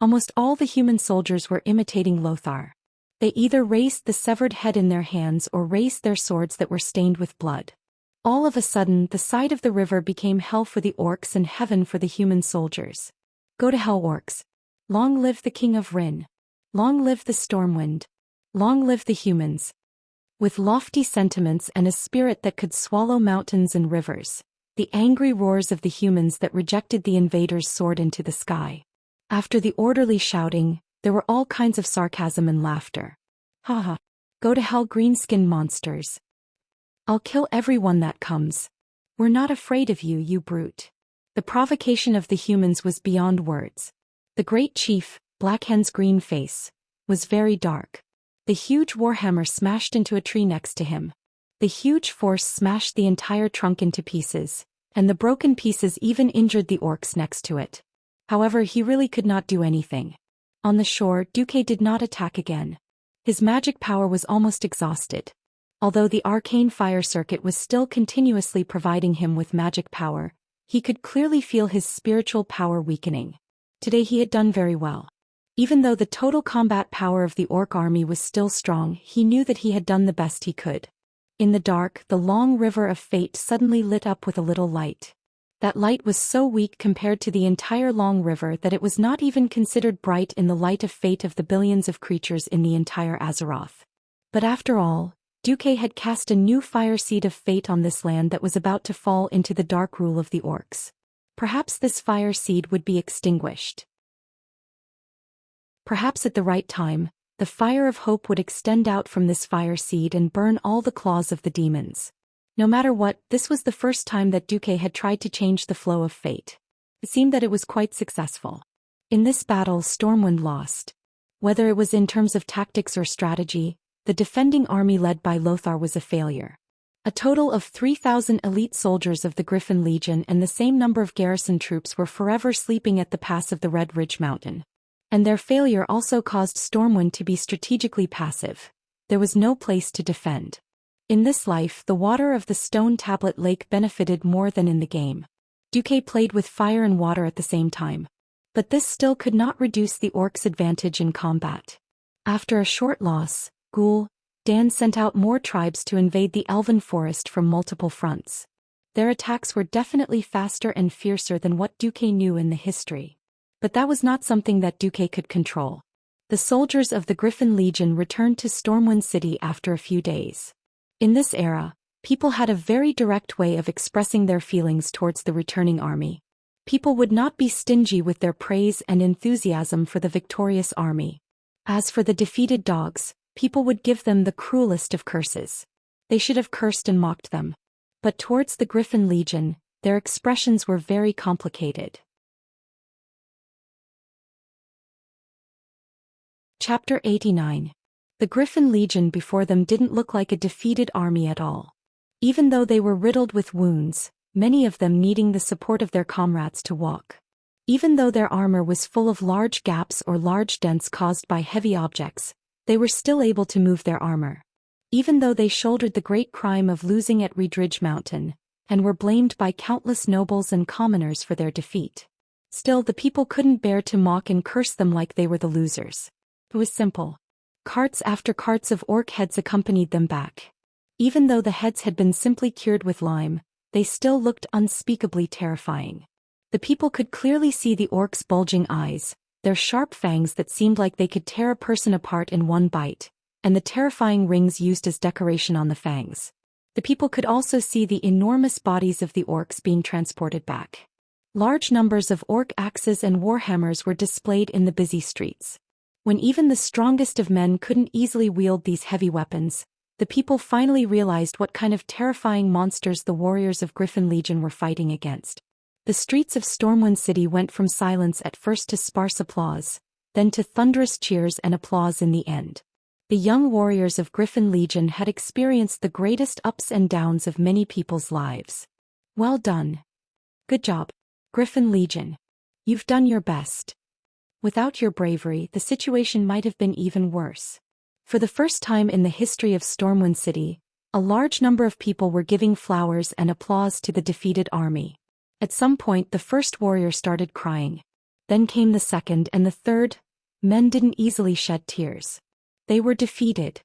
Almost all the human soldiers were imitating Lothar. They either raised the severed head in their hands or raised their swords that were stained with blood. All of a sudden, the side of the river became hell for the orcs and heaven for the human soldiers. Go to hell, orcs. Long live the King of Rin. Long live the Stormwind. Long live the humans. With lofty sentiments and a spirit that could swallow mountains and rivers, the angry roars of the humans that rejected the invaders soared into the sky. After the orderly shouting, there were all kinds of sarcasm and laughter. Haha. Go to hell, green-skinned monsters. I'll kill everyone that comes. We're not afraid of you, you brute. The provocation of the humans was beyond words. The great chief, Blackhand's green face, was very dark. The huge warhammer smashed into a tree next to him. The huge force smashed the entire trunk into pieces, and the broken pieces even injured the orcs next to it. However, he really could not do anything. On the shore, Duque did not attack again. His magic power was almost exhausted. Although the arcane fire circuit was still continuously providing him with magic power, he could clearly feel his spiritual power weakening. Today he had done very well. Even though the total combat power of the orc army was still strong, he knew that he had done the best he could. In the dark, the long river of fate suddenly lit up with a little light. That light was so weak compared to the entire long river that it was not even considered bright in the light of fate of the billions of creatures in the entire Azeroth. But after all, Duque had cast a new fire seed of fate on this land that was about to fall into the dark rule of the orcs. Perhaps this fire seed would be extinguished. Perhaps at the right time, the fire of hope would extend out from this fire seed and burn all the claws of the demons. No matter what, this was the first time that Duque had tried to change the flow of fate. It seemed that it was quite successful. In this battle, Stormwind lost. Whether it was in terms of tactics or strategy, the defending army led by Lothar was a failure. A total of 3,000 elite soldiers of the Griffin Legion and the same number of garrison troops were forever sleeping at the pass of the Red Ridge Mountain. And their failure also caused Stormwind to be strategically passive. There was no place to defend. In this life, the water of the Stone Tablet Lake benefited more than in the game. Duque played with fire and water at the same time. But this still could not reduce the orcs' advantage in combat. After a short loss, Dan sent out more tribes to invade the Elven Forest from multiple fronts. Their attacks were definitely faster and fiercer than what Duque knew in the history. But that was not something that Duque could control. The soldiers of the Griffin Legion returned to Stormwind City after a few days. In this era, people had a very direct way of expressing their feelings towards the returning army. People would not be stingy with their praise and enthusiasm for the victorious army. As for the defeated dogs, people would give them the cruelest of curses. They should have cursed and mocked them. But towards the Griffin Legion, their expressions were very complicated. Chapter 89. The Griffin Legion before them didn't look like a defeated army at all. Even though they were riddled with wounds, many of them needing the support of their comrades to walk. Even though their armor was full of large gaps or large dents caused by heavy objects, they were still able to move their armor. Even though they shouldered the great crime of losing at Red Ridge Mountain, and were blamed by countless nobles and commoners for their defeat. Still, the people couldn't bear to mock and curse them like they were the losers. It was simple. Carts after carts of orc heads accompanied them back. Even though the heads had been simply cured with lime, they still looked unspeakably terrifying. The people could clearly see the orcs' bulging eyes, their sharp fangs that seemed like they could tear a person apart in one bite, and the terrifying rings used as decoration on the fangs. The people could also see the enormous bodies of the orcs being transported back. Large numbers of orc axes and warhammers were displayed in the busy streets. When even the strongest of men couldn't easily wield these heavy weapons, the people finally realized what kind of terrifying monsters the warriors of Griffin Legion were fighting against. The streets of Stormwind City went from silence at first to sparse applause, then to thunderous cheers and applause in the end. The young warriors of Griffin Legion had experienced the greatest ups and downs of many people's lives. Well done. Good job, Griffin Legion. You've done your best. Without your bravery, the situation might have been even worse. For the first time in the history of Stormwind City, a large number of people were giving flowers and applause to the defeated army. At some point the first warrior started crying. Then came the second and the third. Men didn't easily shed tears. They were defeated.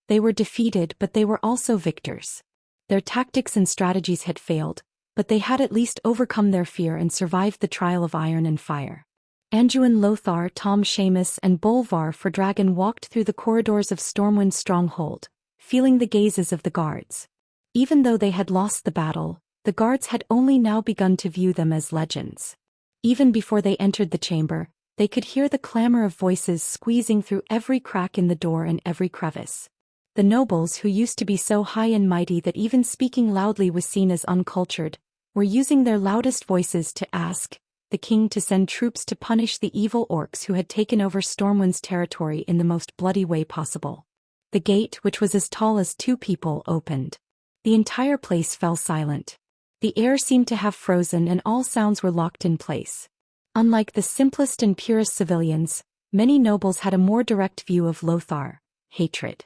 But they were also victors. Their tactics and strategies had failed, but they had at least overcome their fear and survived the trial of iron and fire. Anduin Lothar, Tom Seamus and Bolvar for Dragon walked through the corridors of Stormwind's stronghold, feeling the gazes of the guards. Even though they had lost the battle, the guards had only now begun to view them as legends. Even before they entered the chamber, they could hear the clamor of voices squeezing through every crack in the door and every crevice. The nobles, who used to be so high and mighty that even speaking loudly was seen as uncultured, were using their loudest voices to ask the king to send troops to punish the evil orcs who had taken over Stormwind's territory in the most bloody way possible. The gate, which was as tall as two people, opened. The entire place fell silent. The air seemed to have frozen and all sounds were locked in place. Unlike the simplest and purest civilians, Many nobles had a more direct view of Lothar: hatred.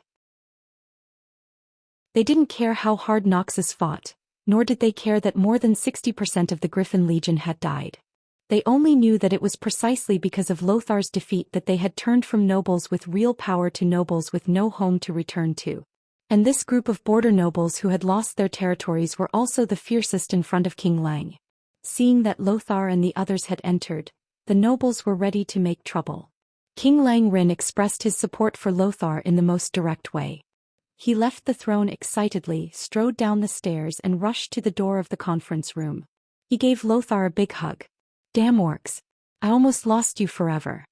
They didn't care how hard Noxus fought, nor did they care that more than 60% of the Griffin Legion had died. They only knew that it was precisely because of Lothar's defeat that they had turned from nobles with real power to nobles with no home to return to. And this group of border nobles who had lost their territories were also the fiercest in front of King Lang. Seeing that Lothar and the others had entered, the nobles were ready to make trouble. King Lang Rin expressed his support for Lothar in the most direct way. He left the throne excitedly, strode down the stairs and rushed to the door of the conference room. He gave Lothar a big hug. "Damn orcs. I almost lost you forever."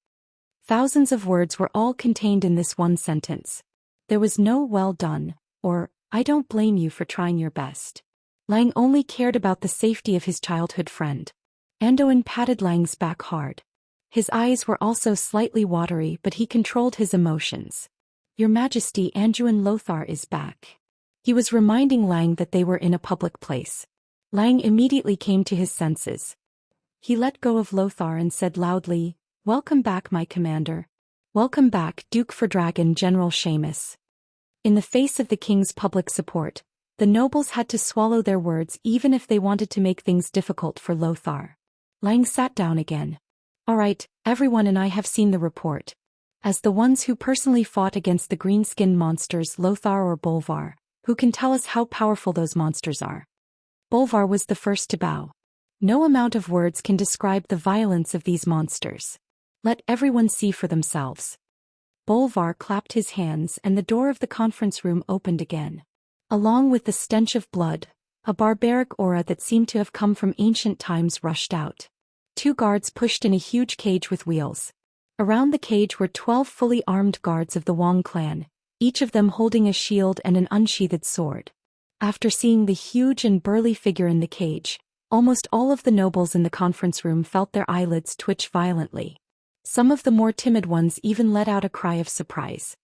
Thousands of words were all contained in this one sentence. There was no "well done," or "I don't blame you for trying your best." Lang only cared about the safety of his childhood friend. Anduin patted Lang's back hard. His eyes were also slightly watery, but he controlled his emotions. "Your Majesty, Anduin Lothar is back." He was reminding Lang that they were in a public place. Lang immediately came to his senses. He let go of Lothar and said loudly, "Welcome back, my commander. Welcome back, Duke for Dragon General Seamus." In the face of the king's public support, the nobles had to swallow their words even if they wanted to make things difficult for Lothar. Lang sat down again. "All right, everyone and I have seen the report. As the ones who personally fought against the green-skinned monsters Lothar or Bolvar, who can tell us how powerful those monsters are?" Bolvar was the first to bow. "No amount of words can describe the violence of these monsters. Let everyone see for themselves." Bolvar clapped his hands and the door of the conference room opened again. Along with the stench of blood, a barbaric aura that seemed to have come from ancient times rushed out. 2 guards pushed in a huge cage with wheels. Around the cage were 12 fully armed guards of the Wang clan, each of them holding a shield and an unsheathed sword. After seeing the huge and burly figure in the cage, almost all of the nobles in the conference room felt their eyelids twitch violently. Some of the more timid ones even let out a cry of surprise.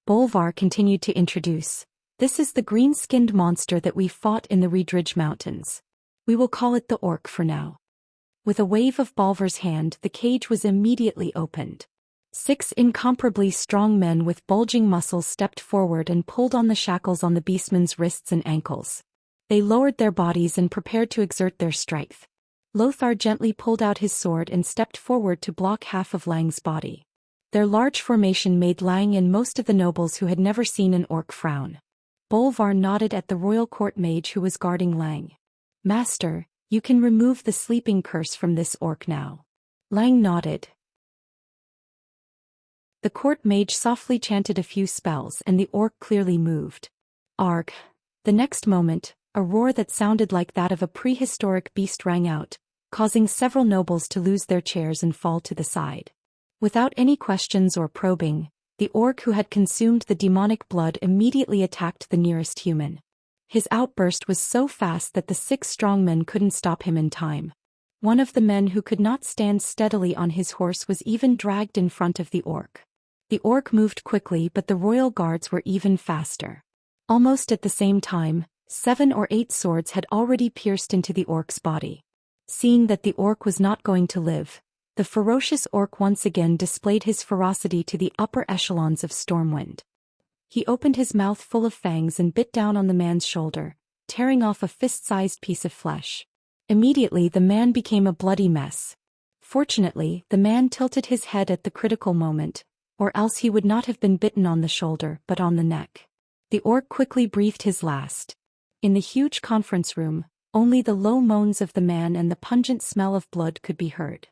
Bolvar continued to introduce, "This is the green-skinned monster that we fought in the Riedridge Mountains. We will call it the Orc for now." With a wave of Bolvar's hand, the cage was immediately opened. 6 incomparably strong men with bulging muscles stepped forward and pulled on the shackles on the beastman's wrists and ankles. They lowered their bodies and prepared to exert their strength. Lothar gently pulled out his sword and stepped forward to block half of Lang's body. Their large formation made Lang and most of the nobles who had never seen an orc frown. Bolvar nodded at the royal court mage who was guarding Lang. "Master, you can remove the sleeping curse from this orc now." Lang nodded. The court mage softly chanted a few spells and the orc clearly moved. Arg! The next moment, a roar that sounded like that of a prehistoric beast rang out, causing several nobles to lose their chairs and fall to the side. Without any questions or probing, the orc who had consumed the demonic blood immediately attacked the nearest human. His outburst was so fast that the 6 strong men couldn't stop him in time. One of the men who could not stand steadily on his horse was even dragged in front of the orc. The orc moved quickly, but the royal guards were even faster. Almost at the same time, 7 or 8 swords had already pierced into the orc's body. Seeing that the orc was not going to live, the ferocious orc once again displayed his ferocity to the upper echelons of Stormwind. He opened his mouth full of fangs and bit down on the man's shoulder, tearing off a fist-sized piece of flesh. Immediately the man became a bloody mess. Fortunately, the man tilted his head at the critical moment, or else he would not have been bitten on the shoulder but on the neck. The orc quickly breathed his last. In the huge conference room, only the low moans of the man and the pungent smell of blood could be heard.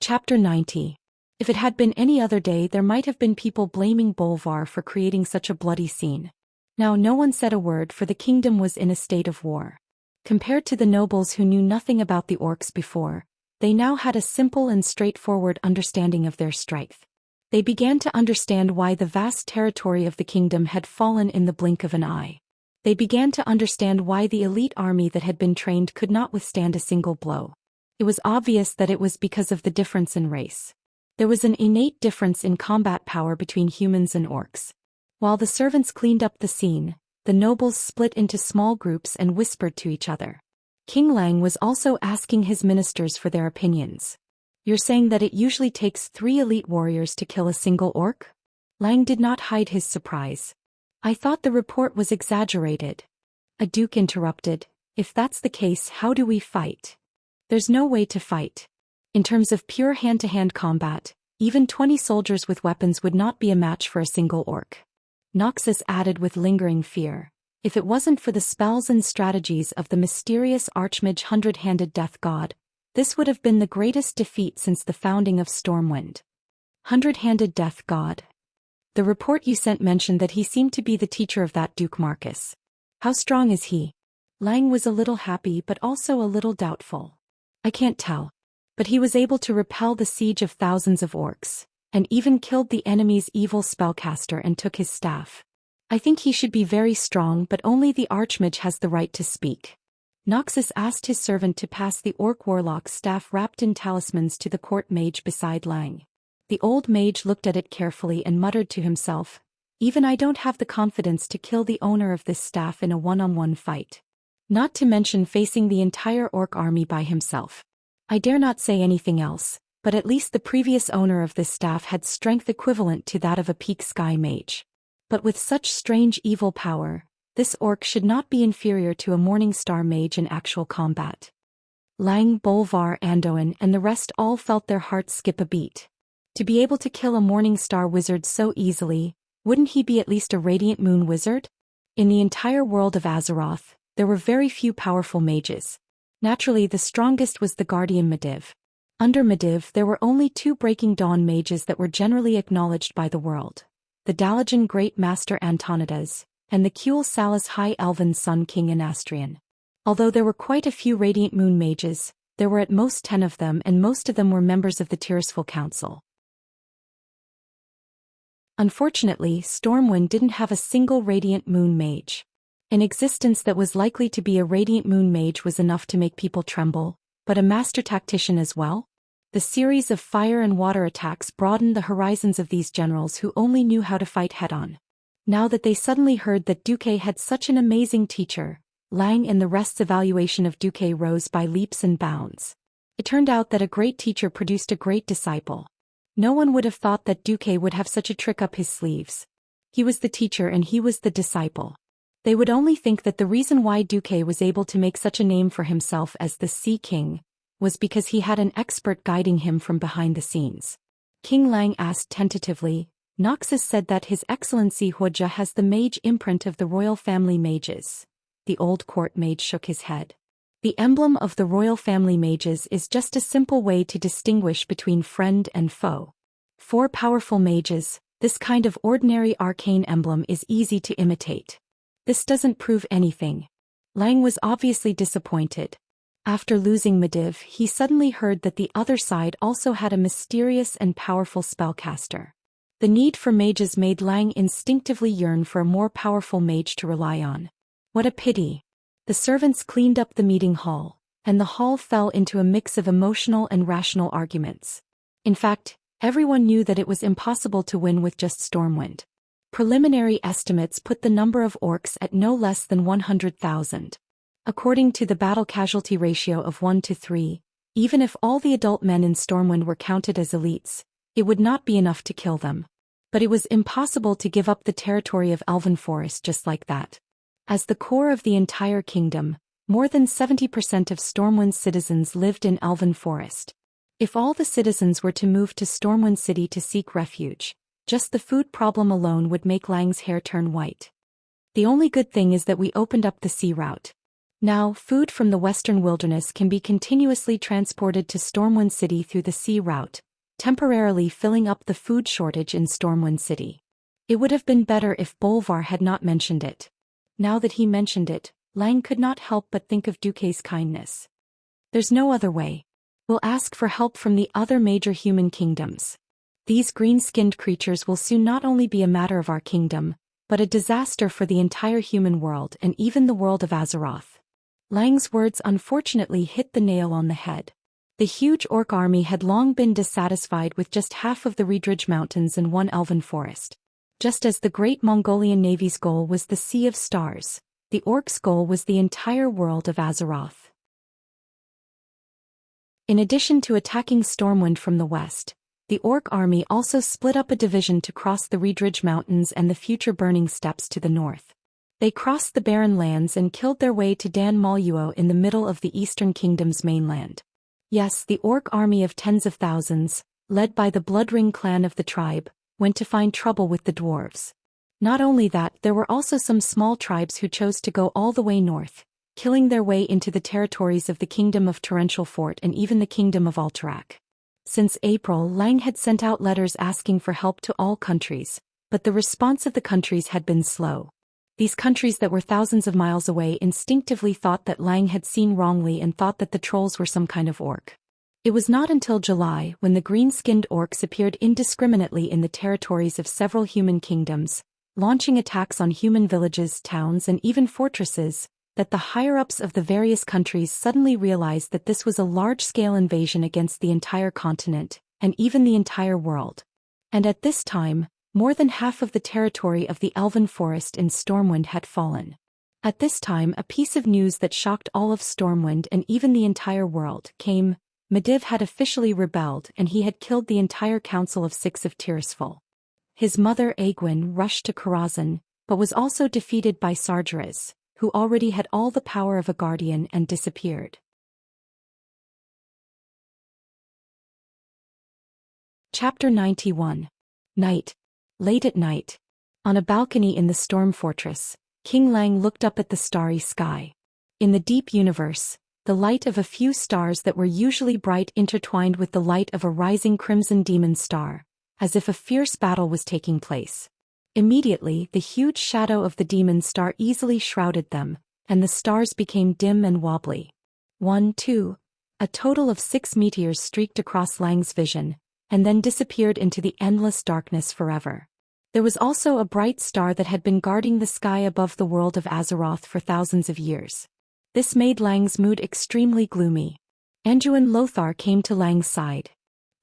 Chapter 90. If it had been any other day, there might have been people blaming Bolvar for creating such a bloody scene. Now no one said a word, for the kingdom was in a state of war. Compared to the nobles who knew nothing about the orcs before, they now had a simple and straightforward understanding of their strength. They began to understand why the vast territory of the kingdom had fallen in the blink of an eye. They began to understand why the elite army that had been trained could not withstand a single blow. It was obvious that it was because of the difference in race. There was an innate difference in combat power between humans and orcs. While the servants cleaned up the scene, the nobles split into small groups and whispered to each other. King Lang was also asking his ministers for their opinions. You're saying that it usually takes 3 elite warriors to kill a single orc? Lang did not hide his surprise. I thought the report was exaggerated. A duke interrupted. If that's the case, how do we fight? There's no way to fight. In terms of pure hand-to-hand combat, even 20 soldiers with weapons would not be a match for a single orc. Noxus added with lingering fear. If it wasn't for the spells and strategies of the mysterious Archmage Hundred-Handed Death God, this would have been the greatest defeat since the founding of Stormwind. Hundred-Handed Death God. The report you sent mentioned that he seemed to be the teacher of that Duke Marcus. How strong is he? Lang was a little happy but also a little doubtful. I can't tell. But he was able to repel the siege of thousands of orcs, and even killed the enemy's evil spellcaster and took his staff. I think he should be very strong, but only the Archmage has the right to speak. Noxus asked his servant to pass the orc warlock's staff wrapped in talismans to the court mage beside Lang. The old mage looked at it carefully and muttered to himself, "Even I don't have the confidence to kill the owner of this staff in a one-on-one fight. Not to mention facing the entire orc army by himself. I dare not say anything else, but at least the previous owner of this staff had strength equivalent to that of a peak sky mage. But with such strange evil power, this orc should not be inferior to a morning star mage in actual combat." Lang, Bolvar, Andoin, and the rest all felt their hearts skip a beat. To be able to kill a morning star wizard so easily, wouldn't he be at least a radiant moon wizard? In the entire world of Azeroth, there were very few powerful mages. Naturally, the strongest was the Guardian Medivh. Under Medivh, there were only 2 Breaking Dawn mages that were generally acknowledged by the world: the Dalajan Great Master Antonidas, and the Kuel Salas High Elven Sun King Anastrian. Although there were quite a few Radiant Moon mages, there were at most 10 of them, and most of them were members of the Tirisfal Council. Unfortunately, Stormwind didn't have a single Radiant Moon mage. An existence that was likely to be a Radiant Moon mage was enough to make people tremble, but a master tactician as well? The series of fire and water attacks broadened the horizons of these generals who only knew how to fight head-on. Now that they suddenly heard that Duque had such an amazing teacher, Lang and the rest's evaluation of Duque rose by leaps and bounds. It turned out that a great teacher produced a great disciple. No one would have thought that Duque would have such a trick up his sleeves. He was the teacher and he was the disciple. They would only think that the reason why Duque was able to make such a name for himself as the Sea King was because he had an expert guiding him from behind the scenes. King Lang asked tentatively. Noxus said that His Excellency Huoja has the mage imprint of the royal family mages. The old court mage shook his head. The emblem of the royal family mages is just a simple way to distinguish between friend and foe. For powerful mages, this kind of ordinary arcane emblem is easy to imitate. This doesn't prove anything. Lang was obviously disappointed. After losing Medivh, he suddenly heard that the other side also had a mysterious and powerful spellcaster. The need for mages made Lang instinctively yearn for a more powerful mage to rely on. What a pity. The servants cleaned up the meeting hall, and the hall fell into a mix of emotional and rational arguments. In fact, everyone knew that it was impossible to win with just Stormwind. Preliminary estimates put the number of orcs at no less than 100,000. According to the battle casualty ratio of 1 to 3, even if all the adult men in Stormwind were counted as elites, it would not be enough to kill them. But it was impossible to give up the territory of Elven Forest just like that. As the core of the entire kingdom, more than 70% of Stormwind's citizens lived in Elven Forest. If all the citizens were to move to Stormwind City to seek refuge, just the food problem alone would make Lang's hair turn white. The only good thing is that we opened up the sea route. Now, food from the western wilderness can be continuously transported to Stormwind City through the sea route, temporarily filling up the food shortage in Stormwind City. It would have been better if Bolvar had not mentioned it. Now that he mentioned it, Lang could not help but think of Duque's kindness. There's no other way. We'll ask for help from the other major human kingdoms. These green-skinned creatures will soon not only be a matter of our kingdom, but a disaster for the entire human world and even the world of Azeroth. Lang's words unfortunately hit the nail on the head. The huge orc army had long been dissatisfied with just half of the Redridge Mountains and one elven forest. Just as the great Mongolian navy's goal was the Sea of Stars, the orcs' goal was the entire world of Azeroth. In addition to attacking Stormwind from the west, the orc army also split up a division to cross the Reedridge Mountains and the future Burning Steppes to the north. They crossed the barren lands and killed their way to Dan Maluo in the middle of the Eastern Kingdom's mainland. Yes, the orc army of tens of thousands, led by the Bloodring clan of the tribe, went to find trouble with the dwarves. Not only that, there were also some small tribes who chose to go all the way north, killing their way into the territories of the Kingdom of Torrential Fort and even the Kingdom of Alterac. Since April, Lang had sent out letters asking for help to all countries, but the response of the countries had been slow. These countries that were thousands of miles away instinctively thought that Lang had seen wrongly and thought that the trolls were some kind of orc. It was not until July, when the green-skinned orcs appeared indiscriminately in the territories of several human kingdoms, launching attacks on human villages, towns, and even fortresses, that the higher-ups of the various countries suddenly realized that this was a large-scale invasion against the entire continent, and even the entire world. And at this time, more than half of the territory of the Elven Forest in Stormwind had fallen. At this time, a piece of news that shocked all of Stormwind and even the entire world came. Medivh had officially rebelled and he had killed the entire Council of Six of Tirisfal. His mother Aegwyn rushed to Karazhan, but was also defeated by Sargeras, who already had all the power of a guardian and disappeared. Chapter 91. Night. Late at night. On a balcony in the Storm Fortress, King Lang looked up at the starry sky. In the deep universe, the light of a few stars that were usually bright intertwined with the light of a rising crimson demon star, as if a fierce battle was taking place. Immediately, the huge shadow of the demon star easily shrouded them, and the stars became dim and wobbly. 1, 2. A total of 6 meteors streaked across Lang's vision, and then disappeared into the endless darkness forever. There was also a bright star that had been guarding the sky above the world of Azeroth for thousands of years. This made Lang's mood extremely gloomy. Anduin Lothar came to Lang's side.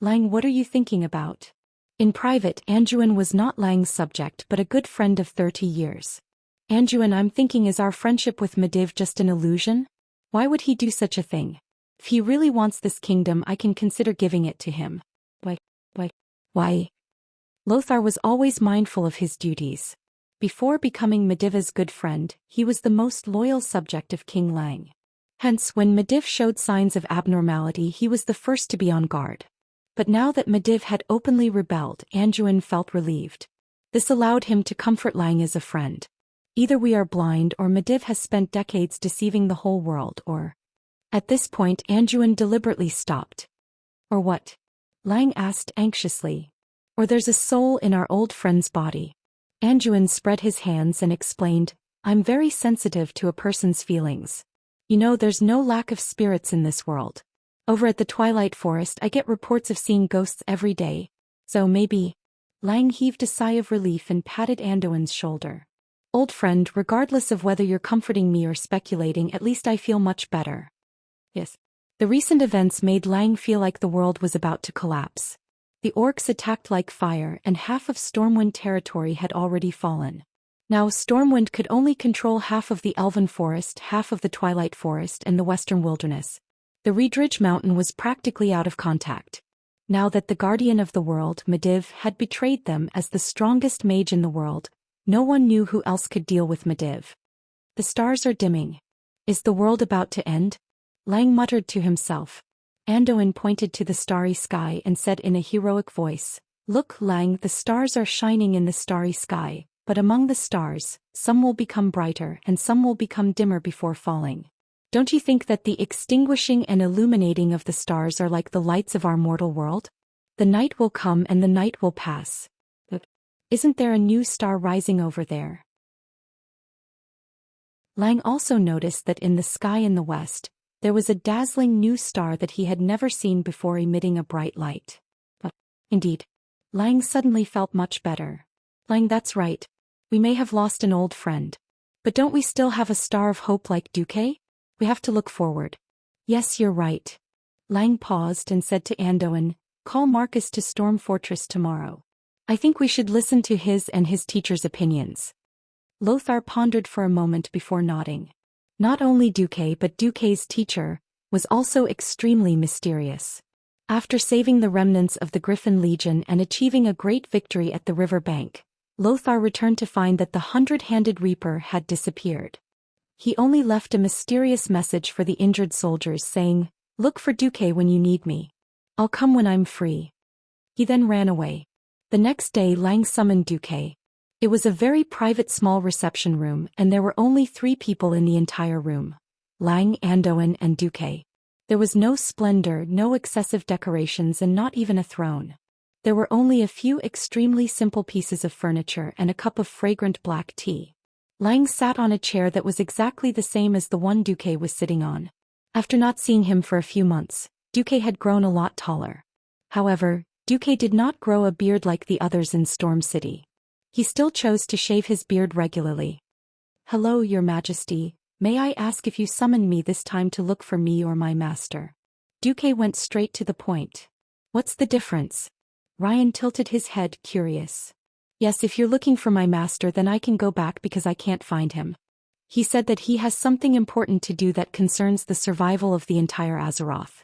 "Lang, what are you thinking about?" In private, Anduin was not Lang's subject but a good friend of 30 years. "Anduin, I'm thinking, is our friendship with Medivh just an illusion? Why would he do such a thing? If he really wants this kingdom, I can consider giving it to him." Why? Lothar was always mindful of his duties. Before becoming Medivh's good friend, he was the most loyal subject of King Lang. Hence, when Medivh showed signs of abnormality, he was the first to be on guard. But now that Medivh had openly rebelled, Anduin felt relieved. This allowed him to comfort Lang as a friend. Either we are blind or Medivh has spent decades deceiving the whole world, or... At this point, Anduin deliberately stopped. "Or what?" Lang asked anxiously. "Or there's a soul in our old friend's body." Anduin spread his hands and explained, "I'm very sensitive to a person's feelings. You know, there's no lack of spirits in this world. Over at the Twilight Forest, I get reports of seeing ghosts every day. So maybe..." Lang heaved a sigh of relief and patted Anduin's shoulder. "Old friend, regardless of whether you're comforting me or speculating, at least I feel much better." Yes. The recent events made Lang feel like the world was about to collapse. The orcs attacked like fire and half of Stormwind territory had already fallen. Now Stormwind could only control half of the Elven Forest, half of the Twilight Forest and the Western Wilderness. The Reedridge Mountain was practically out of contact. Now that the Guardian of the World, Medivh, had betrayed them as the strongest mage in the world, no one knew who else could deal with Medivh. The stars are dimming. Is the world about to end? Lang muttered to himself. Anduin pointed to the starry sky and said in a heroic voice, "Look, Lang, the stars are shining in the starry sky, but among the stars, some will become brighter and some will become dimmer before falling. Don't you think that the extinguishing and illuminating of the stars are like the lights of our mortal world? The night will come and the night will pass. But isn't there a new star rising over there?" Lang also noticed that in the sky in the west, there was a dazzling new star that he had never seen before, emitting a bright light. Indeed. Lang suddenly felt much better. "Lang, that's right. We may have lost an old friend. But don't we still have a star of hope like Duque? We have to look forward." "Yes, you're right." Lang paused and said to Anduin, "Call Marcus to Storm Fortress tomorrow. I think we should listen to his and his teacher's opinions." Lothar pondered for a moment before nodding. Not only Duque but Duque's teacher, was also extremely mysterious. After saving the remnants of the Griffin Legion and achieving a great victory at the river bank, Lothar returned to find that the Hundred-Handed Reaper had disappeared. He only left a mysterious message for the injured soldiers saying, "Look for Duque when you need me. I'll come when I'm free." He then ran away. The next day Lang summoned Duque. It was a very private small reception room and there were only 3 people in the entire room: Lang, Andoin, and Duque. There was no splendor, no excessive decorations, and not even a throne. There were only a few extremely simple pieces of furniture and a cup of fragrant black tea. Lang sat on a chair that was exactly the same as the one Duque was sitting on. After not seeing him for a few months, Duque had grown a lot taller. However, Duque did not grow a beard like the others in Storm City. He still chose to shave his beard regularly. "Hello, Your Majesty. May I ask if you summoned me this time to look for me or my master?" Duque went straight to the point. "What's the difference?" Ryan tilted his head, curious. "Yes, if you're looking for my master then I can go back because I can't find him. He said that he has something important to do that concerns the survival of the entire Azeroth."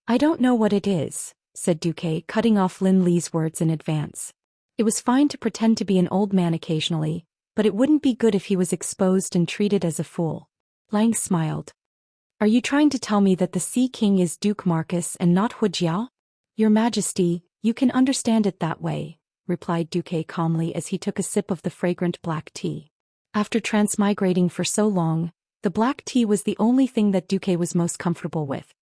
"I don't know what it is," said Duque, cutting off Lin Li's words in advance. It was fine to pretend to be an old man occasionally, but it wouldn't be good if he was exposed and treated as a fool. Lang smiled. "Are you trying to tell me that the Sea King is Duke Marcus and not Wuxia?" "Your Majesty, you can understand it that way," replied Duque calmly as he took a sip of the fragrant black tea. After transmigrating for so long, the black tea was the only thing that Duque was most comfortable with.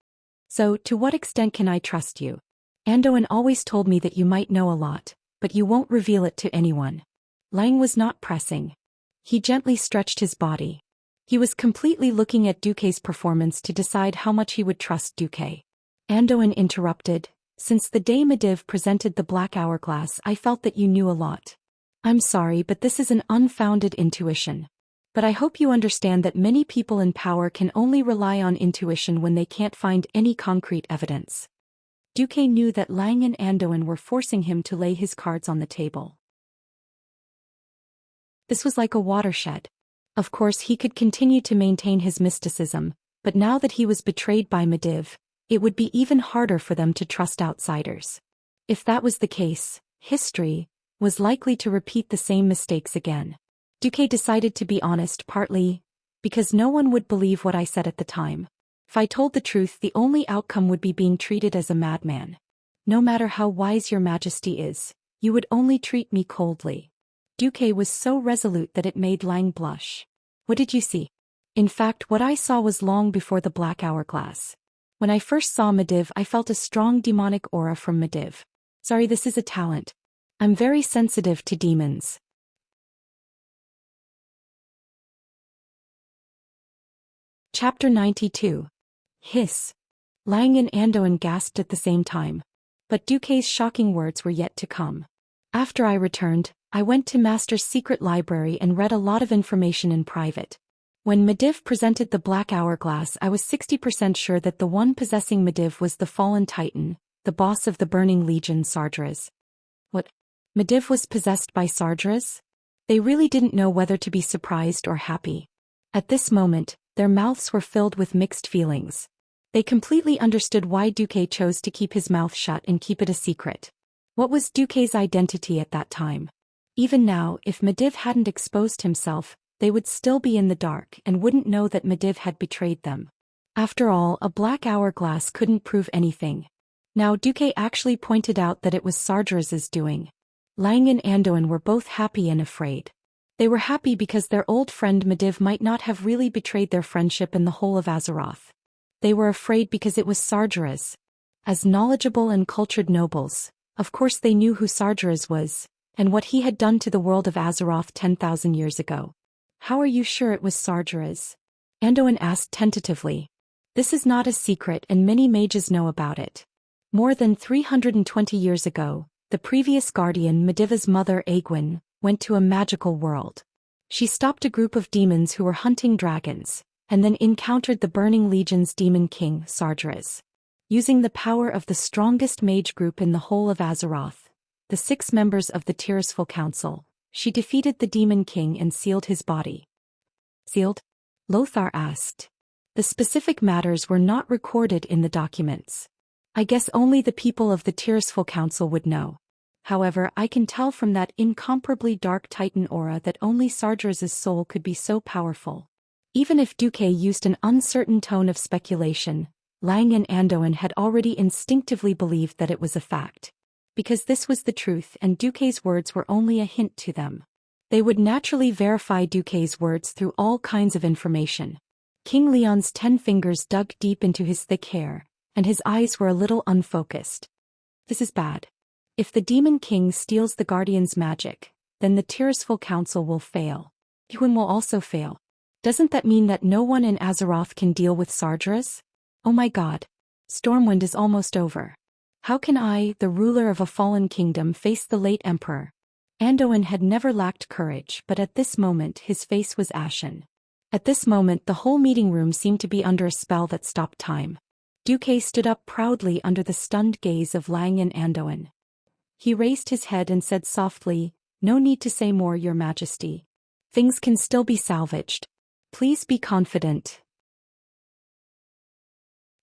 "So, to what extent can I trust you? Andoin always told me that you might know a lot, but you won't reveal it to anyone." Lang was not pressing. He gently stretched his body. He was completely looking at Duque's performance to decide how much he would trust Duque. Andoin interrupted, "Since the day Medivh presented the Black Hourglass, I felt that you knew a lot. I'm sorry, but this is an unfounded intuition. But I hope you understand that many people in power can only rely on intuition when they can't find any concrete evidence." Duque knew that Lang and Andoin were forcing him to lay his cards on the table. This was like a watershed. Of course he could continue to maintain his mysticism, but now that he was betrayed by Medivh, it would be even harder for them to trust outsiders. If that was the case, history was likely to repeat the same mistakes again. Duque decided to be honest, partly because no one would believe what I said at the time. If I told the truth, the only outcome would be being treated as a madman. No matter how wise Your Majesty is, you would only treat me coldly. Duque was so resolute that it made Lang blush. "What did you see?" "In fact, what I saw was long before the Black Hourglass. When I first saw Medivh, I felt a strong demonic aura from Medivh. Sorry, this is a talent. I'm very sensitive to demons." Chapter 92. Hiss. Lang and Andoin gasped at the same time. But Duque's shocking words were yet to come. "After I returned, I went to Master's secret library and read a lot of information in private. When Medivh presented the Black Hourglass, I was 60% sure that the one possessing Medivh was the fallen Titan, the boss of the Burning Legion, Sardras." "What? Medivh was possessed by Sardras?" They really didn't know whether to be surprised or happy. At this moment, their mouths were filled with mixed feelings. They completely understood why Duque chose to keep his mouth shut and keep it a secret. What was Duque's identity at that time? Even now, if Medivh hadn't exposed himself, they would still be in the dark and wouldn't know that Medivh had betrayed them. After all, a Black Hourglass couldn't prove anything. Now Duque actually pointed out that it was Sardras's doing. Lang and Andoin were both happy and afraid. They were happy because their old friend Medivh might not have really betrayed their friendship in the whole of Azeroth. They were afraid because it was Sardras. As knowledgeable and cultured nobles, of course they knew who Sardras was, and what he had done to the world of Azeroth 10,000 years ago. "How are you sure it was Sardras?" Andoin asked tentatively. "This is not a secret and many mages know about it. More than 320 years ago, the previous guardian, Medivh's mother Aegwyn, went to a magical world. She stopped a group of demons who were hunting dragons, and then encountered the Burning Legion's demon king, Sardras. Using the power of the strongest mage group in the whole of Azeroth, the 6 members of the Tirisfal Council, she defeated the demon king and sealed his body." "Sealed?" Lothar asked. The specific matters were not recorded in the documents. I guess only the people of the Tirisful Council would know. However, I can tell from that incomparably dark Titan aura that only Sargeras' soul could be so powerful. Even if Duque used an uncertain tone of speculation, Lang and Andoin had already instinctively believed that it was a fact. Because this was the truth and Duque's words were only a hint to them. They would naturally verify Duque's words through all kinds of information. King Leon's 10 fingers dug deep into his thick hair, and his eyes were a little unfocused. This is bad. If the Demon King steals the Guardian's magic, then the Tirisful Council will fail. Yuan will also fail. Doesn't that mean that no one in Azeroth can deal with Sargeras? Oh my god. Stormwind is almost over. How can I, the ruler of a fallen kingdom, face the late emperor? Andoin had never lacked courage, but at this moment his face was ashen. At this moment the whole meeting room seemed to be under a spell that stopped time. Duque stood up proudly under the stunned gaze of Lang and Andoin. He raised his head and said softly, "No need to say more, Your Majesty. Things can still be salvaged. Please be confident."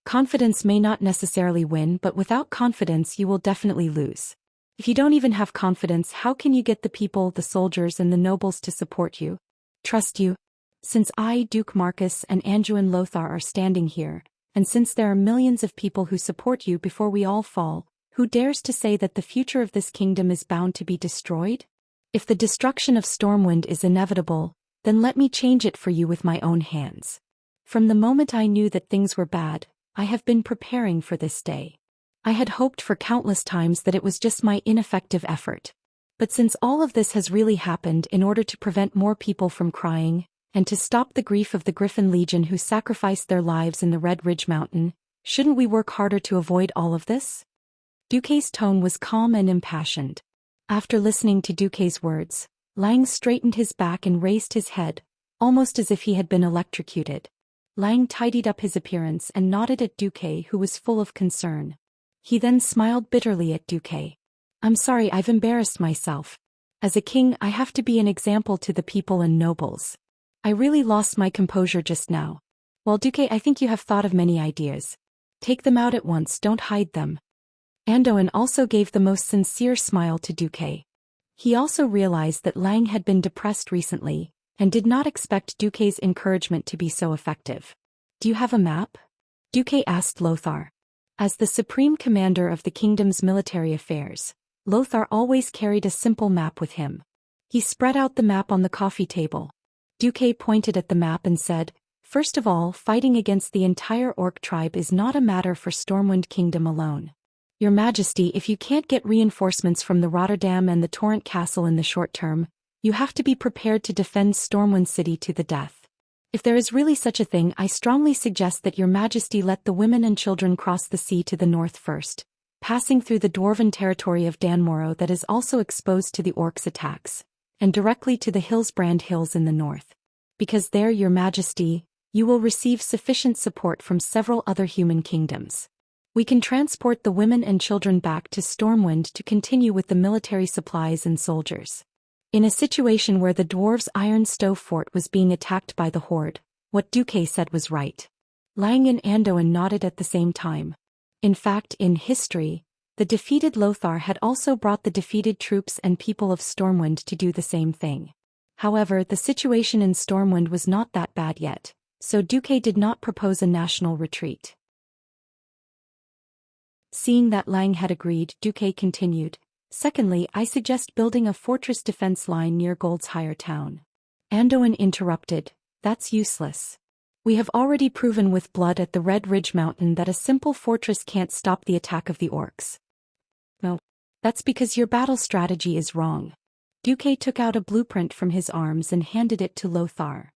Confidence may not necessarily win, but without confidence you will definitely lose. If you don't even have confidence, how can you get the people, the soldiers and the nobles to support you? Trust you? Since I, Duke Marcus and Anduin Lothar are standing here, and since there are millions of people who support you before we all fall, who dares to say that the future of this kingdom is bound to be destroyed? If the destruction of Stormwind is inevitable, then let me change it for you with my own hands. From the moment I knew that things were bad, I have been preparing for this day. I had hoped for countless times that it was just my ineffective effort. But since all of this has really happened in order to prevent more people from crying, and to stop the grief of the Griffin Legion who sacrificed their lives in the Red Ridge Mountain, shouldn't we work harder to avoid all of this? Duque's tone was calm and impassioned. After listening to Duque's words, Lang straightened his back and raised his head, almost as if he had been electrocuted. Lang tidied up his appearance and nodded at Duque, who was full of concern. He then smiled bitterly at Duque. "I'm sorry, I've embarrassed myself. As a king, I have to be an example to the people and nobles. I really lost my composure just now. Well, Duque, I think you have thought of many ideas. Take them out at once, don't hide them." Andoin also gave the most sincere smile to Duque. He also realized that Lang had been depressed recently, and did not expect Duque's encouragement to be so effective. "Do you have a map?" Duque asked Lothar. As the supreme commander of the kingdom's military affairs, Lothar always carried a simple map with him. He spread out the map on the coffee table. Duque pointed at the map and said, "First of all, fighting against the entire orc tribe is not a matter for Stormwind Kingdom alone. Your Majesty, if you can't get reinforcements from the Rotterdam and the Torrent Castle in the short term, you have to be prepared to defend Stormwind City to the death. If there is really such a thing, I strongly suggest that Your Majesty let the women and children cross the sea to the north first, passing through the dwarven territory of Danmoro that is also exposed to the orcs' attacks, and directly to the Hillsbrand Hills in the north. Because there, Your Majesty, you will receive sufficient support from several other human kingdoms. We can transport the women and children back to Stormwind to continue with the military supplies and soldiers." In a situation where the dwarves' iron stove fort was being attacked by the horde, what Duque said was right. Lang and Andoin nodded at the same time. In fact, in history, the defeated Lothar had also brought the defeated troops and people of Stormwind to do the same thing. However, the situation in Stormwind was not that bad yet, so Duque did not propose a national retreat. Seeing that Lang had agreed, Duque continued, "Secondly, I suggest building a fortress defense line near Gold's Higher Town." Andoin interrupted, "That's useless. We have already proven with blood at the Red Ridge Mountain that a simple fortress can't stop the attack of the orcs." "No. That's because your battle strategy is wrong." Duque took out a blueprint from his arms and handed it to Lothar.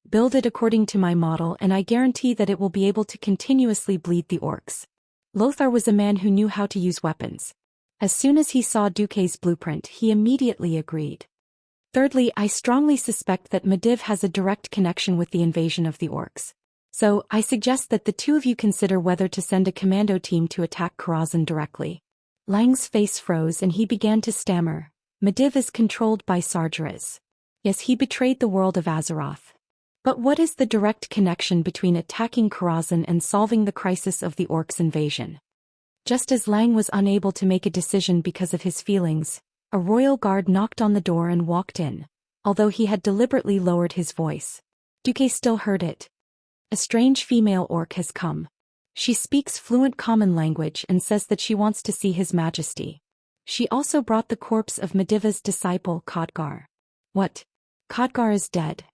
"Build it according to my model and I guarantee that it will be able to continuously bleed the orcs." Lothar was a man who knew how to use weapons. As soon as he saw Duque's blueprint, he immediately agreed. "Thirdly, I strongly suspect that Medivh has a direct connection with the invasion of the orcs. So, I suggest that the two of you consider whether to send a commando team to attack Karazhan directly." Lang's face froze and he began to stammer. "Medivh is controlled by Sargeras. Yes, he betrayed the world of Azeroth. But what is the direct connection between attacking Karazhan and solving the crisis of the orcs' invasion? Just as Lang was unable to make a decision because of his feelings, a royal guard knocked on the door and walked in. Although he had deliberately lowered his voice, Duque still heard it. A strange female orc has come. She speaks fluent common language and says that she wants to see His Majesty. She also brought the corpse of Mediva's disciple Khadgar. What? Khadgar is dead.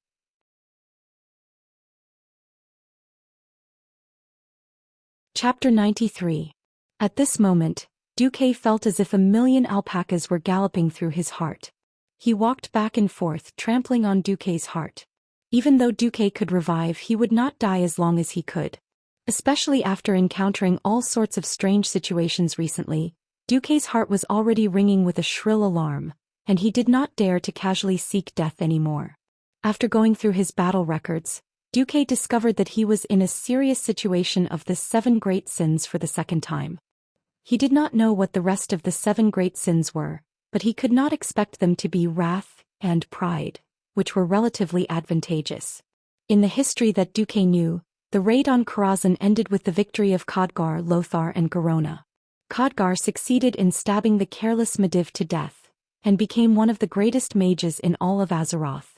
Chapter 93. At this moment, Duque felt as if 1,000,000 alpacas were galloping through his heart. He walked back and forth, trampling on Duque's heart. Even though Duque could revive, he would not die as long as he could. Especially after encountering all sorts of strange situations recently, Duque's heart was already ringing with a shrill alarm, and he did not dare to casually seek death anymore. After going through his battle records, Duque discovered that he was in a serious situation of the 7 great sins for the second time. He did not know what the rest of the 7 great sins were, but he could not expect them to be wrath and pride, which were relatively advantageous. In the history that Duque knew, the raid on Karazhan ended with the victory of Khadgar, Lothar and Garona. Khadgar succeeded in stabbing the careless Mediv to death, and became one of the greatest mages in all of Azeroth.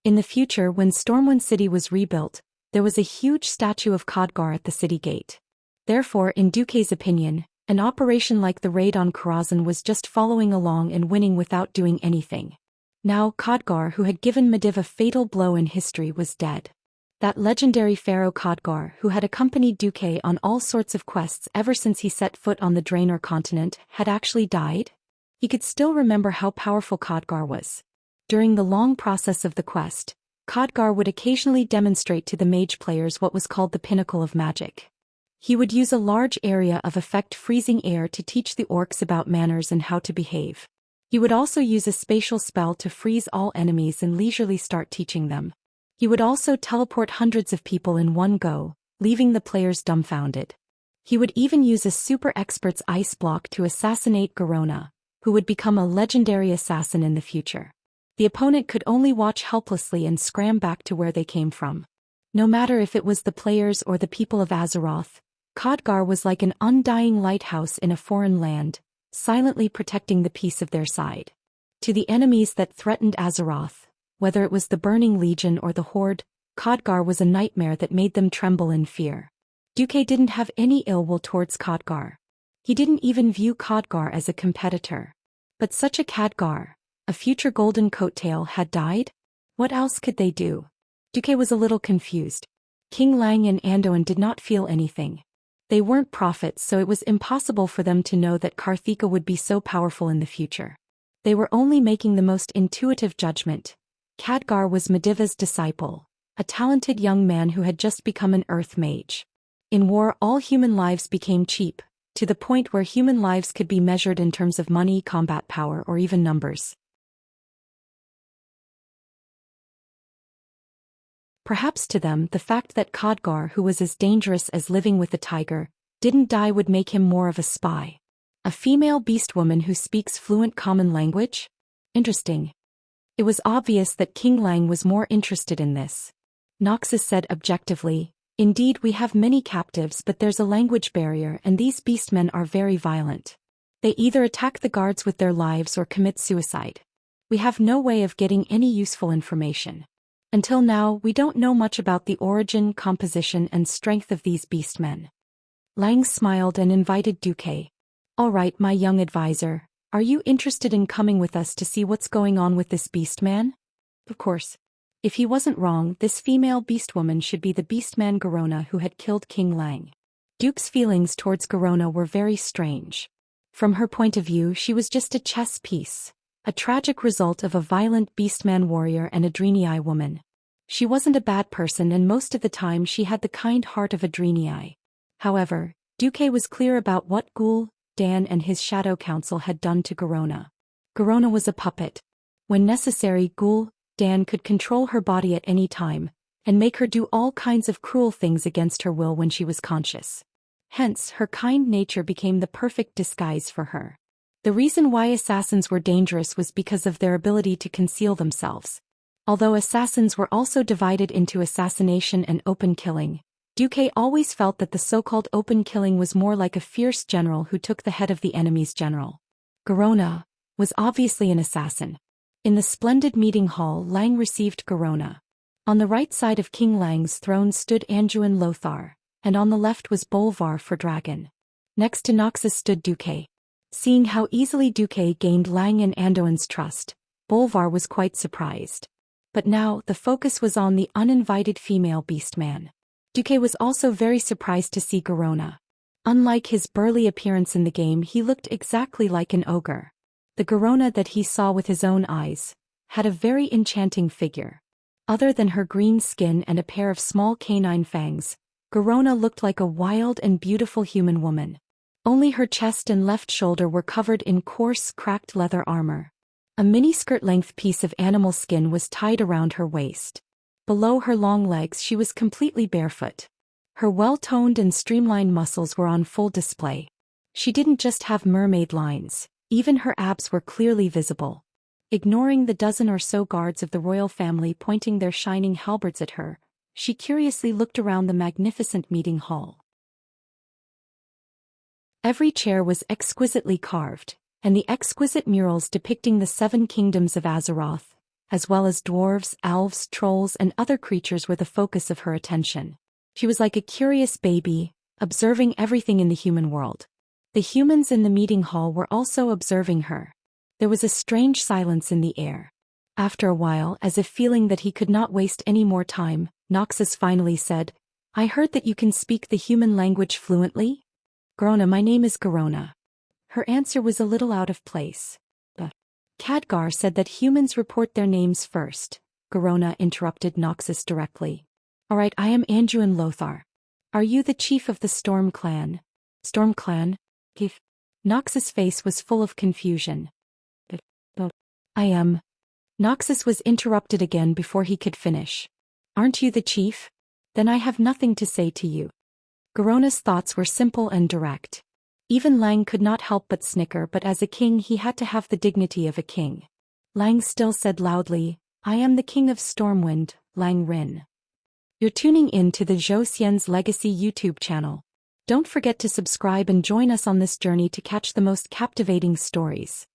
In the future, when Stormwind City was rebuilt, there was a huge statue of Khadgar at the city gate. Therefore, in Duque's opinion, an operation like the raid on Karazhan was just following along and winning without doing anything. Now, Khadgar, who had given Mediv a fatal blow in history, was dead. That legendary pharaoh Khadgar, who had accompanied Duque on all sorts of quests ever since he set foot on the Draenor continent, had actually died? He could still remember how powerful Khadgar was. During the long process of the quest, Khadgar would occasionally demonstrate to the mage players what was called the pinnacle of magic. He would use a large area of effect freezing air to teach the orcs about manners and how to behave. He would also use a spatial spell to freeze all enemies and leisurely start teaching them. He would also teleport hundreds of people in one go, leaving the players dumbfounded. He would even use a super expert's ice block to assassinate Garona, who would become a legendary assassin in the future. The opponent could only watch helplessly and scram back to where they came from. No matter if it was the players or the people of Azeroth, Khadgar was like an undying lighthouse in a foreign land, silently protecting the peace of their side. To the enemies that threatened Azeroth, whether it was the Burning Legion or the Horde, Khadgar was a nightmare that made them tremble in fear. Duque didn't have any ill will towards Khadgar. He didn't even view Khadgar as a competitor. But such a Khadgar, a future golden coattail, had died? What else could they do? Duque was a little confused. King Lang and Anduin did not feel anything. They weren't prophets, so it was impossible for them to know that Karthika would be so powerful in the future. They were only making the most intuitive judgment. Khadgar was Mediva's disciple, a talented young man who had just become an earth mage. In war, all human lives became cheap, to the point where human lives could be measured in terms of money, combat power, or even numbers. Perhaps to them, the fact that Khadgar, who was as dangerous as living with a tiger, didn't die would make him more of a spy. A female beast woman who speaks fluent common language? Interesting. It was obvious that King Lang was more interested in this. Noxus said objectively, "Indeed, we have many captives, but there's a language barrier and these beastmen are very violent. They either attack the guards with their lives or commit suicide. We have no way of getting any useful information. Until now, we don't know much about the origin, composition, and strength of these beastmen." Lang smiled and invited Duque. "All right, my young advisor, are you interested in coming with us to see what's going on with this beastman?" Of course. If he wasn't wrong, this female beastwoman should be the beastman Garona who had killed King Lang. Duke's feelings towards Garona were very strange. From her point of view, she was just a chess piece. A tragic result of a violent beastman warrior and a Draenei woman. She wasn't a bad person, and most of the time she had the kind heart of a Draenei. However, Duque was clear about what Ghoul, Dan and his Shadow Council had done to Garona. Garona was a puppet. When necessary, Ghoul, Dan could control her body at any time, and make her do all kinds of cruel things against her will when she was conscious. Hence, her kind nature became the perfect disguise for her. The reason why assassins were dangerous was because of their ability to conceal themselves. Although assassins were also divided into assassination and open killing, Duque always felt that the so-called open killing was more like a fierce general who took the head of the enemy's general. Garona was obviously an assassin. In the splendid meeting hall, Lang received Garona. On the right side of King Lang's throne stood Anduin Lothar, and on the left was Bolvar for Dragon. Next to Noxus stood Duque. Seeing how easily Duque gained Lang and Anduin's trust, Bolvar was quite surprised. But now, the focus was on the uninvited female beastman. Duque was also very surprised to see Garona. Unlike his burly appearance in the game, he looked exactly like an ogre. The Garona that he saw with his own eyes had a very enchanting figure. Other than her green skin and a pair of small canine fangs, Garona looked like a wild and beautiful human woman. Only her chest and left shoulder were covered in coarse, cracked leather armor. A mini-skirt-length piece of animal skin was tied around her waist. Below her long legs she was completely barefoot. Her well-toned and streamlined muscles were on full display. She didn't just have mermaid lines, even her abs were clearly visible. Ignoring the dozen or so guards of the royal family pointing their shining halberds at her, she curiously looked around the magnificent meeting hall. Every chair was exquisitely carved, and the exquisite murals depicting the 7 kingdoms of Azeroth, as well as dwarves, elves, trolls, and other creatures were the focus of her attention. She was like a curious baby, observing everything in the human world. The humans in the meeting hall were also observing her. There was a strange silence in the air. After a while, as if feeling that he could not waste any more time, Noxus finally said, "I heard that you can speak the human language fluently?" "Garona, my name is Garona." Her answer was a little out of place. Khadgar said that humans report their names first. Garona interrupted Noxus directly. "Alright, I am Anduin Lothar. Are you the chief of the Storm Clan?" "Storm Clan?" Noxus' face was full of confusion. "I am." Noxus was interrupted again before he could finish. "Aren't you the chief? Then I have nothing to say to you." Garona's thoughts were simple and direct. Even Lang could not help but snicker, but as a king he had to have the dignity of a king. Lang still said loudly, "I am the king of Stormwind, Lang Rin." You're tuning in to the Zhou Xian's Legacy YouTube channel. Don't forget to subscribe and join us on this journey to catch the most captivating stories.